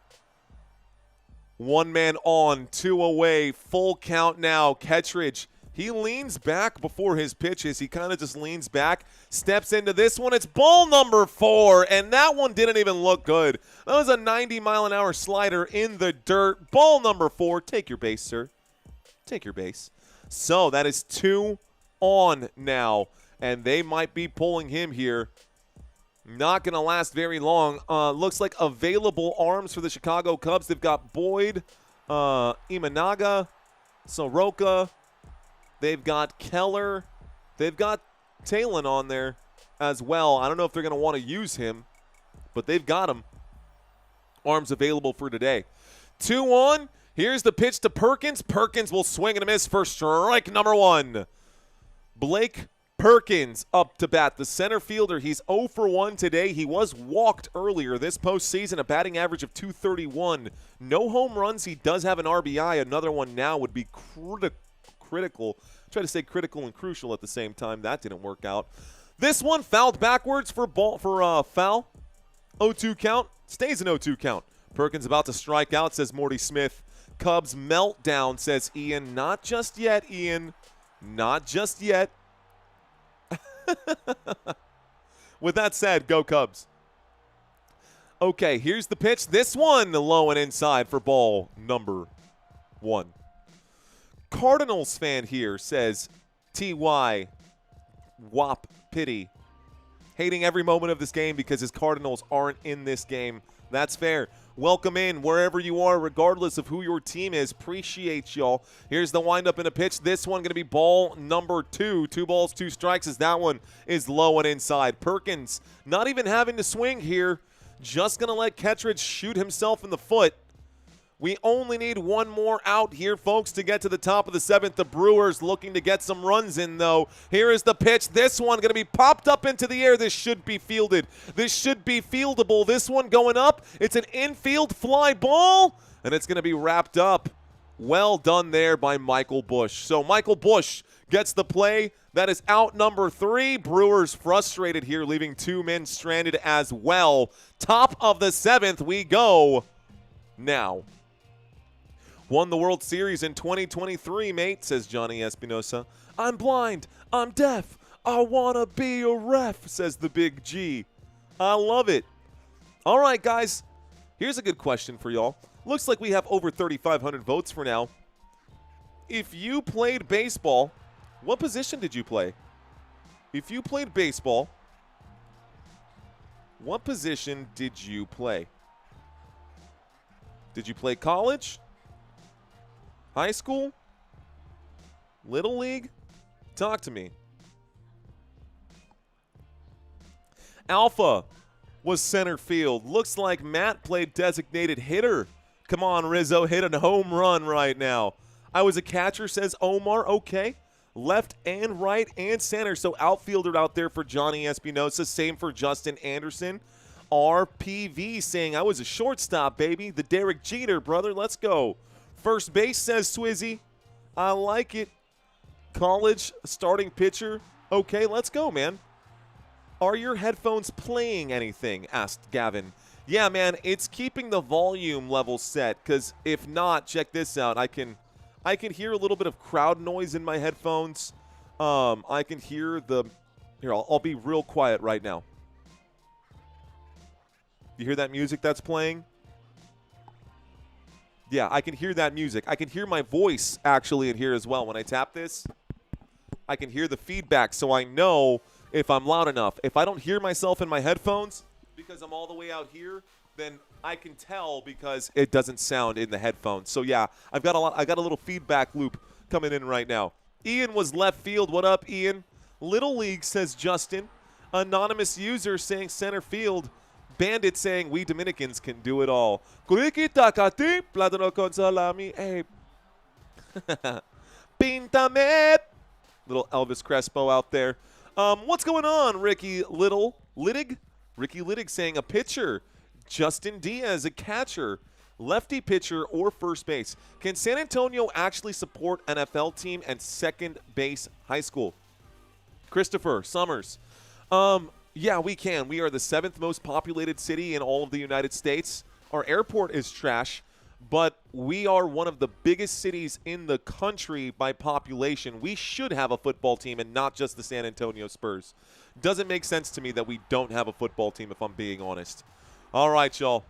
One man on, two away, full count now. Ketridge, he leans back before his pitches. He kind of just leans back, steps into this one. It's ball number 4, and that one didn't even look good. That was a 90-mile-an-hour slider in the dirt. Ball number 4. Take your base, sir. Take your base. So that is 2 on now, and they might be pulling him here. Not going to last very long. Looks like available arms for the Chicago Cubs. They've got Boyd, Imanaga, Soroka. They've got Keller. They've got Talon on there as well. I don't know if they're going to want to use him, but they've got him. Arms available for today. 2 on. Here's the pitch to Perkins. Perkins will swing and a miss for strike number 1. Blake Perkins up to bat, the center fielder. He's 0 for 1 today. He was walked earlier this postseason, a batting average of .231. No home runs. He does have an RBI. Another one now would be critical. Try to say critical and crucial at the same time. That didn't work out. This one fouled backwards for foul. 0-2 count. Stays an 0-2 count. Perkins about to strike out, says Morty Smith. Cubs meltdown, says Ian. Not just yet, Ian. Not just yet. With that said, go Cubs. Okay, here's the pitch. This one low and inside for ball number 1. Cardinals fan here says T.Y. Wop Pity. Hating every moment of this game because his Cardinals aren't in this game. That's fair. Welcome in wherever you are, regardless of who your team is. Appreciate y'all. Here's the windup in a pitch. This one going to be ball number 2. 2 balls, 2 strikes as that one is low and inside. Perkins not even having to swing here. Just going to let Ketridge shoot himself in the foot. We only need one more out here, folks, to get to the top of the 7th. The Brewers looking to get some runs in, though. Here is the pitch. This one going to be popped up into the air. This should be fielded. This should be fieldable. This one going up. It's an infield fly ball, and it's going to be wrapped up. Well done there by Michael Bush. So Michael Bush gets the play. That is out number 3. Brewers frustrated here, leaving 2 men stranded as well. Top of the 7th we go now. Won the World Series in 2023, mate, says Johnny Espinosa. I'm blind. I'm deaf. I want to be a ref, says the Big G. I love it. All right, guys. Here's a good question for y'all. Looks like we have over 3,500 votes for now. If you played baseball, what position did you play? If you played baseball, what position did you play? Did you play college? High school? Little league? Talk to me. Alpha was center field. Looks like Matt played designated hitter. Come on, Rizzo, hit a home run right now. I was a catcher, says Omar. Okay. Left and right and center. So outfielder out there for Johnny Espinosa. Same for Justin Anderson. RPV saying I was a shortstop, baby. The Derek Jeter, brother. Let's go. First base, says Swizzy. I like it. College starting pitcher. Okay, let's go, man. Are your headphones playing anything? Asked Gavin. Yeah, man, it's keeping the volume level set, because if not, check this out. I can hear a little bit of crowd noise in my headphones. I can hear the... Here, I'll be real quiet right now. You hear that music that's playing? Yeah, I can hear that music. I can hear my voice actually in here as well. When I tap this, I can hear the feedback, so I know if I'm loud enough. If I don't hear myself in my headphones because I'm all the way out here, then I can tell because it doesn't sound in the headphones. So yeah, I got a little feedback loop coming in right now. Ian was left field. What up, Ian? Little League, says Justin. Anonymous user saying center field. Bandit saying we Dominicans can do it all. Kuriki takati, plátano con salami. Hey. Pintame. Little Elvis Crespo out there. What's going on, Ricky Littig? Ricky Littig saying a pitcher. Justin Diaz, a catcher. Lefty pitcher or first base. Can San Antonio actually support NFL team and second base high school? Christopher Summers. Yeah, we can. We are the 7th most populated city in all of the United States. Our airport is trash. but we are one of the biggest cities in the country by population. We should have a football team and not just the San Antonio Spurs. Doesn't make sense to me that we don't have a football team, if I'm being honest. All right, y'all.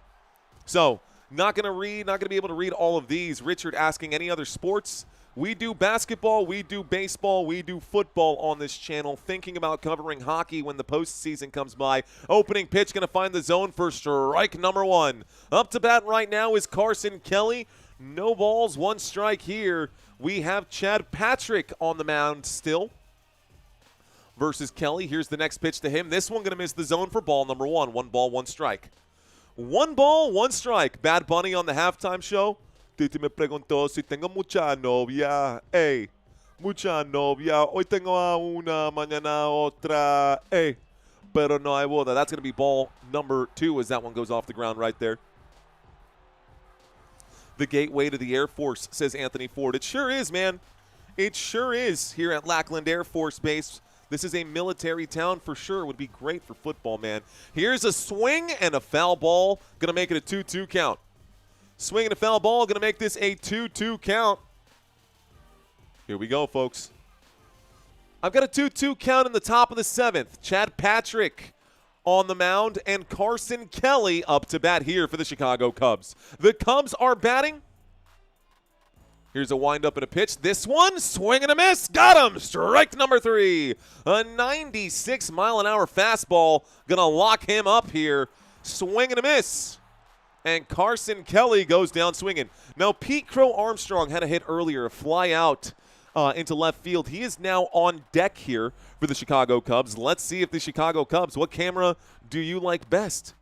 So, not going to be able to read all of these. Richard asking any other sports. We do basketball, we do baseball, we do football on this channel. Thinking about covering hockey when the postseason comes by. Opening pitch, going to find the zone for strike number 1. Up to bat right now is Carson Kelly. No balls, 1 strike here. We have Chad Patrick on the mound still versus Kelly. Here's the next pitch to him. This one going to miss the zone for ball number 1. 1 ball, 1 strike. 1 ball, 1 strike. Bad Bunny on the halftime show. Titi me preguntó si tengo mucha novia. Ey, mucha novia. Hoy tengo a una, mañana otra. Ey, pero no hay boda. That's going to be ball number 2 as that one goes off the ground right there. The gateway to the Air Force, says Anthony Ford. It sure is, man. It sure is here at Lackland Air Force Base. This is a military town for sure. Would be great for football, man. Here's a swing and a foul ball. Going to make it a 2-2 count. Swing and a foul ball. Going to make this a 2-2 count. Here we go, folks. I've got a 2-2 count in the top of the 7th. Chad Patrick on the mound and Carson Kelly up to bat here for the Chicago Cubs. The Cubs are batting. Here's a windup and a pitch. This one, swing and a miss. Got him. Strike number 3. A 96-mile-an-hour fastball. Going to lock him up here. Swing and a miss. And Carson Kelly goes down swinging. Now, Pete Crow-Armstrong had a hit earlier, a fly out into left field. He is now on deck here for the Chicago Cubs. Let's see if the Chicago Cubs, what camera do you like best?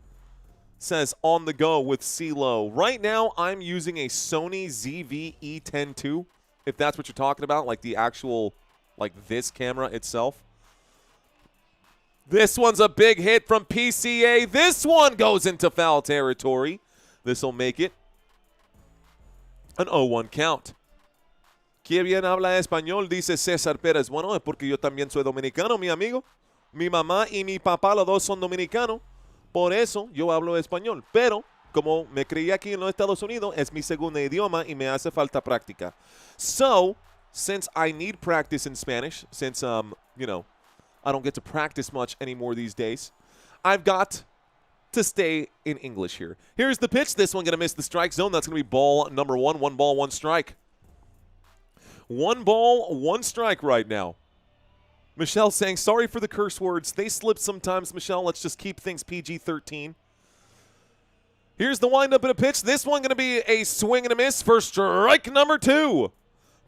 Says on the go with CeeLo. Right now, I'm using a Sony ZV-E10 II, if that's what you're talking about, like the actual, like this camera itself. This one's a big hit from PCA. This one goes into foul territory. This will make it an 0-1 count. ¿Qué bien habla español? Dice César Pérez. Bueno, es porque yo también soy dominicano, mi amigo. Mi mamá y mi papá, los dos son dominicanos. Por eso yo hablo español. Pero, como me crié aquí en los Estados Unidos, es mi segundo idioma y me hace falta práctica. So, since I need practice in Spanish, since, you know, I don't get to practice much anymore these days, I've got to stay in English here. Here's the pitch. This one going to miss the strike zone. That's going to be ball number 1. 1 ball, 1 strike. 1 ball, 1 strike right now. Michelle saying, sorry for the curse words. They slip sometimes, Michelle. Let's just keep things PG-13. Here's the windup and a pitch. This one going to be a swing and a miss for strike number 2.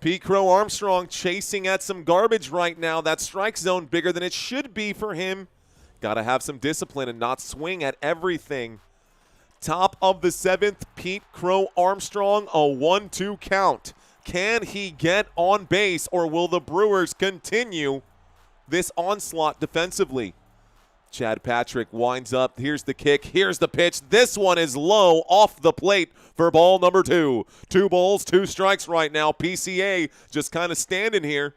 Pete Crow-Armstrong chasing at some garbage right now. That strike zone bigger than it should be for him. Got to have some discipline and not swing at everything. Top of the 7th, Pete Crow-Armstrong, a 1-2 count. Can he get on base, or will the Brewers continue this onslaught defensively? Chad Patrick winds up. Here's the kick. Here's the pitch. This one is low off the plate for ball number 2. 2 balls, 2 strikes right now. PCA just kind of standing here.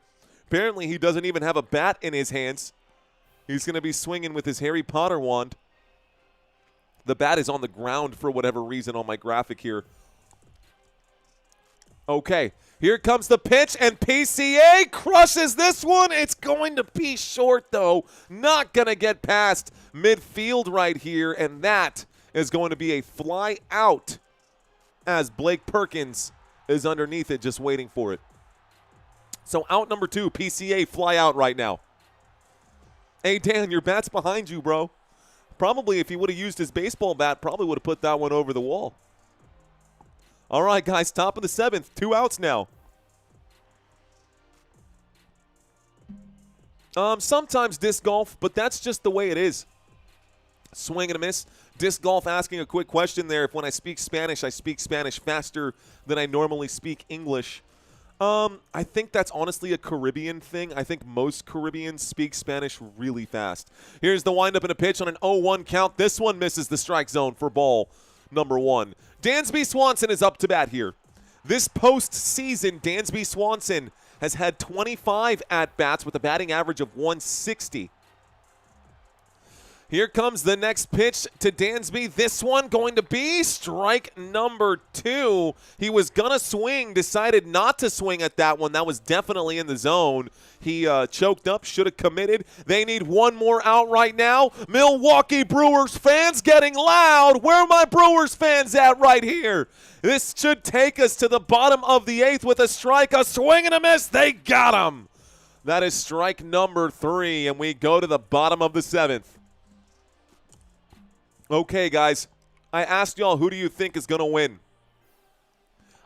Apparently he doesn't even have a bat in his hands. He's going to be swinging with his Harry Potter wand. The bat is on the ground for whatever reason on my graphic here. Okay, here comes the pitch, and PCA crushes this one. It's going to be short, though. Not going to get past midfield right here, and that is going to be a fly out as Blake Perkins is underneath it just waiting for it. So out number 2, PCA fly out right now. Hey, Dan, your bat's behind you, bro. Probably if he would have used his baseball bat, probably would have put that one over the wall. All right, guys, top of the 7th. 2 outs now. Sometimes disc golf, but that's just the way it is. Swing and a miss. Disc golf asking a quick question there. If when I speak Spanish, I speak Spanish faster than I normally speak English. I think that's honestly a Caribbean thing. I think most Caribbeans speak Spanish really fast. Here's the windup and a pitch on an 0-1 count. This one misses the strike zone for ball number 1. Dansby Swanson is up to bat here. This postseason, Dansby Swanson has had 25 at-bats with a batting average of 160. Here comes the next pitch to Dansby. This one going to be strike number 2. He was going to swing, decided not to swing at that one. That was definitely in the zone. He choked up, should have committed. They need one more out right now. Milwaukee Brewers fans getting loud. Where are my Brewers fans at right here? This should take us to the bottom of the 8th with a strike, a swing and a miss. They got him. That is strike number 3, and we go to the bottom of the 7th. Okay, guys, I asked y'all, who do you think is going to win?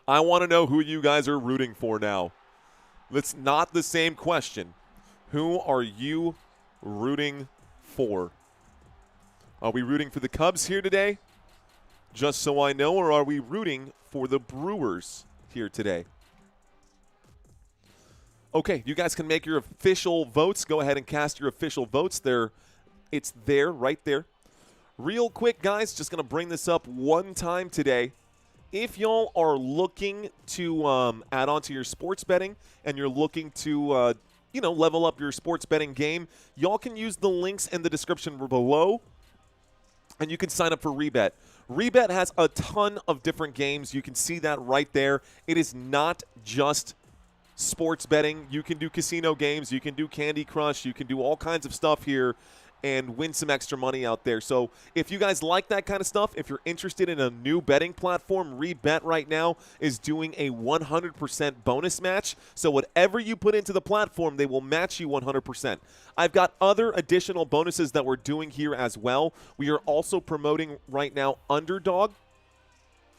I want to know who you guys are rooting for now. It's not the same question. Who are you rooting for? Are we rooting for the Cubs here today? Just so I know, or are we rooting for the Brewers here today? Okay, you guys can make your official votes. Go ahead and cast your official votes there. It's there, right there. Real quick, guys, just going to bring this up one time today. If y'all are looking to add on to your sports betting and you're looking to, level up your sports betting game, y'all can use the links in the description below, and you can sign up for Rebet. Rebet has a ton of different games. You can see that right there. It is not just sports betting. You can do casino games. You can do Candy Crush. You can do all kinds of stuff here and win some extra money out there. So if you guys like that kind of stuff, if you're interested in a new betting platform, Rebet right now is doing a 100% bonus match. So whatever you put into the platform, they will match you 100%. I've got other additional bonuses that we're doing here as well. We are also promoting right now Underdog.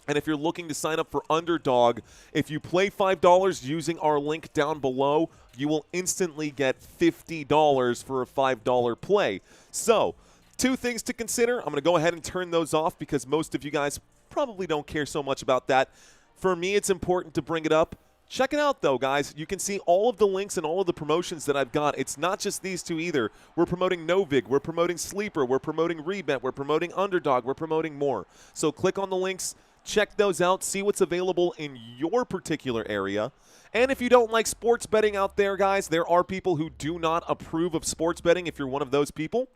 And if you're looking to sign up for Underdog, if you play $5 using our link down below, you will instantly get $50 for a $5 play. So, 2 things to consider. I'm going to go ahead and turn those off because most of you guys probably don't care so much about that. For me, it's important to bring it up. Check it out, though, guys. You can see all of the links and all of the promotions that I've got. It's not just these 2 either. We're promoting Novig. We're promoting Sleeper. We're promoting Rebet. We're promoting Underdog. We're promoting more. So click on the links. Check those out. See what's available in your particular area. And if you don't like sports betting out there, guys, there are people who do not approve of sports betting. If you're one of those people,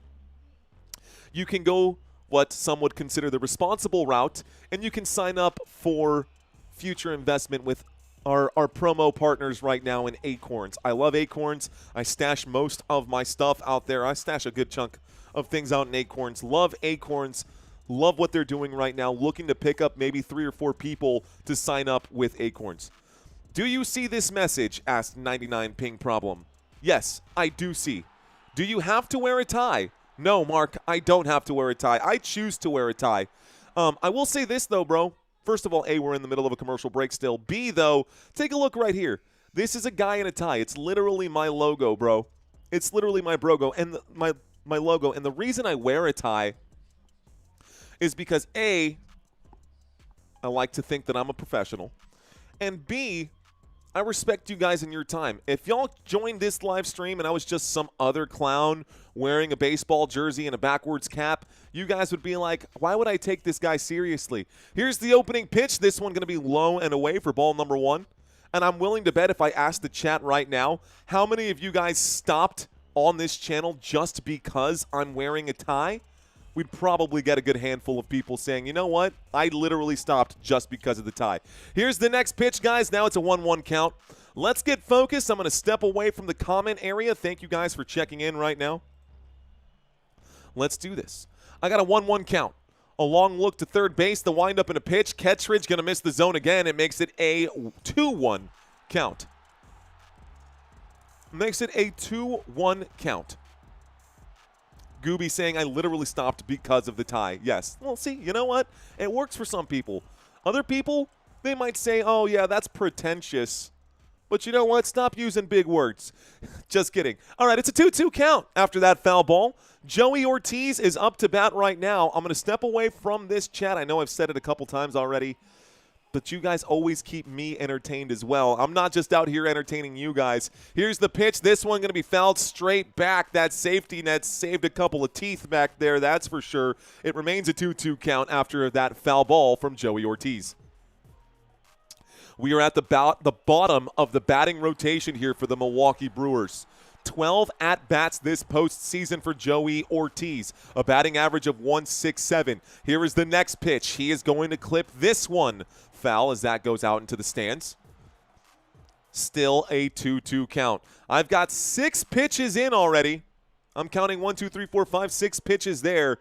you can go what some would consider the responsible route, and you can sign up for future investment with our promo partners right now in ACORNS. I love ACORNS. I stash most of my stuff out there. I stash a good chunk of things out in ACORNS. Love ACORNS. Love what they're doing right now. Looking to pick up maybe 3 or 4 people to sign up with ACORNS. Do you see this message? Asked 99 Ping Problem. Yes, I do see. Do you have to wear a tie? No, Mark, I don't have to wear a tie. I choose to wear a tie. I will say this, though, bro. First of all, A, we're in the middle of a commercial break still. B, though, take a look right here. This is a guy in a tie. It's literally my logo, bro. It's literally my brogo and my logo. And the reason I wear a tie is because, A, I like to think that I'm a professional, and B, I respect you guys in your time. If y'all joined this live stream and I was just some other clown wearing a baseball jersey and a backwards cap, you guys would be like, why would I take this guy seriously? Here's the opening pitch. This one going to be low and away for ball number 1. And I'm willing to bet if I ask the chat right now, how many of you guys stopped on this channel just because I'm wearing a tie? We'd probably get a good handful of people saying, you know what? I literally stopped just because of the tie. Here's the next pitch, guys. Now it's a 1-1 count. Let's get focused. I'm going to step away from the comment area. Thank you guys for checking in right now. Let's do this. I got a 1-1 count. A long look to third base. The windup and a pitch. Ketridge going to miss the zone again. It makes it a 2-1 count. Makes it a 2-1 count. Gooby saying I literally stopped because of the tie. Yes. Well, see, you know what? It works for some people. Other people, they might say, oh, yeah, that's pretentious. But you know what? Stop using big words. Just kidding. All right, it's a 2-2 count after that foul ball. Joey Ortiz is up to bat right now. I'm going to step away from this chat. I know I've said it a couple times already. But you guys always keep me entertained as well. I'm not just out here entertaining you guys. Here's the pitch. This one going to be fouled straight back. That safety net saved a couple of teeth back there, that's for sure. It remains a 2-2 count after that foul ball from Joey Ortiz. We are at the bottom of the batting rotation here for the Milwaukee Brewers. 12 at-bats this postseason for Joey Ortiz, a batting average of 167. Here is the next pitch. He is going to clip this one foul as that goes out into the stands. Still a 2-2 count. I've got 6 pitches in already. I'm counting 1, 2, 3, 4, 5, 6 pitches there.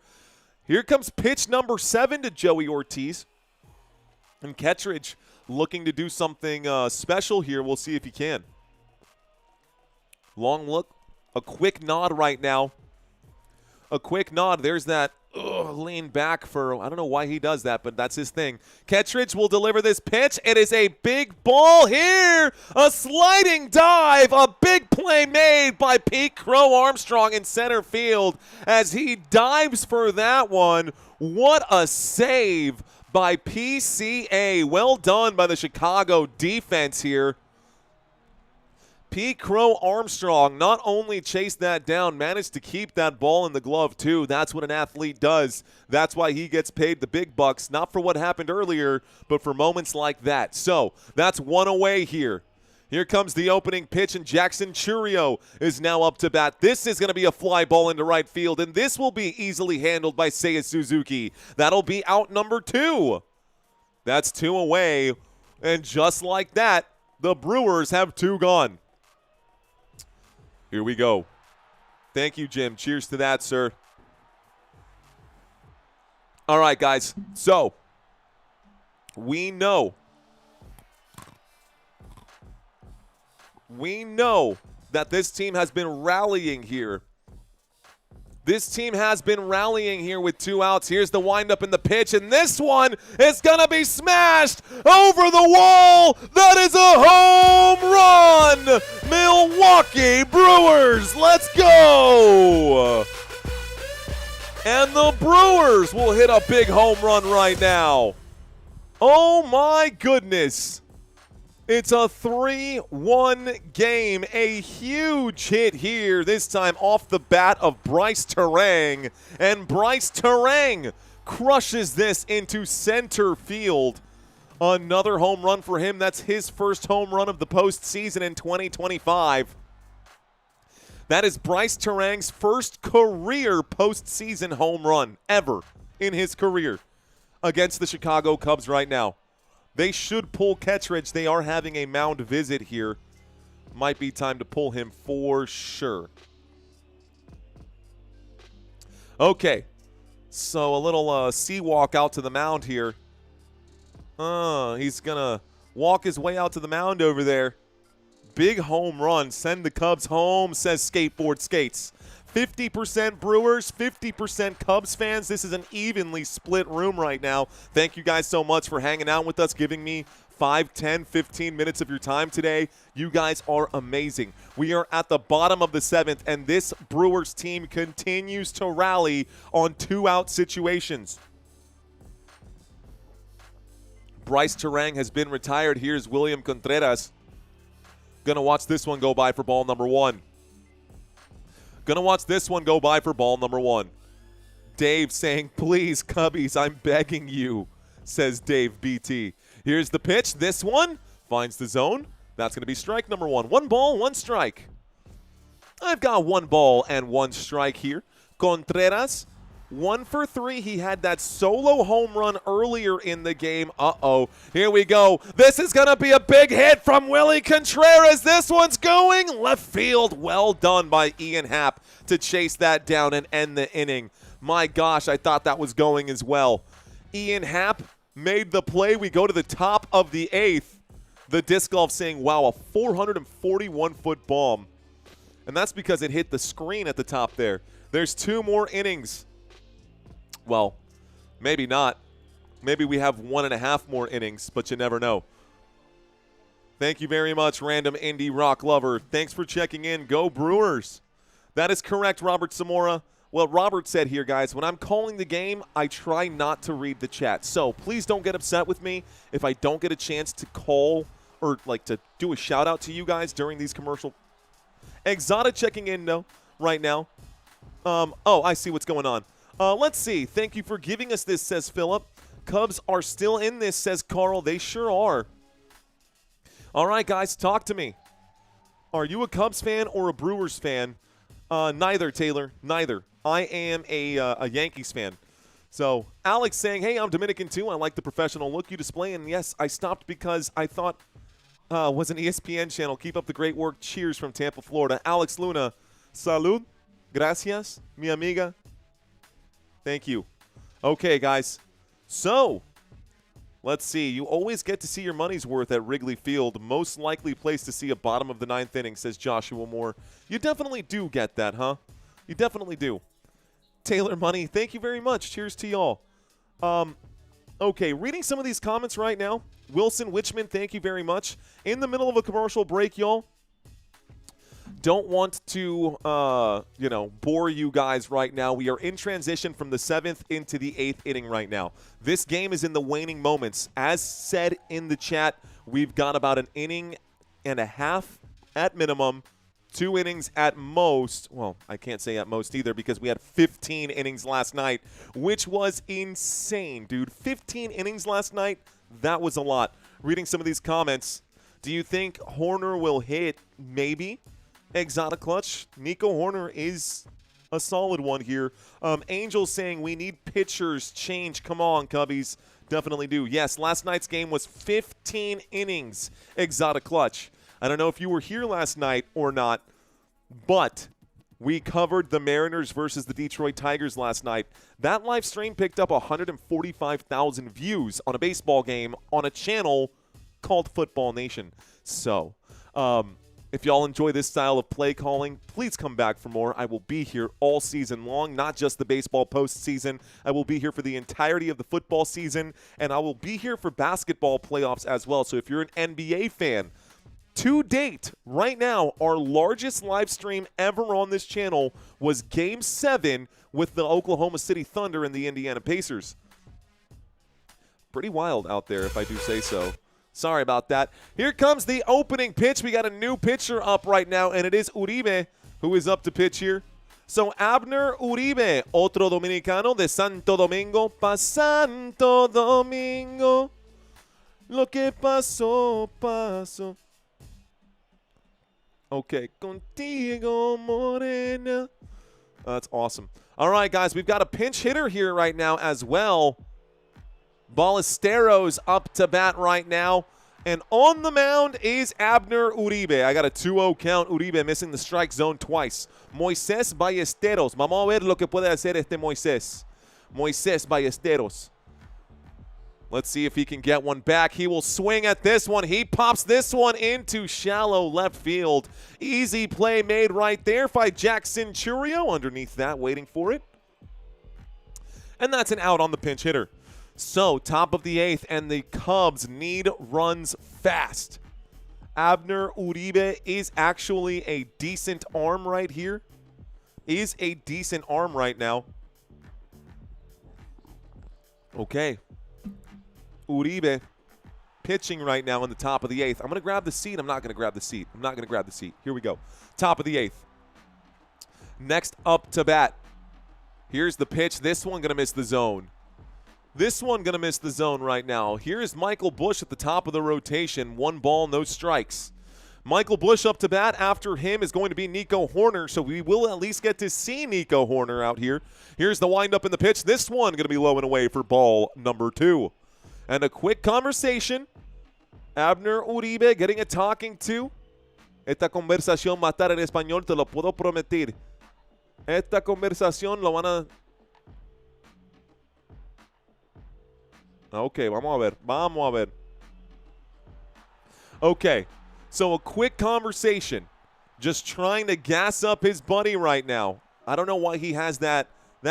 Here comes pitch number 7 to Joey Ortiz. And Kettridge looking to do something special here. We'll see if he can. Long look, a quick nod right now. A quick nod. There's that lean back for, I don't know why he does that, but that's his thing. Kettridge will deliver this pitch. It is a big ball here. A sliding dive. A big play made by Pete Crow-Armstrong in center field as he dives for that one. What a save by PCA. Well done by the Chicago defense here. Pete Crow-Armstrong not only chased that down, managed to keep that ball in the glove too. That's what an athlete does. That's why he gets paid the big bucks, not for what happened earlier, but for moments like that. So that's one away here. Here comes the opening pitch, and Jackson Churio is now up to bat. This is going to be a fly ball into right field, and this will be easily handled by Seiya Suzuki. That'll be out number 2. That's 2 away, and just like that, the Brewers have 2 gone. Here we go. Thank you, Jim. Cheers to that, sir. All right, guys. So, we know that this team has been rallying here. This team has been rallying here with 2 outs. Here's the windup in the pitch, and this one is going to be smashed over the wall. That is a home run. Milwaukee Brewers, let's go. And the Brewers will hit a big home run right now. Oh, my goodness. It's a 3-1 game. A huge hit here, this time off the bat of Bryce Terang. And Bryce Terang crushes this into center field. Another home run for him. That's his first home run of the postseason in 2025. That is Bryce Terang's first career postseason home run ever in his career against the Chicago Cubs right now. They should pull Kettridge. They are having a mound visit here. Might be time to pull him for sure. Okay, so a little sea walk out to the mound here. He's going to walk his way out to the mound over there. Big home run. Send the Cubs home, says Skateboard Skates. 50% Brewers, 50% Cubs fans. This is an evenly split room right now. Thank you guys so much for hanging out with us, giving me 5, 10, 15 minutes of your time today. You guys are amazing. We are at the bottom of the 7th, and this Brewers team continues to rally on 2-out situations. Bryce Terang has been retired. Here's William Contreras. Gonna watch this one go by for ball number 1. Gonna watch this one go by for ball number 1. Dave saying, please, Cubbies, I'm begging you, says Dave BT. Here's the pitch. This one finds the zone. That's going to be strike number 1. 1 ball, 1 strike. I've got 1 ball and 1 strike here. Contreras, 1 for 3. He had that solo home run earlier in the game. Here we go. This is going to be a big hit from Willie Contreras. This one's going left field. Well done by Ian Happ to chase that down and end the inning. My gosh, I thought that was going as well. Ian Happ made the play. We go to the top of the 8th. The disc golf saying, wow, a 441-foot bomb. And that's because it hit the screen at the top there. There's 2 more innings. Well, maybe not. Maybe we have 1.5 more innings, but you never know. Thank you very much, random indie rock lover. Thanks for checking in. Go Brewers. That is correct, Robert Zamora. Well, Robert said here, guys, when I'm calling the game, I try not to read the chat. So please don't get upset with me if I don't get a chance to call or like to do a shout out to you guys during these commercial. Exotic checking in though right now. I see what's going on. Let's see. Thank you for giving us this, says Philip. Cubs are still in this, says Carl. They sure are. All right, guys, talk to me. Are you a Cubs fan or a Brewers fan? Neither, Taylor. Neither. I am a Yankees fan. So Alex saying, hey, I'm Dominican too. I like the professional look you display. And yes, I stopped because I thought was an ESPN channel. Keep up the great work. Cheers from Tampa, Florida. Alex Luna, salud. Gracias, mi amiga. Thank you. Okay, guys. So, let's see. You always get to see your money's worth at Wrigley Field. Most likely place to see a bottom of the ninth inning, says Joshua Moore. You definitely do get that, huh? You definitely do. Taylor Money, thank you very much. Cheers to y'all. Okay, reading some of these comments right now. Wilson Witchman, thank you very much. In the middle of a commercial break, y'all. Don't want to, bore you guys right now. We are in transition from the 7th into the 8th inning right now. This game is in the waning moments. As said in the chat, we've got about an inning and a half at minimum, 2 innings at most. Well, I can't say at most either because we had 15 innings last night, which was insane, dude. 15 innings last night, that was a lot. Reading some of these comments, do you think Horner will hit? Maybe. Exotic clutch. Nico Horner is a solid one here. Angel saying we need pitchers change. Come on, Cubbies. Definitely do. Yes, last night's game was 15 innings. Exotic clutch. I don't know if you were here last night or not, but we covered the Mariners versus the Detroit Tigers last night. That live stream picked up 145,000 views on a baseball game on a channel called Football Nation. So, if y'all enjoy this style of play calling, please come back for more. I will be here all season long, not just the baseball postseason. I will be here for the entirety of the football season, and I will be here for basketball playoffs as well. So if you're an NBA fan, to date, right now, our largest live stream ever on this channel was Game 7 with the Oklahoma City Thunder and the Indiana Pacers. Pretty wild out there, if I do say so. Sorry about that. Here comes the opening pitch. We got a new pitcher up right now, and it is Uribe who is up to pitch here. So Abner Uribe, otro dominicano de Santo Domingo, pa Santo Domingo, lo que pasó, pasó. Okay, contigo, morena. That's awesome. All right, guys, we've got a pinch hitter here right now as well. Ballesteros up to bat right now. And on the mound is Abner Uribe. I got a 2-0 count. Uribe missing the strike zone twice. Moisés Ballesteros. Vamos a ver lo que puede hacer este Moisés. Moisés Ballesteros. Let's see if he can get one back. He will swing at this one. He pops this one into shallow left field. Easy play made right there by Jackson Churio. Underneath that, waiting for it. And that's an out on the pinch hitter. So, top of the 8th, and the Cubs need runs fast. Abner Uribe is actually a decent arm right here. Is a decent arm right now. Okay. Uribe pitching right now in the top of the 8th. I'm going to grab the seat. I'm not going to grab the seat. I'm not going to grab the seat. Here we go. Top of the 8th. Next up to bat. Here's the pitch. This one going to miss the zone. This one going to miss the zone right now. Here is Michael Busch at the top of the rotation. 1 ball, no strikes. Michael Busch up to bat. After him is going to be Nico Horner, so we will at least get to see Nico Horner out here. Here's the windup in the pitch. This one going to be low and away for ball number 2. And a quick conversation. Abner Uribe getting a talking to. Esta conversación va a estar en español, te lo puedo prometer. Esta conversación lo van a... Okay, vamos a ver. Vamos a ver. Okay, so a quick conversation. Just trying to gas up his buddy right now. I don't know why he has that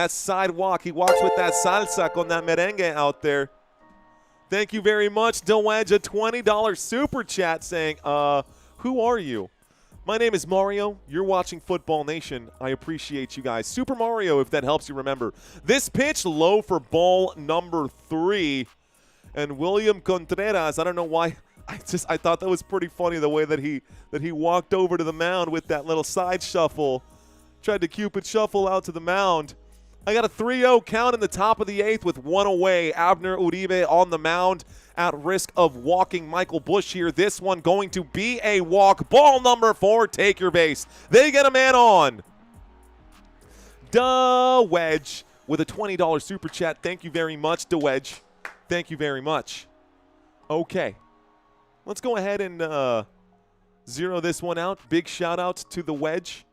sidewalk. He walks with that salsa con that merengue out there. Thank you very much, Dowaja. $20 super chat saying, who are you? My name is Mario. You're watching Football Nation. I appreciate you guys. Super Mario, if that helps you remember. This pitch low for ball number 3. And William Contreras, I don't know why. I thought that was pretty funny the way that he walked over to the mound with that little side shuffle. Tried to Cupid shuffle out to the mound. I got a 3-0 count in the top of the 8th with 1 away. Abner Uribe on the mound at risk of walking Michael Bush here. This one going to be a walk. Ball number 4, take your base. They get a man on. Wedge with a $20 super chat. Thank you very much, Wedge. Thank you very much. Okay. Let's go ahead and zero this one out. Big shout out to the Wedge.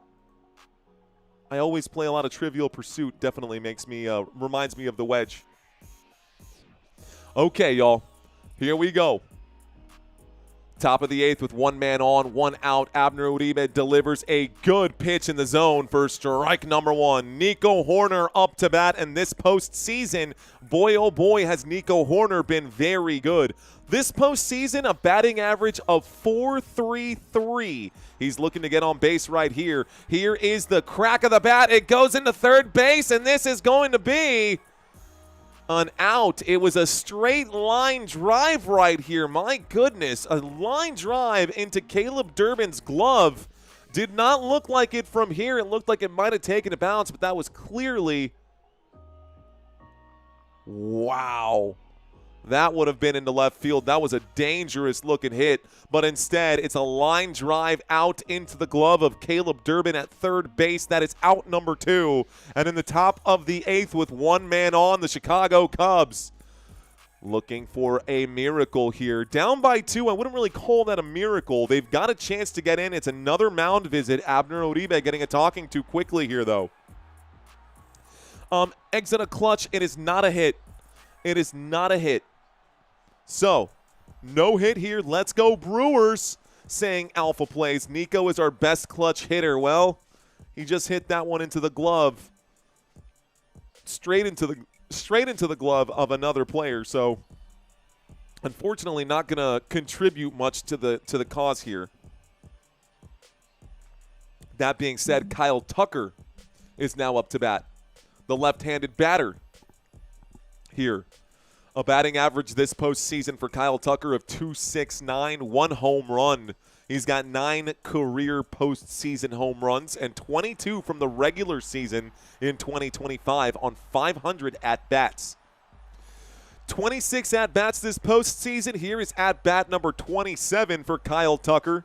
I always play a lot of Trivial Pursuit. Definitely makes me, reminds me of the Wedge. Okay, y'all. Here we go. Top of the 8th with 1 man on, 1 out. Abner Uribe delivers a good pitch in the zone for strike number 1. Nico Horner up to bat, and this postseason, boy oh boy has Nico Horner been very good. This postseason, a batting average of .433. He's looking to get on base right here. Here is the crack of the bat. It goes into third base, and this is going to be an out. It was a straight line drive right here. My goodness, a line drive into Caleb Durbin's glove. Did not look like it from here. It looked like it might have taken a bounce, but that was clearly, wow. That would have been into left field. That was a dangerous looking hit, but instead it's a line drive out into the glove of Caleb Durbin at third base. That is out number 2. And in the top of the 8th with 1 man on, the Chicago Cubs looking for a miracle here. Down by 2, I wouldn't really call that a miracle. They've got a chance to get in. It's another mound visit. Abner Uribe getting a talking to quickly here, though. Exit a clutch. It is not a hit. It is not a hit. So, no hit here. Let's go Brewers, saying Alpha Plays. Nico is our best clutch hitter. Well, he just hit that one into the glove. Straight into the glove of another player. So, unfortunately, not going to contribute much to the cause here. That being said, Kyle Tucker is now up to bat. The left-handed batter here. A batting average this postseason for Kyle Tucker of .269, 1 home run. He's got 9 career postseason home runs and 22 from the regular season in 2025 on 500 at-bats. 26 at-bats this postseason. Here is at-bat number 27 for Kyle Tucker.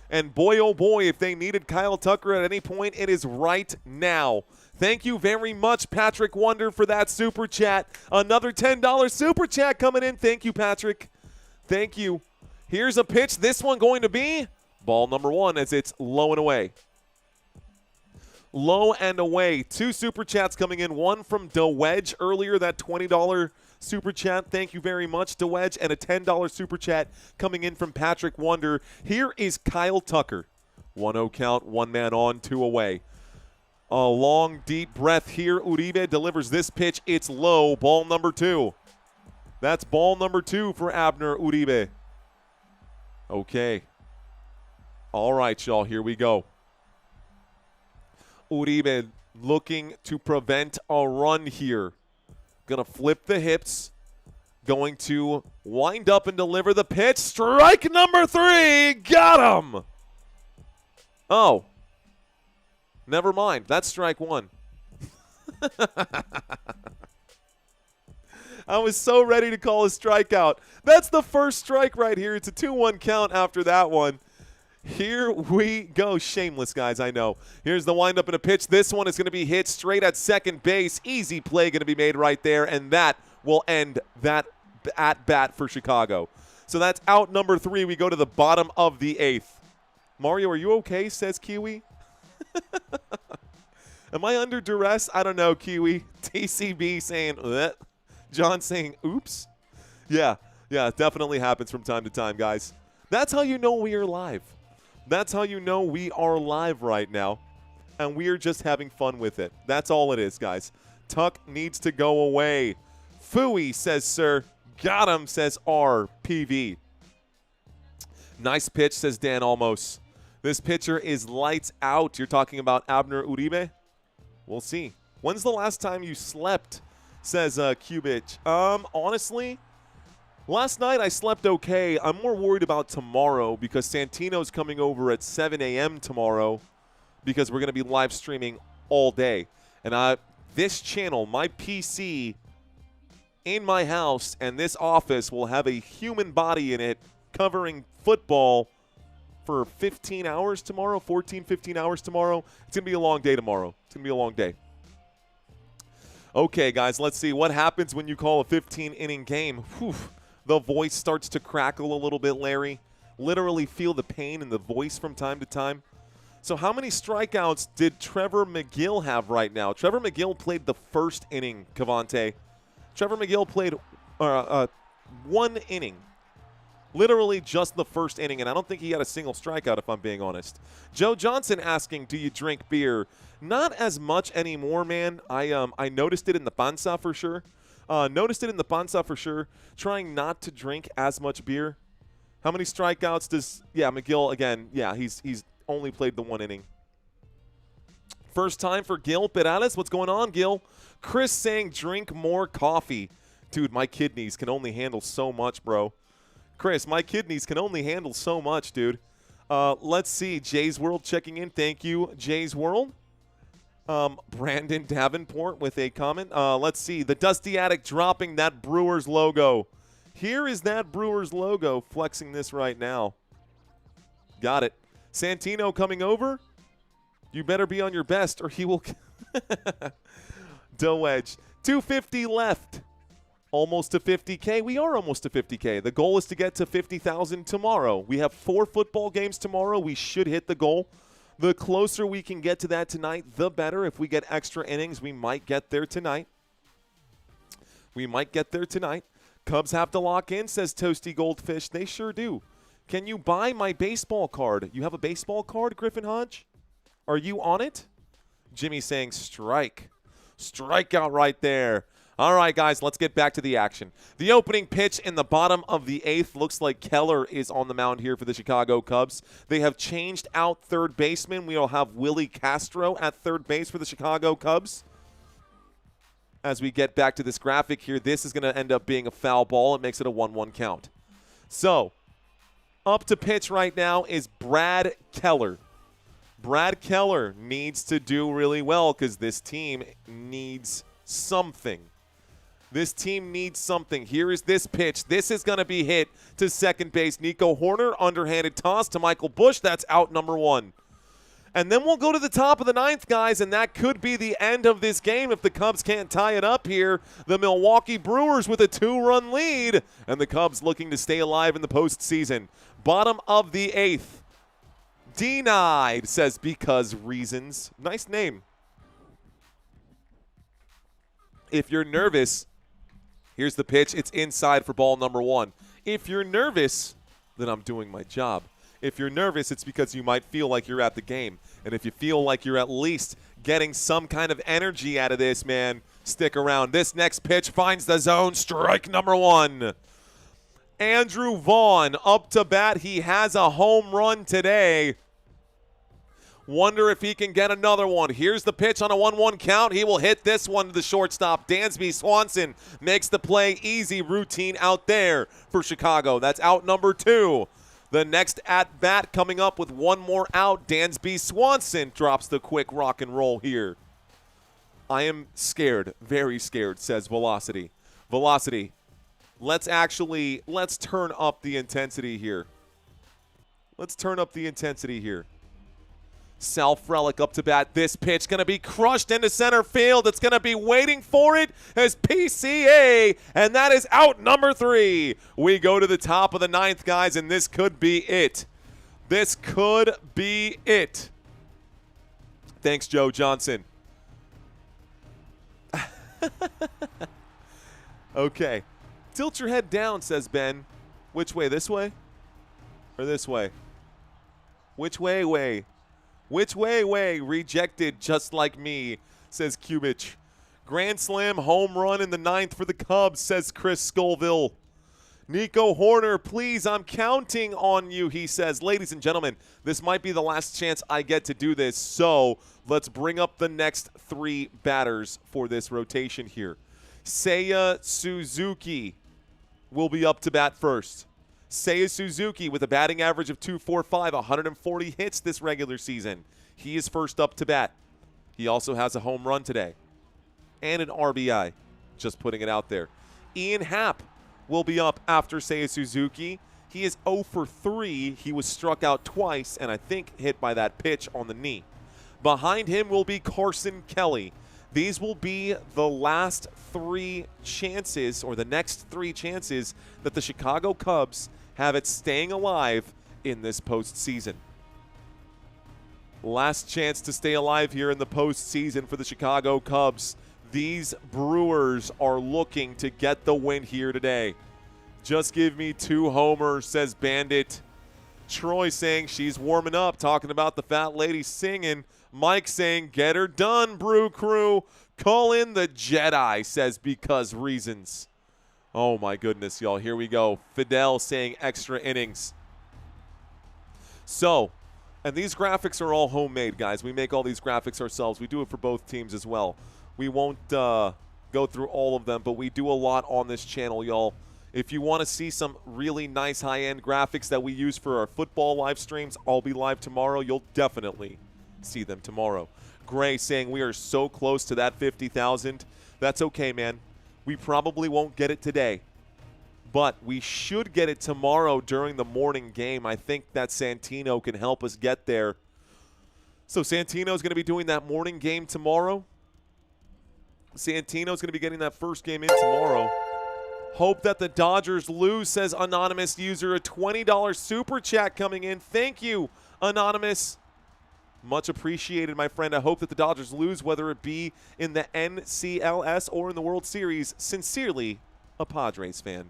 And boy, oh boy, if they needed Kyle Tucker at any point, it is right now. Thank you very much, Patrick Wonder, for that super chat. Another $10 super chat coming in. Thank you, Patrick. Thank you. Here's a pitch. This one going to be ball number 1 as it's low and away. Low and away. 2 super chats coming in. One from DeWedge earlier, that $20 super chat. Thank you very much, DeWedge. And a $10 super chat coming in from Patrick Wonder. Here is Kyle Tucker. 1-0 count, 1 man on, 2 away. A long, deep breath here. Uribe delivers this pitch. It's low. Ball number 2. That's ball number 2 for Abner Uribe. Okay. All right, y'all. Here we go. Uribe looking to prevent a run here. Going to flip the hips. Going to wind up and deliver the pitch. Strike number 3. Got him. Oh. Never mind. That's strike 1. I was so ready to call a strikeout. That's the first strike right here. It's a 2-1 count after that one. Here we go. Shameless, guys, I know. Here's the windup and a pitch. This one is going to be hit straight at second base. Easy play going to be made right there, and that will end that at-bat for Chicago. So that's out number 3. We go to the bottom of the 8th. Mario, are you okay, says Kiwi? Am I under duress? I don't know, Kiwi. TCB saying, bleh. John saying, oops. Yeah, it definitely happens from time to time, guys. That's how you know we are live. That's how you know we are live right now, and we are just having fun with it. That's all it is, guys. Tuck needs to go away. Fooey, says sir. Got him, says RPV. Nice pitch, says Dan Almos. This pitcher is lights out. You're talking about Abner Uribe? We'll see. When's the last time you slept, says Cubich. Honestly, last night I slept okay. I'm more worried about tomorrow because Santino's coming over at 7 a.m. tomorrow because we're going to be live streaming all day. And this channel, my PC in my house, and this office will have a human body in it covering football for 15 hours tomorrow, 14, 15 hours tomorrow. It's going to be a long day tomorrow. It's going to be a long day. Okay, guys, let's see what happens when you call a 15-inning game. Whew. The voice starts to crackle a little bit, Larry. Literally feel the pain in the voice from time to time. So how many strikeouts did Trevor McGill have right now? Trevor McGill played the first inning, Cavante. Trevor McGill played 1 inning. Literally just the first inning, and I don't think he had a single strikeout, if I'm being honest. Joe Johnson asking, do you drink beer? Not as much anymore, man. I noticed it in the panza for sure. Trying not to drink as much beer. How many strikeouts does McGill again? Yeah, he's only played the 1 inning. First time for Gil Perales. What's going on, Gil? Chris saying drink more coffee. Dude, my kidneys can only handle so much, bro. Chris, my kidneys can only handle so much, dude. Let's see. Jay's World checking in. Thank you, Jay's World. Brandon Davenport with a comment. Let's see. The Dusty Attic dropping that Brewers logo. Here is that Brewers logo, flexing this right now. Got it. Santino coming over. You better be on your best or he will. Wedge. 250 left. Almost to 50K. We are almost to 50K. The goal is to get to 50,000 tomorrow. We have 4 football games tomorrow. We should hit the goal. The closer we can get to that tonight, the better. If we get extra innings, we might get there tonight. Cubs have to lock in, says Toasty Goldfish. They sure do. Can you buy my baseball card? You have a baseball card, Griffin Hodge? Are you on it? Jimmy saying strike. Strikeout right there. All right, guys, let's get back to the action. The opening pitch in the bottom of the 8th looks like Keller is on the mound here for the Chicago Cubs. They have changed out third baseman. We will have Willie Castro at third base for the Chicago Cubs. As we get back to this graphic here, this is going to end up being a foul ball. It makes it a 1-1 count. So, up to pitch right now is Brad Keller. Brad Keller needs to do really well because this team needs something. This team needs something. Here is this pitch. This is going to be hit to second base. Nico Horner, underhanded toss to Michael Busch. That's out number 1. And then we'll go to the top of the 9th, guys, and that could be the end of this game if the Cubs can't tie it up here. The Milwaukee Brewers with a 2-run lead, and the Cubs looking to stay alive in the postseason. Bottom of the 8th. Denied, says because reasons. Nice name. If you're nervous, here's the pitch. It's inside for ball number 1. If you're nervous, then I'm doing my job. If you're nervous, it's because you might feel like you're at the game. And if you feel like you're at least getting some kind of energy out of this, man, stick around. This next pitch finds the zone. Strike number 1. Andrew Vaughn up to bat. He has a home run today. Wonder if he can get another one. Here's the pitch on a 1-1 count. He will hit this one to the shortstop. Dansby Swanson makes the play easy. Routine out there for Chicago. That's out number 2. The next at-bat coming up with one more out. Dansby Swanson drops the quick rock and roll here. I am scared, very scared, says Velocity. Velocity, let's turn up the intensity here. Let's turn up the intensity here. Sal Frelick up to bat. This pitch going to be crushed into center field. It's going to be waiting for it as PCA, and that is out number 3. We go to the top of the 9th, guys, and this could be it. This could be it. Thanks, Joe Johnson. Okay. Tilt your head down, says Ben. Which way, this way? Or this way? Which way? Which way? Rejected just like me, says Kubich. Grand slam home run in the 9th for the Cubs, says Chris Scoville. Nico Horner, please, I'm counting on you, he says. Ladies and gentlemen, this might be the last chance I get to do this, so let's bring up the next 3 batters for this rotation here. Seiya Suzuki will be up to bat first. Seiya Suzuki with a batting average of .245, 140 hits this regular season. He is first up to bat. He also has a home run today. and an RBI. Just putting it out there. Ian Happ will be up after Seiya Suzuki. He is 0 for 3. He was struck out twice and I think hit by that pitch on the knee. Behind him will be Carson Kelly. These will be the last 3 chances, or the next 3 chances, that the Chicago Cubs have at staying alive in this postseason. Last chance to stay alive here in the postseason for the Chicago Cubs. These Brewers are looking to get the win here today. Just give me 2 homers, says Bandit. Troy saying she's warming up, talking about the fat lady singing. Mike saying, get her done, Brew Crew. Call in the Jedi, says because reasons. Oh, my goodness, y'all. Here we go. Fidel saying extra innings. So, and these graphics are all homemade, guys. We make all these graphics ourselves. We do it for both teams as well. We won't go through all of them, but we do a lot on this channel, y'all. If you want to see some really nice high-end graphics that we use for our football live streams, I'll be live tomorrow. You'll definitely see them tomorrow. Gray saying we are so close to that 50,000. That's okay, man. We probably won't get it today, but we should get it tomorrow during the morning game. I think that Santino can help us get there. So Santino's going to be doing that morning game tomorrow. Santino's going to be getting that first game in tomorrow. Hope that the Dodgers lose, says anonymous user. A $20 super chat coming in. Thank you, anonymous. Much appreciated, my friend. I hope that the Dodgers lose, whether it be in the NCLS or in the World Series. Sincerely, a Padres fan.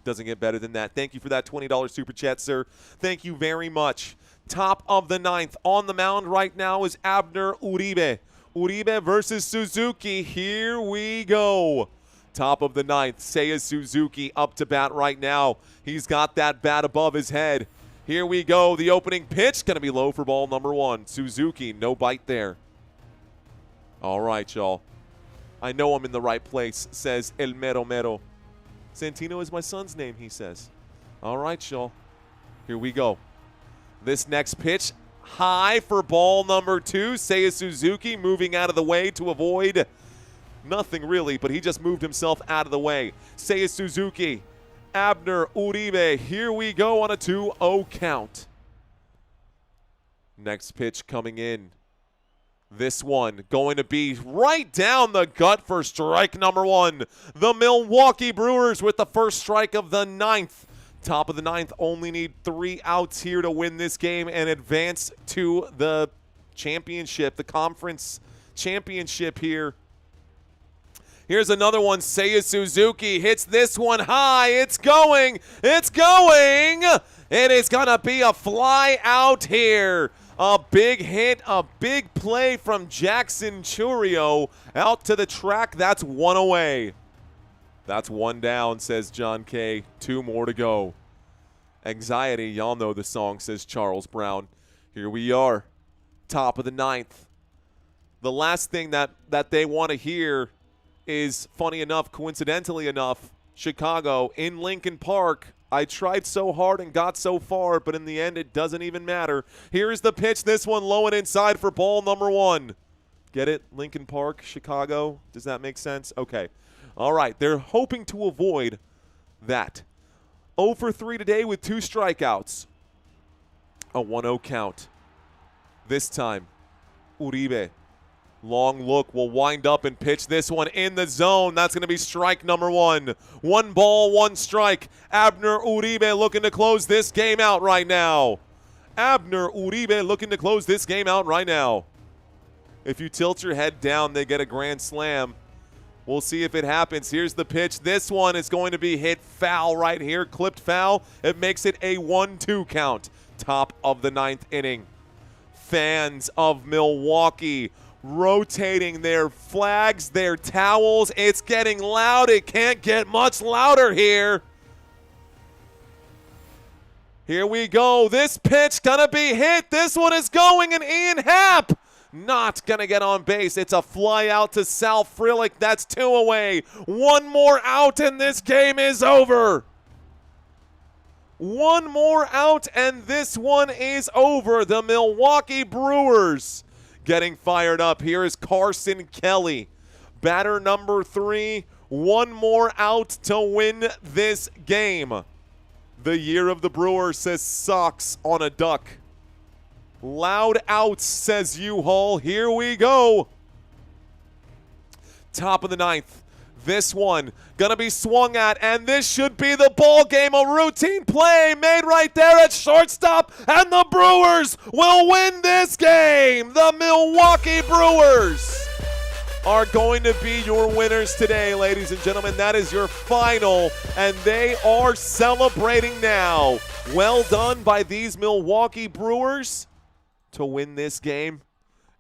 Doesn't get better than that. Thank you for that $20 super chat, sir. Thank you very much. Top of the 9th. On the mound right now is Abner Uribe. Uribe versus Suzuki. Here we go. Top of the 9th. Seiya Suzuki up to bat right now. He's got that bat above his head. Here we go. The opening pitch going to be low for ball number 1. Suzuki, no bite there. All right, y'all. I know I'm in the right place, says El Mero Mero. Santino is my son's name, he says. All right, y'all. Here we go. This next pitch, high for ball number 2. Seiya Suzuki moving out of the way to avoid nothing really, but he just moved himself out of the way. Seiya Suzuki, Abner Uribe. Here we go on a 2-0 count. Next pitch coming in. This one going to be right down the gut for strike number 1. The Milwaukee Brewers with the first strike of the 9th. Top of the 9th, only need 3 outs here to win this game and advance to the championship, the conference championship here. Here's another one. Seiya Suzuki hits this one high. It's going. It's going. It is going to be a fly out here. A big hit, a big play from Jackson Churio out to the track. That's 1 away. That's 1 down, says John K. 2 more to go. Anxiety, y'all know the song, says Charles Brown. Here we are, top of the 9th. The last thing that they want to hear is, funny enough, coincidentally enough, Chicago in Lincoln Park. I tried so hard and got so far, but in the end, it doesn't even matter. Here's the pitch. This one low and inside for ball number 1. Get it? Lincoln Park, Chicago. Does that make sense? Okay. All right. They're hoping to avoid that. 0 for 3 today with 2 strikeouts. A 1-0 count. This time, Uribe. Long look, will wind up and pitch this one in the zone. That's going to be strike number 1. 1 ball, 1 strike. Abner Uribe looking to close this game out right now. Abner Uribe looking to close this game out right now. If you tilt your head down, they get a grand slam. We'll see if it happens. Here's the pitch. This one is going to be hit foul right here. Clipped foul. It makes it a 1-2 count. Top of the 9th inning. Fans of Milwaukee rotating their flags, their towels. It's getting loud. It can't get much louder here. Here we go. This pitch gonna be hit. This one is going, and Ian Happ not gonna get on base. It's a fly out to Sal Frelick. That's 2 away. 1 more out, and this game is over. 1 more out, and this one is over. The Milwaukee Brewers getting fired up. Here is Carson Kelly Batter number 3. One more out to win this game. The year of the Brewers, says Socks on a duck. Loud outs, says U-Haul. Here we go. Top of the 9th. This one gonna be swung at, and this should be the ball game. A routine play made right there at shortstop, and the Brewers will win this game. The Milwaukee Brewers are going to be your winners today, ladies and gentlemen. That is your final, and they are celebrating now. Well done by these Milwaukee Brewers to win this game.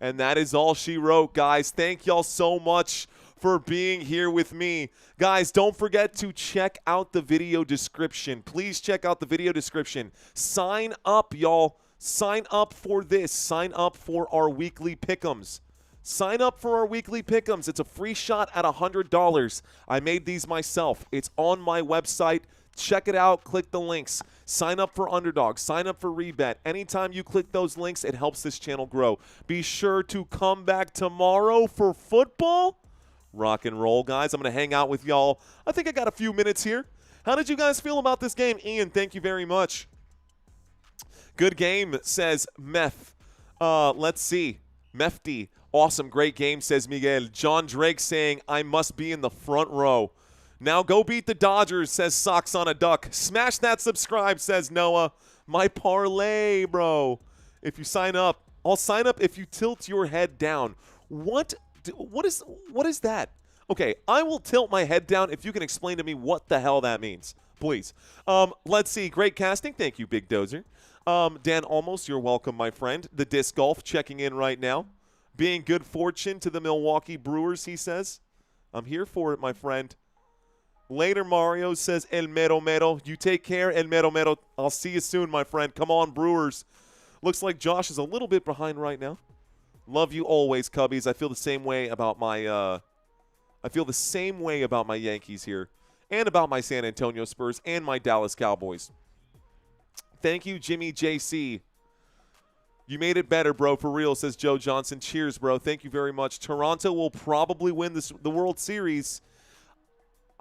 And that is all she wrote, guys. Thank y'all so much for being here with me. Guys, don't forget to check out the video description. Please check out the video description. Sign up, y'all. Sign up for this. Sign up for our weekly pick'ems. Sign up for our weekly pick'ems. It's a free shot at $100. I made these myself. It's on my website. Check it out. Click the links. Sign up for Underdog. Sign up for Rebet. Anytime you click those links, it helps this channel grow. Be sure to come back tomorrow for football. Rock and roll, guys. I'm going to hang out with y'all. I think I got a few minutes here. How did you guys feel about this game? Ian, thank you very much. Good game, says Meth. Let's see. Mefty. Awesome, great game, says Miguel. John Drake saying, I must be in the front row. Now go beat the Dodgers, says Socks on a Duck. Smash that subscribe, says Noah. My parlay, bro. If you sign up, I'll sign up if you tilt your head down. What is that? Okay, I will tilt my head down if you can explain to me what the hell that means, please. Let's see. Great casting. Thank you, Big Dozer. Dan Almost, you're welcome, my friend. The Disc Golf checking in right now. Being good fortune to the Milwaukee Brewers, he says. I'm here for it, my friend. Later, Mario, says El Mero Mero. You take care, El Mero Mero. I'll see you soon, my friend. Come on, Brewers. Looks like Josh is a little bit behind right now. Love you always, Cubbies. I feel the same way about my Yankees here, and about my San Antonio Spurs and my Dallas Cowboys. Thank you, Jimmy JC. You made it better, bro, for real, says Joe Johnson. Cheers, bro. Thank you very much. Toronto will probably win the World Series.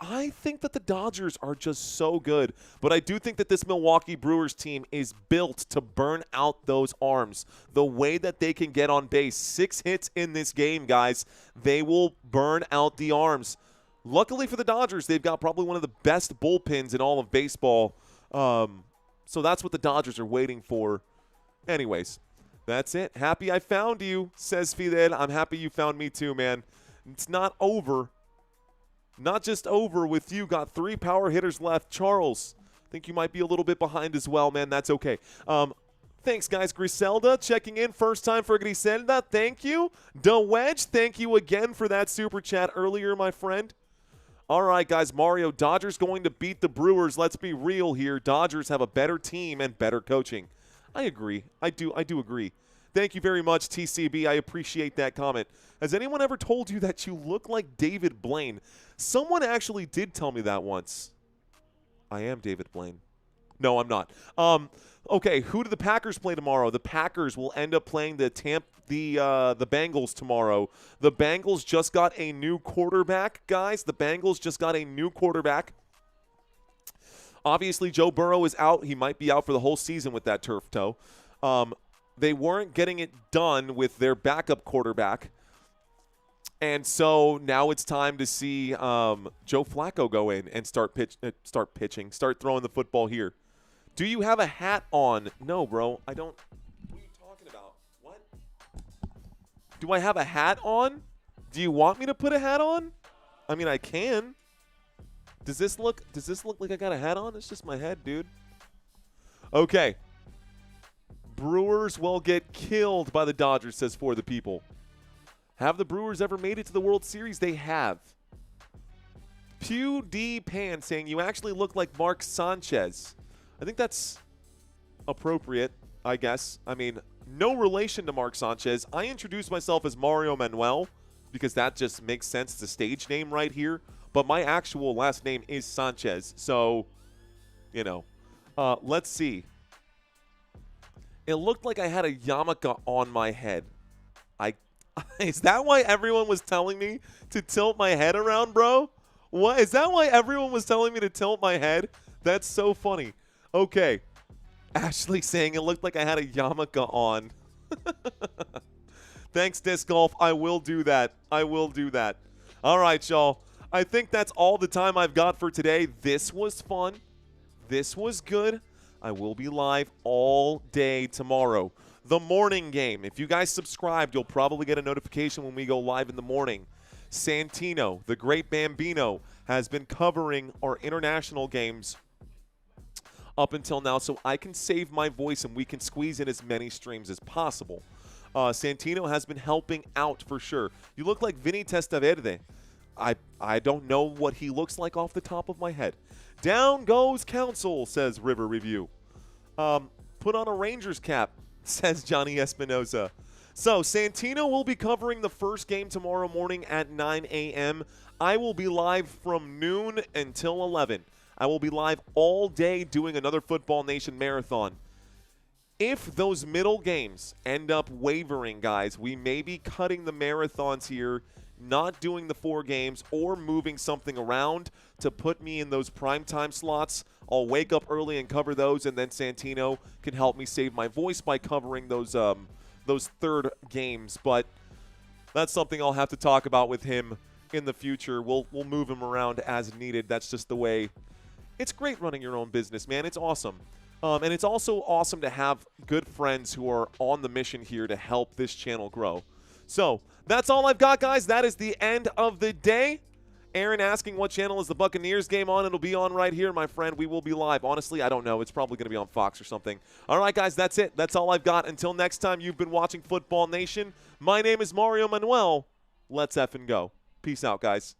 I think that the Dodgers are just so good, but I do think that this Milwaukee Brewers team is built to burn out those arms. The way that they can get on base, 6 hits in this game, guys, they will burn out the arms. Luckily for the Dodgers, they've got probably one of the best bullpens in all of baseball, so that's what the Dodgers are waiting for. Anyways, that's it. Happy I found you, says Fidel. I'm happy you found me too, man. It's not over. Not just over with you. Got 3 power hitters left. Charles, I think you might be a little bit behind as well, man. That's okay. Thanks, guys. Griselda checking in. First time for Griselda. Thank you. The Wedge, thank you again for that super chat earlier, my friend. All right, guys. Mario, Dodgers going to beat the Brewers. Let's be real here. Dodgers have a better team and better coaching. I agree. I do agree. Thank you very much, TCB. I appreciate that comment. Has anyone ever told you that you look like David Blaine? Someone actually did tell me that once. I am David Blaine. No, I'm not. Okay, who do the Packers play tomorrow? The Packers will end up playing the Bengals tomorrow. The Bengals just got a new quarterback, guys. The Bengals just got a new quarterback. Obviously, Joe Burrow is out. He might be out for the whole season with that turf toe. They weren't getting it done with their backup quarterback. And so now it's time to see Joe Flacco go in and start pitching, start throwing the football here. Do you have a hat on? No, bro. I don't. What are you talking about? What? Do I have a hat on? Do you want me to put a hat on? I mean, I can. Does this look like I got a hat on? It's just my head, dude. Okay. Brewers will get killed by the Dodgers, says For the People. Have the Brewers ever made it to the World Series? They have. Pew D Pan saying, you actually look like Mark Sanchez. I think that's appropriate, I guess. I mean, no relation to Mark Sanchez. I introduced myself as Mario Manuel because that just makes sense. It's a stage name right here. But my actual last name is Sanchez. So, you know. Let's see. It looked like I had a yarmulke on my head. Is that why everyone was telling me to tilt my head around, bro? What? Is that why everyone was telling me to tilt my head? That's so funny. Okay. Ashley saying it looked like I had a yarmulke on. Thanks, Disc Golf. I will do that. I will do that. All right, y'all. I think that's all the time I've got for today. This was fun. This was good. I will be live all day tomorrow. The morning game. If you guys subscribed, you'll probably get a notification when we go live in the morning. Santino, the great Bambino, has been covering our international games up until now, so I can save my voice and we can squeeze in as many streams as possible. Santino has been helping out for sure. You look like Vinny Testaverde. I don't know what he looks like off the top of my head. Down goes Council, says River Review. Put on a Rangers cap, says Johnny Espinoza. So Santino will be covering the first game tomorrow morning at 9 a.m. I will be live from noon until 11. I will be live all day doing another Football Nation marathon. If those middle games end up wavering, guys, we may be cutting the marathons here, not doing the 4 games, or moving something around to put me in those primetime slots. I'll wake up early and cover those, and then Santino can help me save my voice by covering those third games. But that's something I'll have to talk about with him in the future. We'll move him around as needed. That's just the way. It's great running your own business, man. It's awesome. And it's also awesome to have good friends who are on the mission here to help this channel grow. So that's all I've got, guys. That is the end of the day. Aaron asking what channel is the Buccaneers game on. It'll be on right here, my friend. We will be live. Honestly, I don't know. It's probably going to be on Fox or something. All right, guys, that's it. That's all I've got. Until next time, you've been watching Football Nation. My name is Mario Manuel. Let's effing go. Peace out, guys.